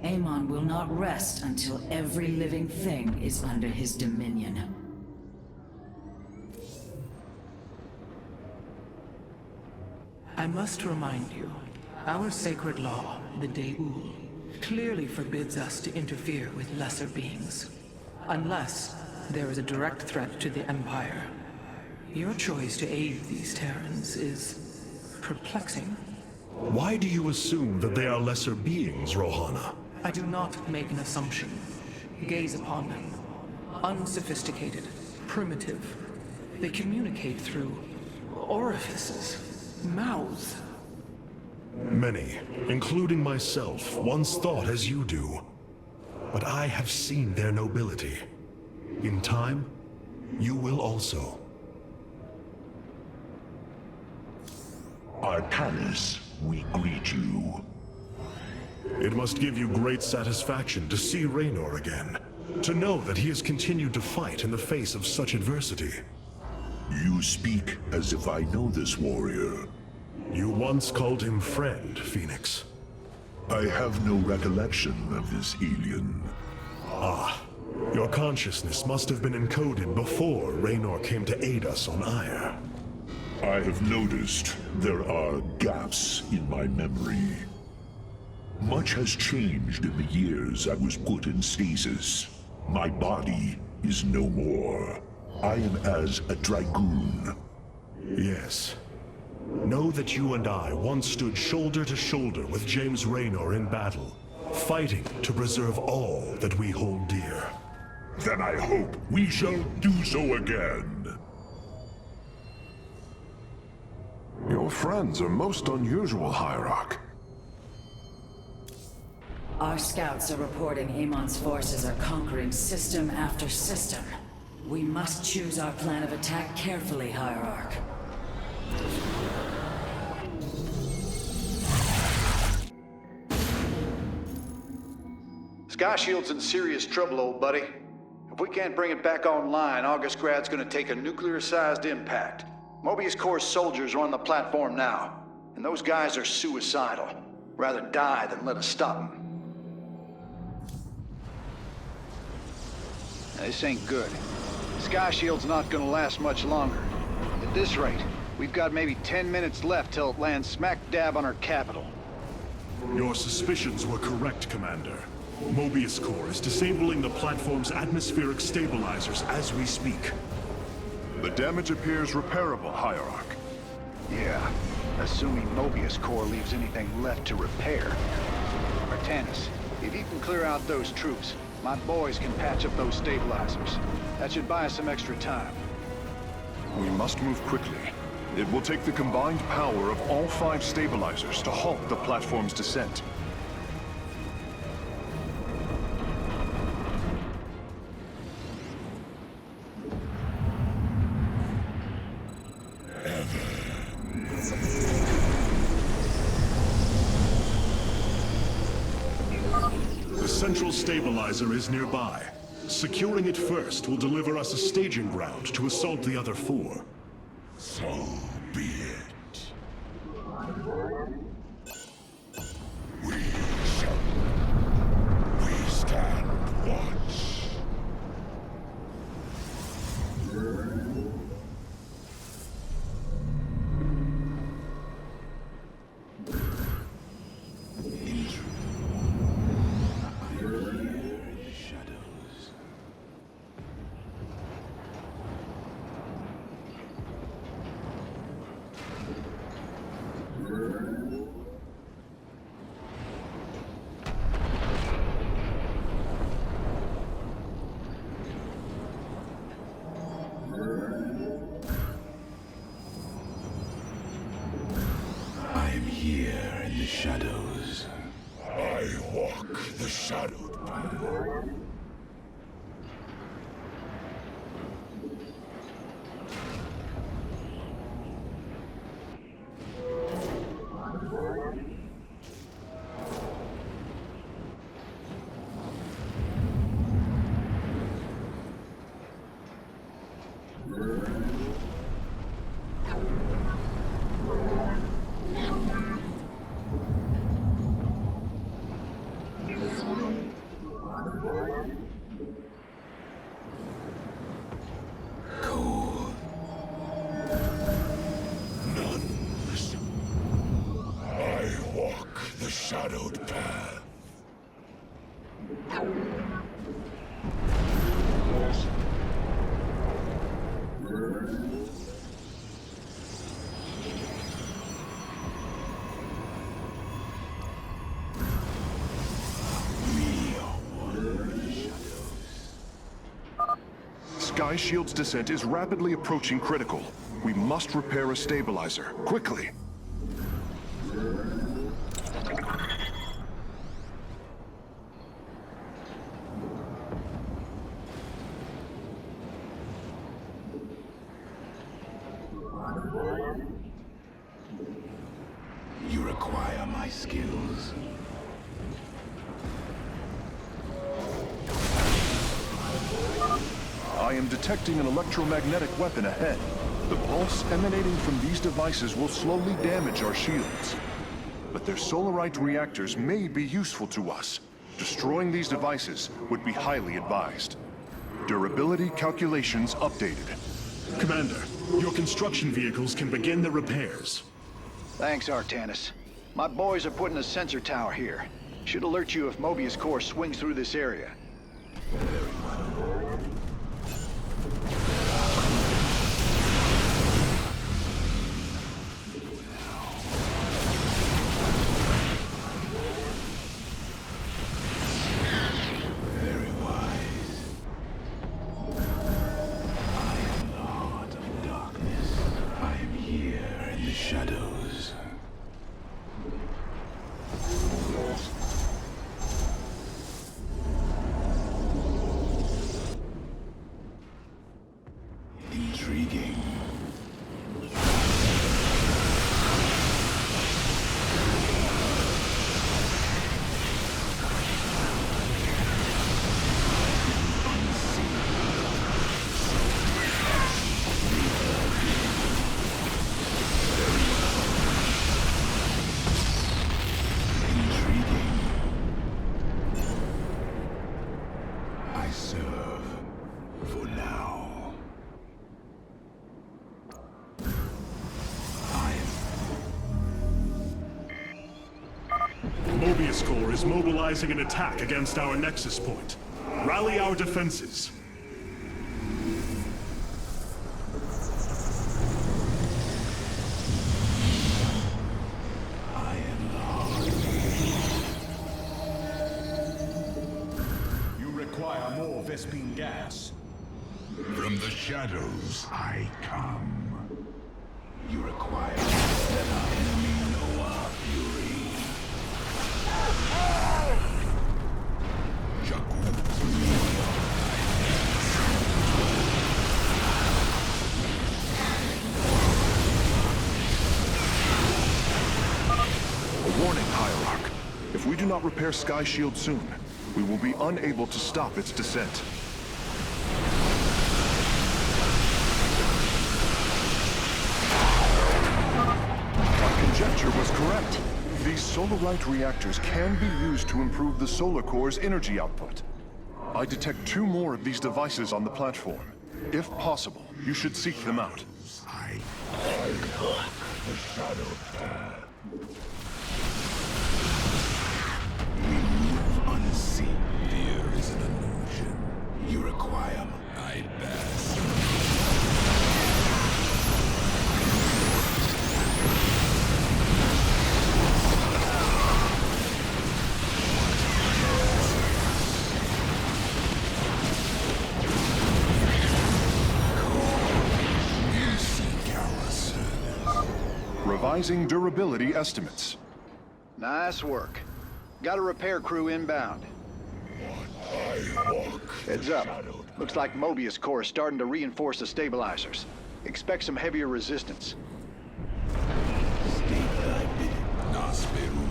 Amon will not rest until every living thing is under his dominion. I must remind you, our sacred law, the Deul, clearly forbids us to interfere with lesser beings, unless there is a direct threat to the Empire. Your choice to aid these Terrans is perplexing. Why do you assume that they are lesser beings, Rohana? I do not make an assumption. Gaze upon them. Unsophisticated, primitive. They communicate through orifices, mouths. Many, including myself, once thought as you do. But I have seen their nobility. In time, you will also. Artanis, we greet you. It must give you great satisfaction to see Raynor again. To know that he has continued to fight in the face of such adversity. You speak as if I know this warrior. You once called him friend, Phoenix. I have no recollection of this alien. Ah, your consciousness must have been encoded before Raynor came to aid us on Aiur. I have noticed there are gaps in my memory. Much has changed in the years I was put in stasis. My body is no more. I am as a dragoon. Yes. Know that you and I once stood shoulder to shoulder with James Raynor in battle, fighting to preserve all that we hold dear. Then I hope we shall do so again. Your friends are most unusual, Hierarch. Our scouts are reporting Amon's forces are conquering system after system. We must choose our plan of attack carefully, Hierarch. Sky Shield's in serious trouble, old buddy. If we can't bring it back online, Augustgrad's gonna take a nuclear-sized impact. Mobius Corps soldiers are on the platform now, and those guys are suicidal. Rather die than let us stop them. This ain't good. Sky Shield's not gonna last much longer. At this rate, we've got maybe 10 minutes left till it lands smack dab on our capital. Your suspicions were correct, Commander. Mobius Corps is disabling the platform's atmospheric stabilizers as we speak. The damage appears repairable, Hierarch. Yeah, assuming Mobius Corps leaves anything left to repair. Artanis, if you can clear out those troops, my boys can patch up those stabilizers. That should buy us some extra time. We must move quickly. It will take the combined power of all 5 stabilizers to halt the platform's descent. The central stabilizer is nearby. Securing it first will deliver us a staging ground to assault the other 4. So be it. We stand watch. I am here in the shadows. I walk the shadowed path. Cold. Nuns. I walk the shadowed path. Sky Shield's descent is rapidly approaching critical. We must repair a stabilizer, quickly. am detecting an electromagnetic weapon ahead. The pulse emanating from these devices will slowly damage our shields. But their solarite reactors may be useful to us. Destroying these devices would be highly advised. Durability calculations updated. Commander, your construction vehicles can begin the repairs. Thanks, Artanis. My boys are putting a sensor tower here. Should alert you if Mobius Core swings through this area. Very wise. I am the heart of darkness. I am here in the shadows. Intriguing. I serve for now. Mobius Core is mobilizing an attack against our nexus point. Rally our defenses. I am the heart. You require more Vespine gas. From the shadows I come. You require that our enemy know our fury. A warning, Hierarch. If we do not repair Sky Shield soon, we will be unable to stop its descent. Our conjecture was correct. These solarite reactors can be used to improve the solar core's energy output. I detect 2 more of these devices on the platform. If possible, you should seek them out. I walk the shadow path. We move unseen. Fear is an illusion. You require my best. Revising durability estimates. Nice work. Got a repair crew inbound. Heads up. Looks like Mobius Core is starting to reinforce the stabilizers. Expect some heavier resistance. State thy bidding. Nasperu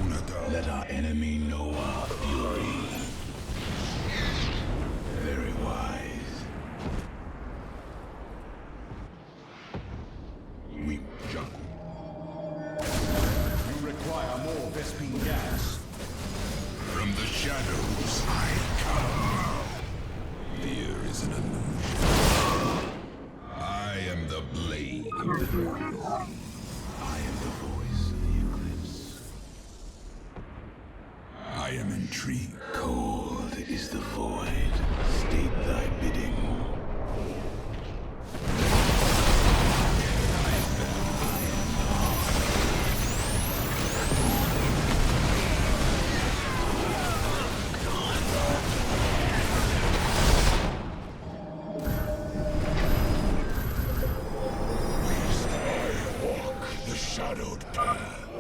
unata. Let our enemy know our fury. Very wise. We Jaku. You require more Vespine gas. From the shadows I come. Fear is an illusion. I am the blade of the darkness. I am the voice of the eclipse. I am intrigued. Cold is the void. State thy bidding.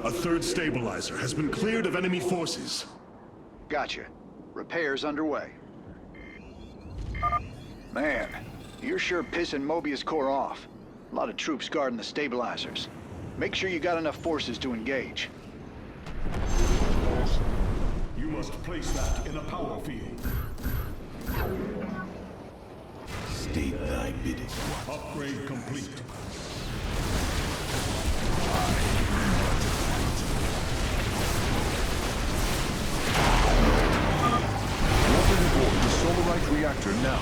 A 3rd stabilizer has been cleared of enemy forces. Gotcha. Repairs underway. Man, you're sure pissing Mobius Core off. A lot of troops guarding the stabilizers. Make sure you got enough forces to engage. You must place that in a power field. State thy bidding. Upgrade complete. Welcome aboard the Solarite reactor now.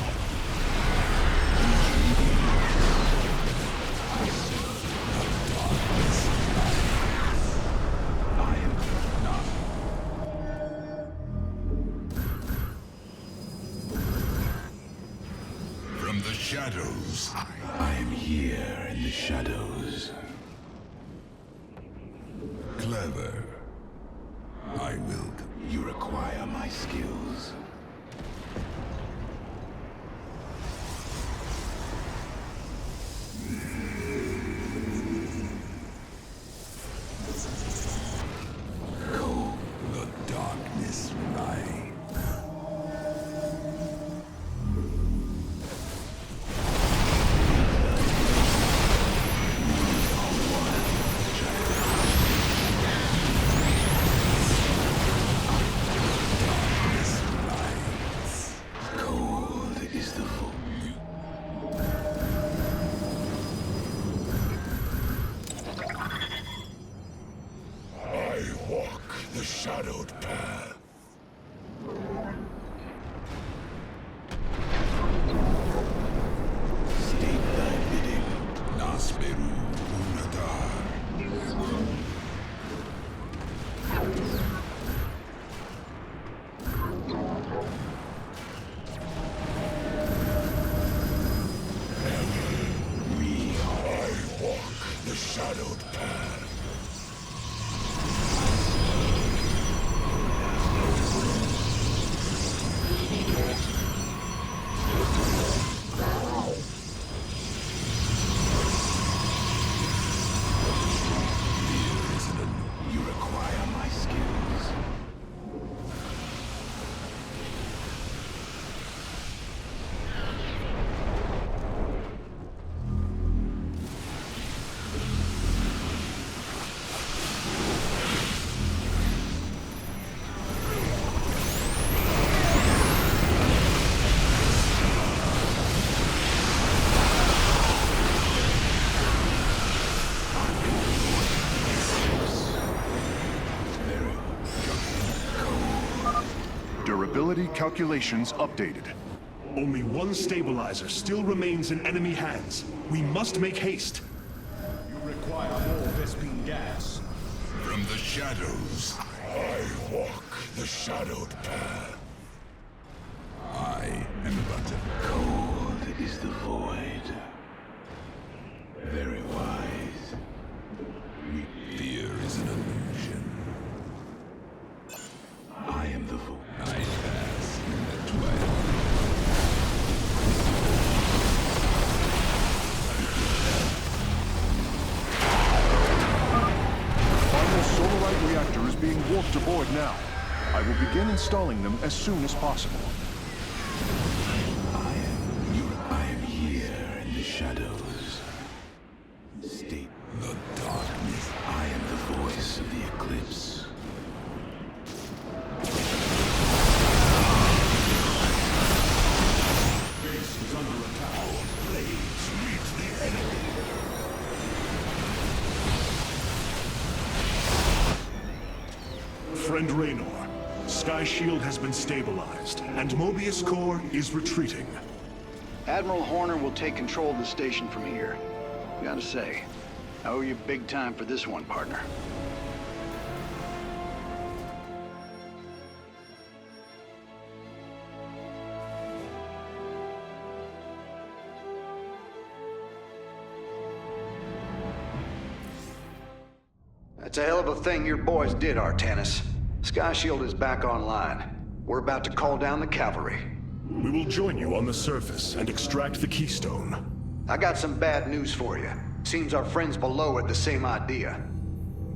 From the shadows. I am here in the shadows. Clever. I will. You require my skills. Cold, the darkness rise. Shadowed path. State thy bidding. Nasperu Unadar. I walk the shadowed path. Durability calculations updated. Only one stabilizer still remains in enemy hands. We must make haste. You require more Vespine gas. From the shadows. I walk the shadowed path. I am but a cold is the void. Very wise. Fear is an illusion. I am the void. I pass in the twilight. Final Solarite reactor is being warped aboard now. I will begin installing them as soon as possible. I am here in the shadows. State the darkness. I am the voice of the eclipse. Base is under attack. Blades meet the enemy. Friend Raynor, Sky Shield has been stabilized, and Mobius Core is retreating. Admiral Horner will take control of the station from here. Gotta say, I owe you big time for this one, partner. That's a hell of a thing your boys did, Artanis. Sky Shield is back online. We're about to call down the cavalry. We will join you on the surface and extract the keystone. I got some bad news for you. Seems our friends below had the same idea.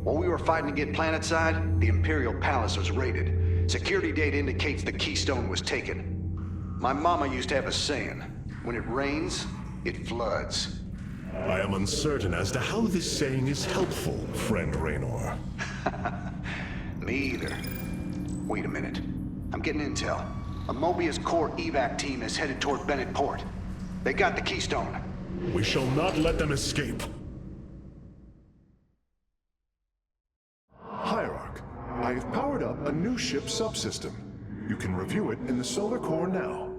While we were fighting to get planetside, the Imperial Palace was raided. Security data indicates the keystone was taken. My mama used to have a saying, when it rains, it floods. I am uncertain as to how this saying is helpful, friend Raynor. Me either. Wait a minute. I'm getting intel. A Mobius Core evac team is headed toward Bennett Port. They got the keystone. We shall not let them escape. Hierarch, I have powered up a new ship subsystem. You can review it in the solar core now.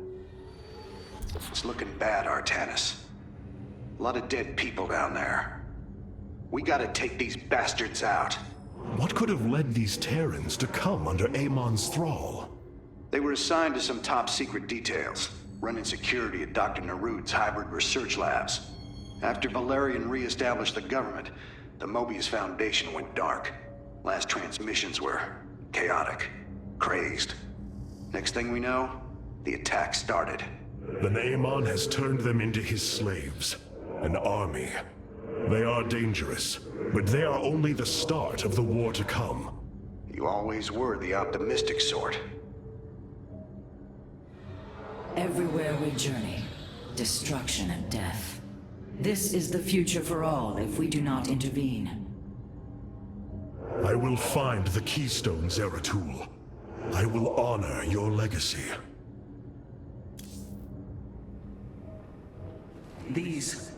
It's looking bad, Artanis. A lot of dead people down there. We gotta take these bastards out. What could have led these Terrans to come under Amon's thrall? They were assigned to some top-secret details, running security at Dr. Nerud's hybrid research labs. After Valerian re-established the government, the Mobius Foundation went dark. Last transmissions were chaotic, crazed. Next thing we know, the attack started. Then Amon has turned them into his slaves. An army. They are dangerous, but they are only the start of the war to come. You always were the optimistic sort. Everywhere we journey, destruction and death. This is the future for all if we do not intervene. I will find the keystone, Zeratul. I will honor your legacy. These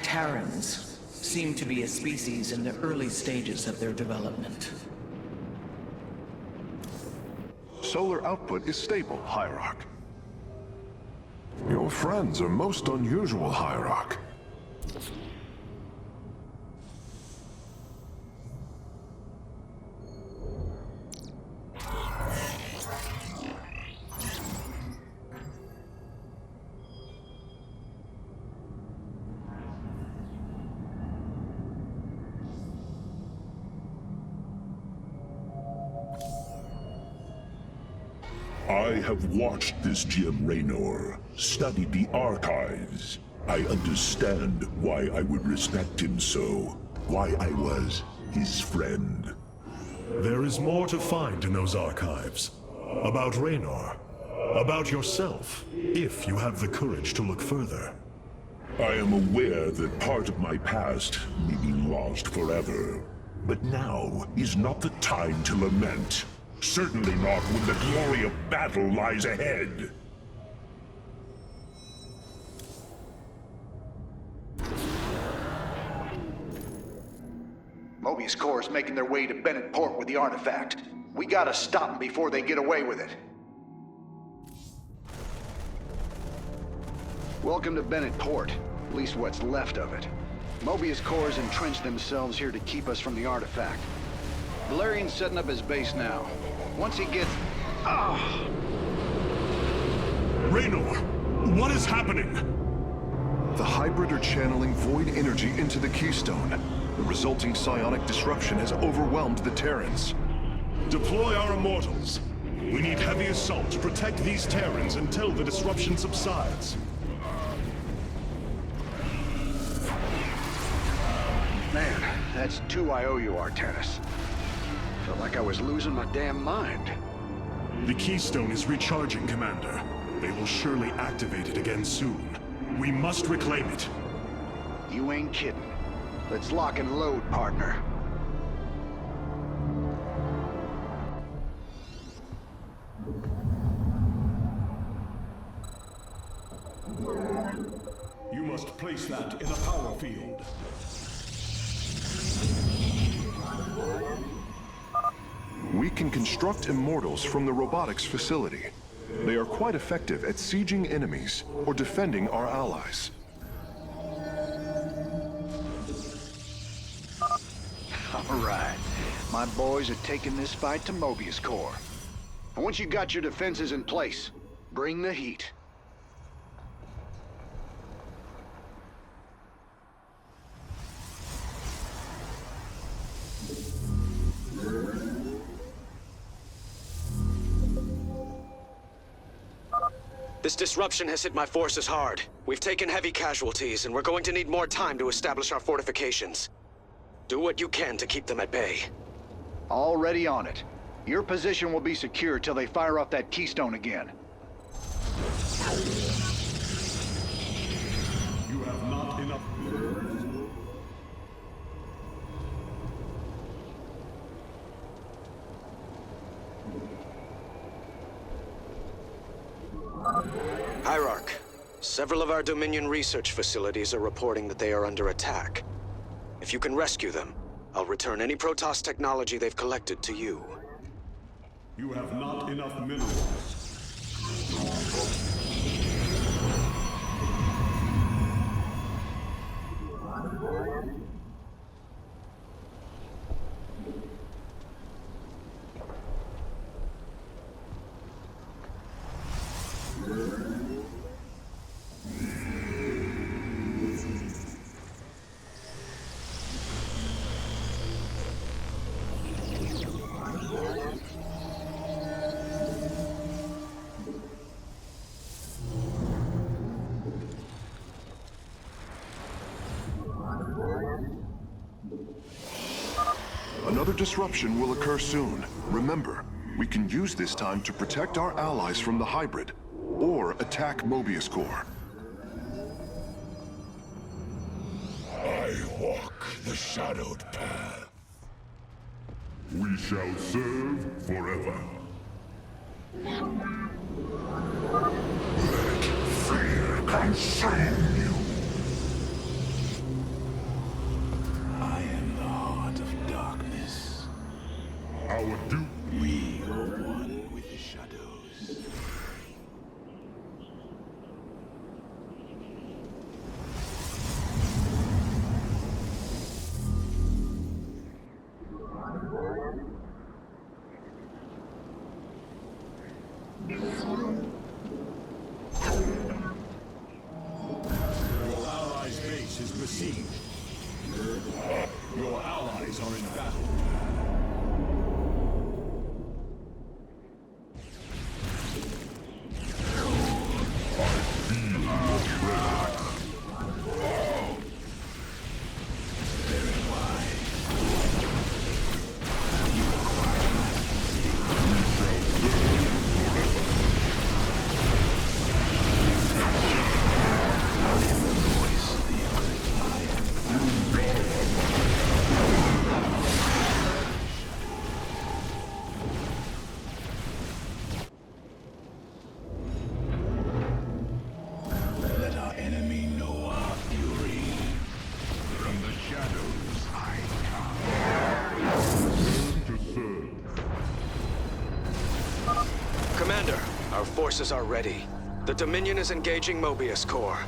Terrans seem to be a species in the early stages of their development. Solar output is stable, Hierarch. Your friends are most unusual, Hierarch. I have watched this Jim Raynor, studied the archives. I understand why I would respect him so, why I was his friend. There is more to find in those archives. About Raynor. About yourself, if you have the courage to look further. I am aware that part of my past may be lost forever. But now is not the time to lament. Certainly not when the glory of battle lies ahead. Mobius Corps is making their way to Bennett Port with the artifact. We gotta stop them before they get away with it. Welcome to Bennett Port. At least what's left of it. Mobius Corps has entrenched themselves here to keep us from the artifact. Valerian's setting up his base now. Once he gets... Raynor! What is happening? The hybrid are channeling void energy into the keystone. The resulting psionic disruption has overwhelmed the Terrans. Deploy our immortals. We need heavy assault to protect these Terrans until the disruption subsides. Man, that's 2 I owe you, Artanis. Felt like I was losing my damn mind. The keystone is recharging, Commander. They will surely activate it again soon. We must reclaim it. You ain't kidding. Let's lock and load, partner. You must place that in a power field. We can construct immortals from the robotics facility. They are quite effective at sieging enemies or defending our allies. All right. My boys are taking this fight to Mobius Corps. And once you got your defenses in place, bring the heat. This disruption has hit my forces hard. We've taken heavy casualties, and we're going to need more time to establish our fortifications. Do what you can to keep them at bay. Already on it. Your position will be secure till they fire off that keystone again. You have not enough... Hierarch, Several of our Dominion research facilities are reporting that they are under attack. If you can rescue them, I'll return any protoss technology they've collected to you. You have not enough minerals. Another disruption will occur soon. Remember, we can use this time to protect our allies from the hybrid, or attack Mobius Core. I walk the shadowed path. We shall serve forever. Let fear consume you. I am the heart of darkness. Our duty. We are one with the shadows. Your allies' base is besieged. Your allies are in battle. Let our enemy know our fury. From the shadows I To serve. Commander, our forces are ready. The Dominion is engaging Mobius Core.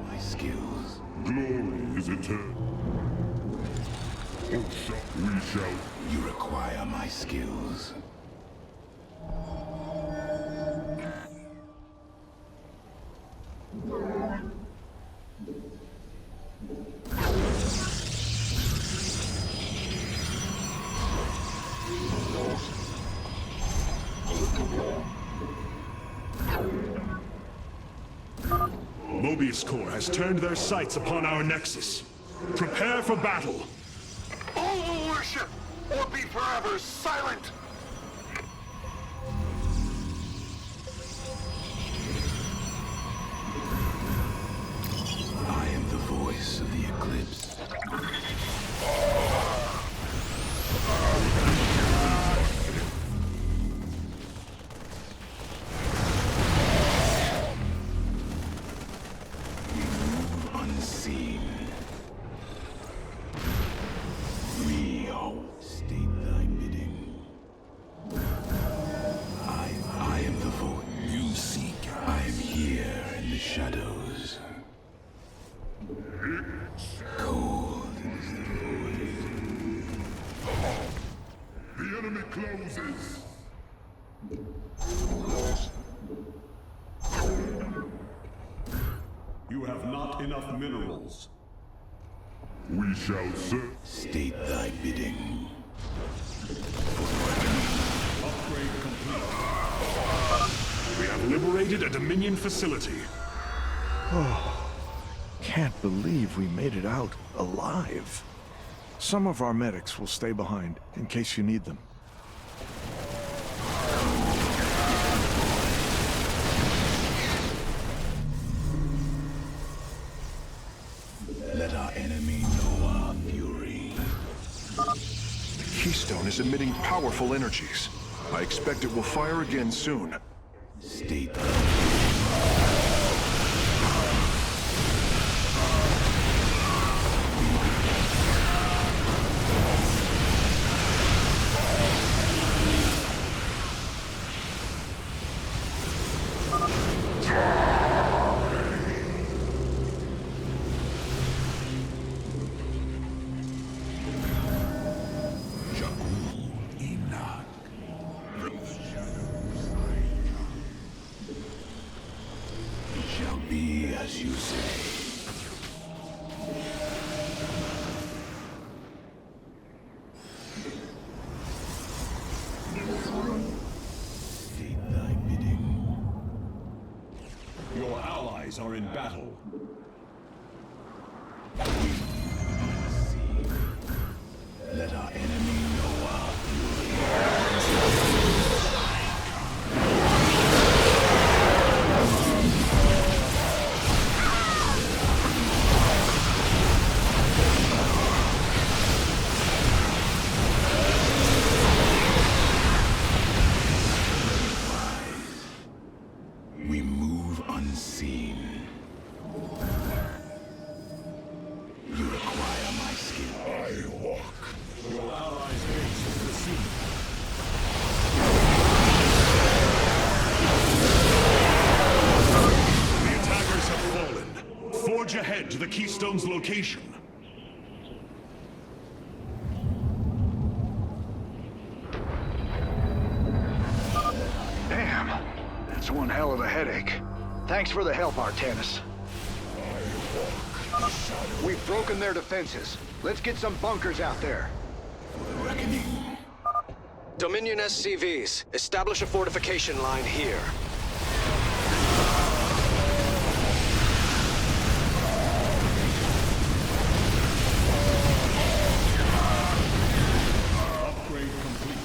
My skills. Glory is eternal. We shall. You require my skills. Mobius Core has turned their sights upon our Nexus. Prepare for battle. all will worship or be forever silent. I am the voice of the eclipse. We move unseen. We all state thy bidding. I am the voice. You seek. I am here in the shadows. Cold is the void. The enemy closes. You have not enough minerals. We shall serve. State thy bidding. Upgrade complete. We have liberated a Dominion facility. Can't believe we made it out alive. Some of our medics will stay behind in case you need them. Let our enemy know our fury. The Keystone is emitting powerful energies. I expect it will fire again soon. State thy as you say. State thy bidding. Your allies are in battle. Let our enemy know our fury. We move unseen. You require my skill. I walk. Your allies' base is besieged. The attackers have fallen. Forge ahead to the Keystone's location. Damn. That's one hell of a headache. Thanks for the help, Artanis. We've broken their defenses. Let's get some bunkers out there. Reckoning. Dominion SCVs, establish a fortification line here. Upgrade complete.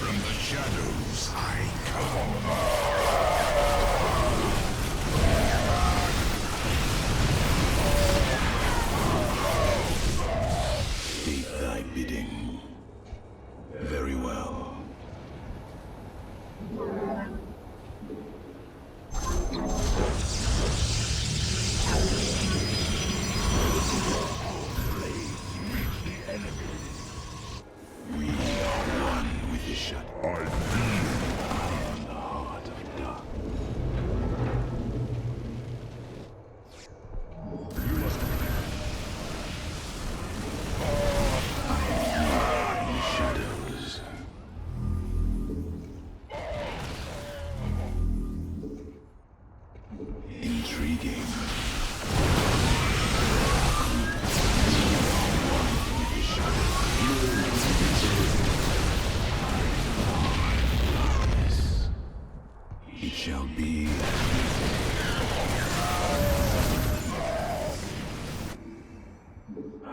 From the shadows I come. State thy bidding. Very well. We are one with the shadow. I am the heart of dark. You must In the shadows. Intriguing. It shall be.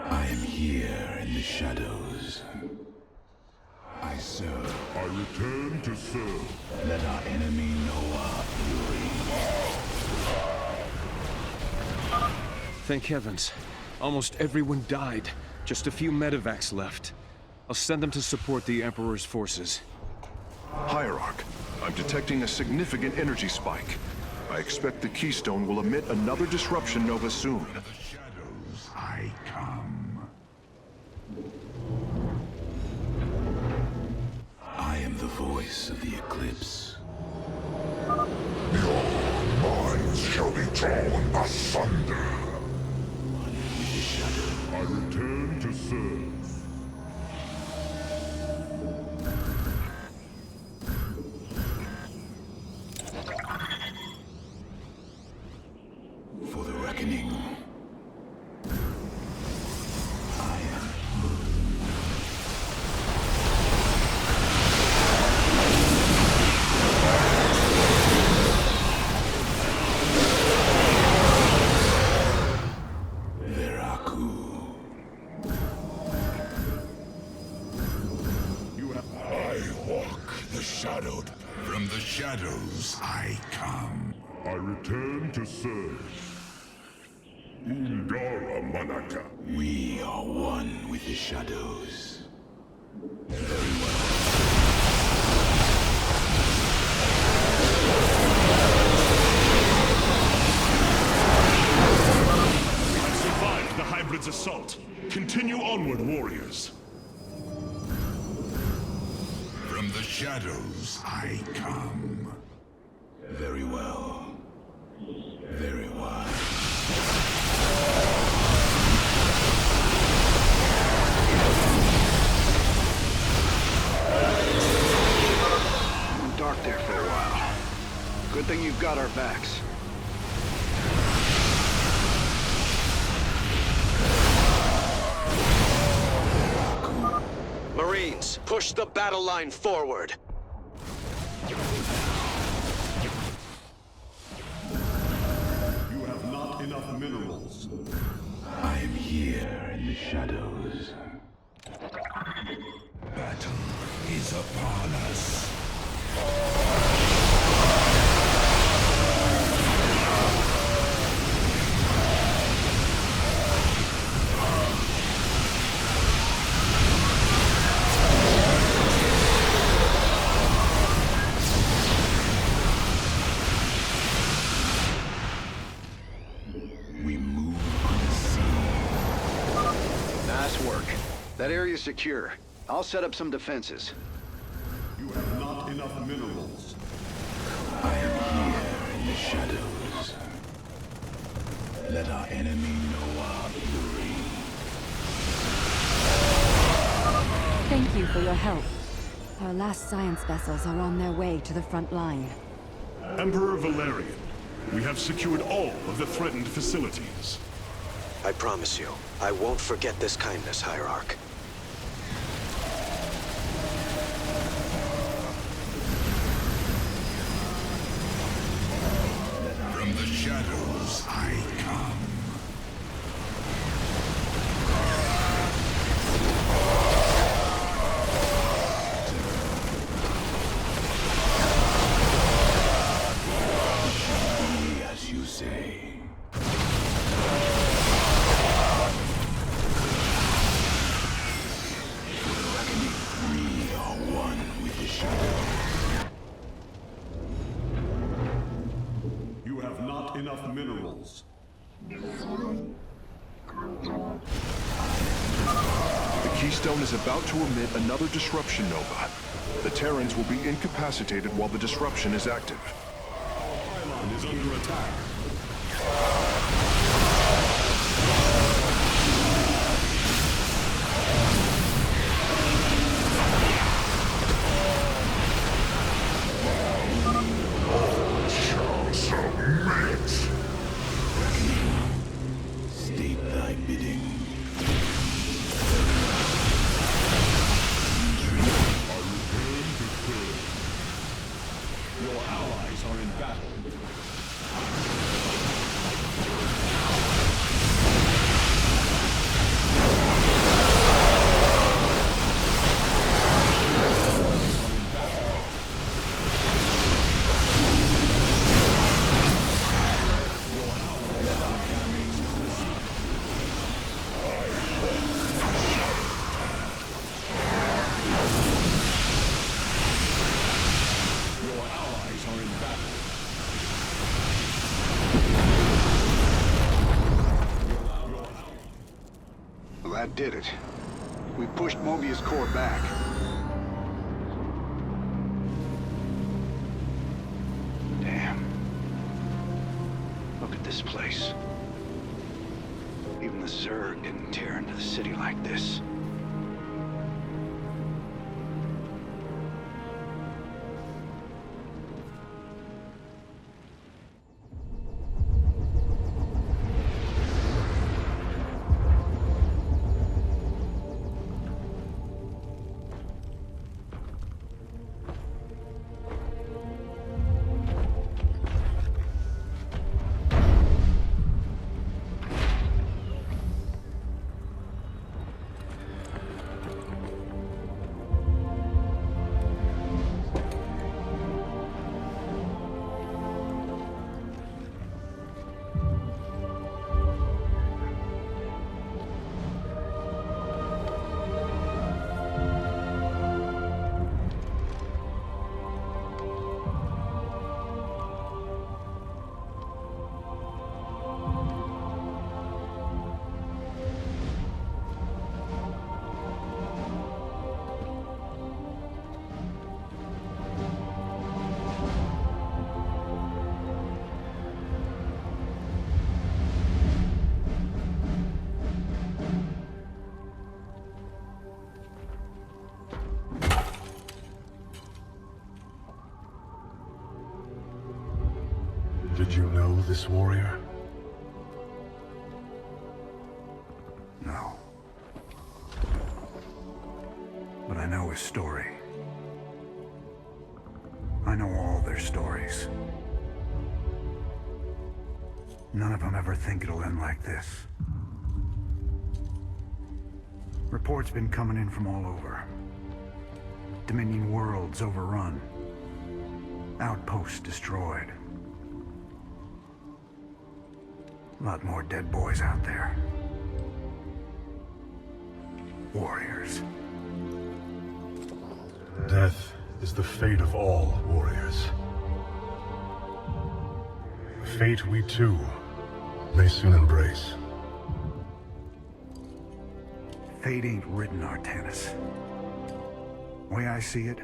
I am here in the shadows. I serve. I return to serve. Let our enemy know our fury. Thank heavens. Almost everyone died. Just a few medevacs left. I'll send them to support the Emperor's forces. Hierarch, I'm detecting a significant energy spike. I expect the Keystone will emit another disruption nova soon. The shadows I come. I am the voice of the eclipse. Your minds shall be torn asunder. One with the shadow. I return to serve. For the reckoning. I am. Veraku. I walk the shadowed. From the shadows I come. I return to serve. Undara Manaka. We are one with the shadows. We have survived the hybrid's assault. Continue onward, warriors. From the shadows I come. Very well. Very wise. Went dark there for a while. Good thing you've got our backs. Marines, push the battle line forward. You have not enough minerals. I am here in the shadows. Battle is upon us. That area's secure. I'll set up some defenses. You have not enough minerals. I am here in the shadows. Let our enemy know our fury. Thank you for your help. Our last science vessels are on their way to the front line. Emperor Valerian, we have secured all of the threatened facilities. I promise you, I won't forget this kindness, Hierarch. From the shadows I come. Be as you say. You have not enough minerals. The Keystone is about to emit another disruption nova. The Terrans will be incapacitated while the disruption is active. Island is under attack. State thy bidding. Your allies are in battle. Well, that did it. We pushed Mobius core back. Damn. Look at this place. Even the Zerg didn't tear into the city like this. Did you know this warrior? No. But I know his story. I know all their stories. None of them ever think it'll end like this. Reports been coming in from all over. Dominion worlds overrun. Outposts destroyed. A lot more dead boys out there. Warriors. Death is the fate of all warriors. A fate we too may soon embrace. Fate ain't written, Artanis. The way I see it,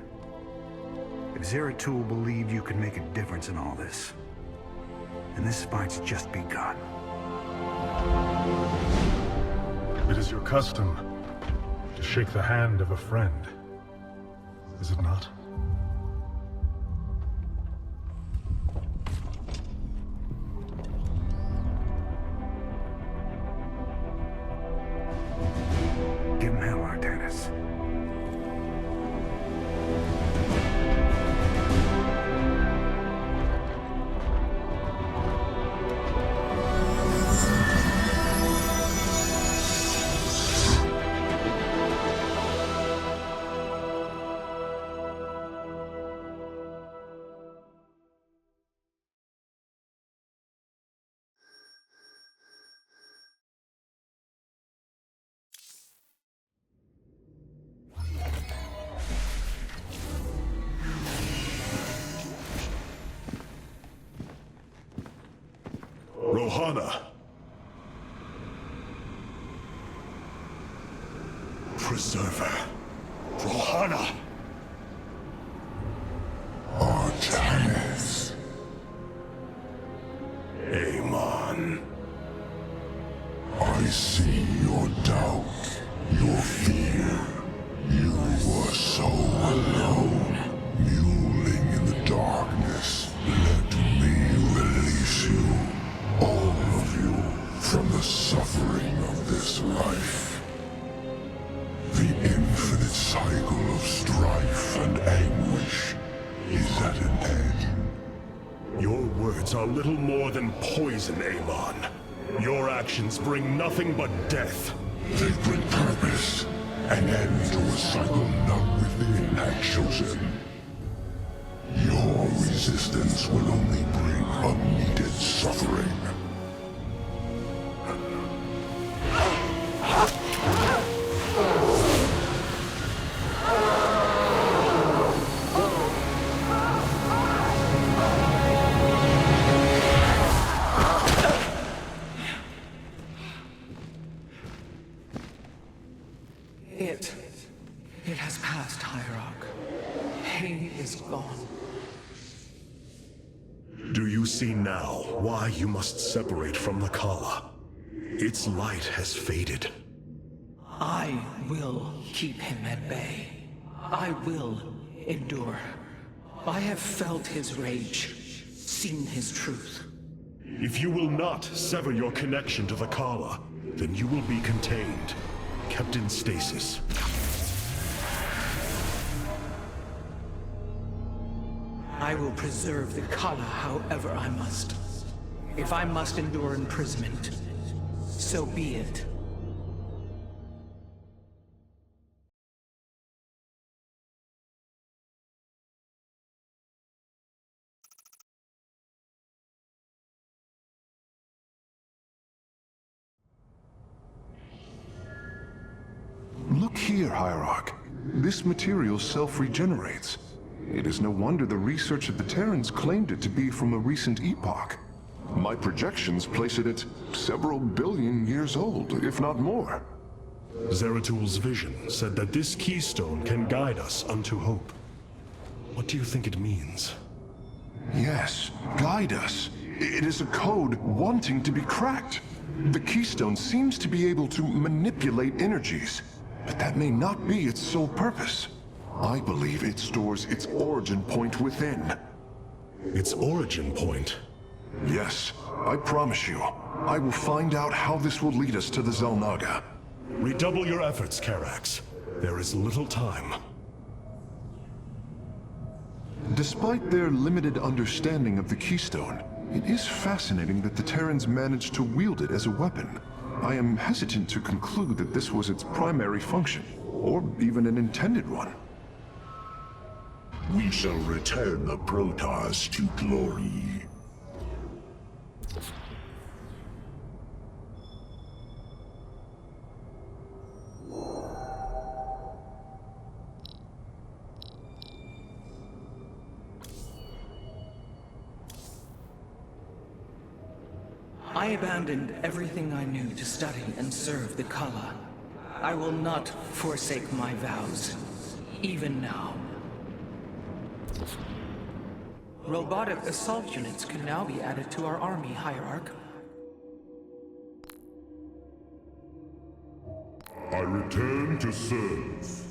if Zeratul believed you could make a difference in all this, then this fight's just begun. It is your custom to shake the hand of a friend, is it not? Give him hell, Artanis. Rohana. Preserver. Rohana. Artanis. Amon. I see your doubt, your fear. You were so alone, mewling in the darkness. Let me release you, all of you, from the suffering of this life. The infinite cycle of strife and anguish is at an end. Your words are little more than poison, Amon. Your actions bring nothing but death. They bring purpose, an end to a cycle none within had chosen. Your resistance will only bring unneeded suffering. It has passed, Hierarch. He is gone. Do you see now why you must separate from the Kala? Its light has faded. I will keep him at bay. I will endure. I have felt his rage, seen his truth. If you will not sever your connection to the Kala, then you will be contained, kept in stasis. I will preserve the Kala however I must. If I must endure imprisonment, so be it. Look here, Hierarch. This material self-regenerates. It is no wonder the research of the Terrans claimed it to be from a recent epoch. My projections place it at several billion years old, if not more. Zeratul's vision said that this keystone can guide us unto hope. What do you think it means? Yes, guide us. It is a code wanting to be cracked. The keystone seems to be able to manipulate energies, but that may not be its sole purpose. I believe it stores its origin point within. Its origin point? Yes, I promise you, I will find out how this will lead us to the Xel'Naga. Redouble your efforts, Karax. There is little time. Despite their limited understanding of the Keystone, it is fascinating that the Terrans managed to wield it as a weapon. I am hesitant to conclude that this was its primary function, or even an intended one. We shall return the protoss to glory. I abandoned everything I knew to study and serve the Kala. I will not forsake my vows, even now. Robotic assault units can now be added to our army, Hierarch. I return to serve.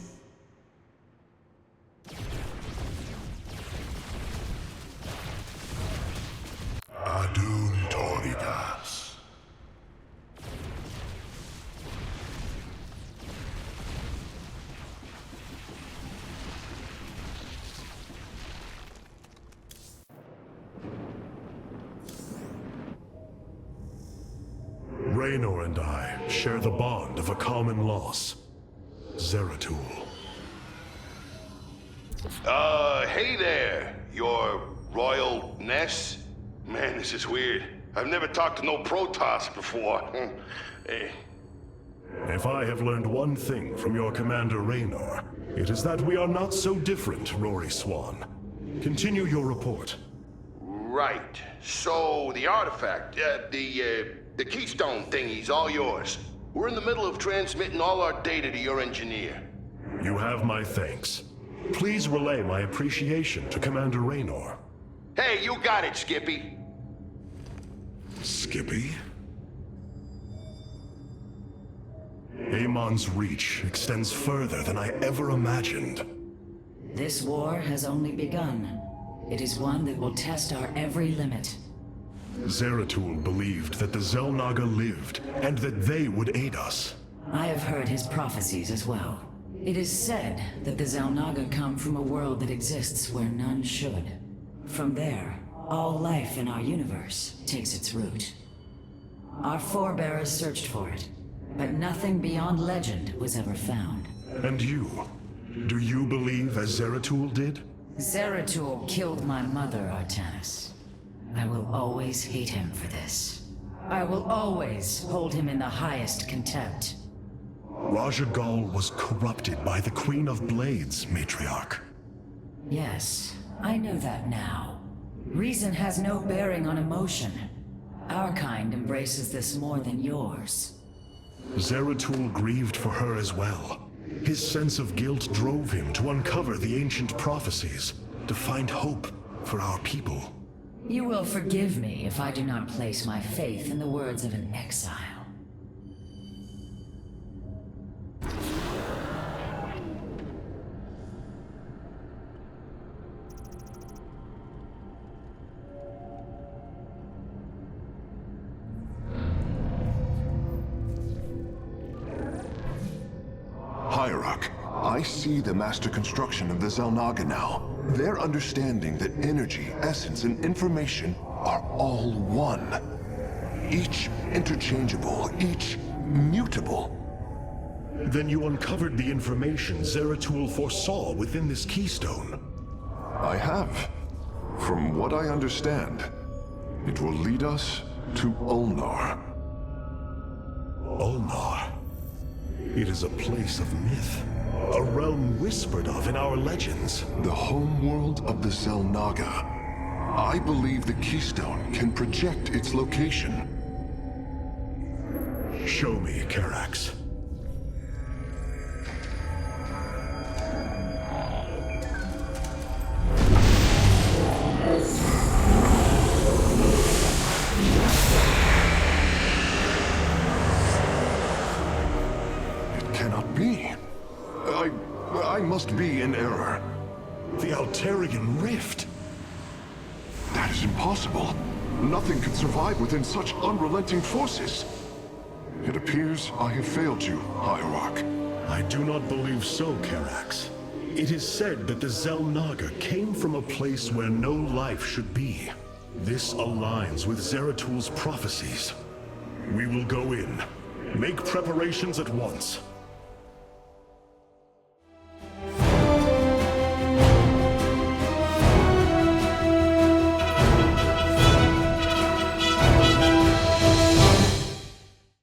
Adun Toridas. Raynor and I share the bond of a common loss. Zeratul. Hey there, your royalness? Man, this is weird. I've never talked to no protoss before. Hey. If I have learned one thing from your commander Raynor, it is that we are not so different, Rory Swan. Continue your report. Right. So, the artifact, the keystone thingy's all yours. We're in the middle of transmitting all our data to your engineer. You have my thanks. Please relay my appreciation to Commander Raynor. Hey, you got it, Skippy. Skippy? Amon's reach extends further than I ever imagined. This war has only begun. It is one that will test our every limit. Zeratul believed that the Xel'Naga lived, and that they would aid us. I have heard his prophecies as well. It is said that the Xel'Naga come from a world that exists where none should. From there, all life in our universe takes its root. Our forebears searched for it, but nothing beyond legend was ever found. And you? Do you believe as Zeratul did? Zeratul killed my mother, Artanis. I will always hate him for this. I will always hold him in the highest contempt. Raja Gal was corrupted by the Queen of Blades, Matriarch. Yes, I know that now. Reason has no bearing on emotion. Our kind embraces this more than yours. Zeratul grieved for her as well. His sense of guilt drove him to uncover the ancient prophecies, to find hope for our people. You will forgive me if I do not place my faith in the words of an exile. Hierarch, I see the master construction of the Xel'Naga now. Their understanding that energy, essence, and information are all one. Each interchangeable, each mutable. Then you uncovered the information Zeratul foresaw within this keystone. I have. From what I understand, it will lead us to Ulnar. Ulnar? It is a place of myth. A realm whispered of in our legends. The homeworld of the Xel'Naga. I believe the Keystone can project its location. Show me, Karax. It cannot be. I must be in error. The Altarian Rift. That is impossible. Nothing could survive within such unrelenting forces. It appears I have failed you, Hierarch. I do not believe so, Karax. It is said that the Xel'Naga came from a place where no life should be. This aligns with Zeratul prophecies. We will go in. Make preparations at once.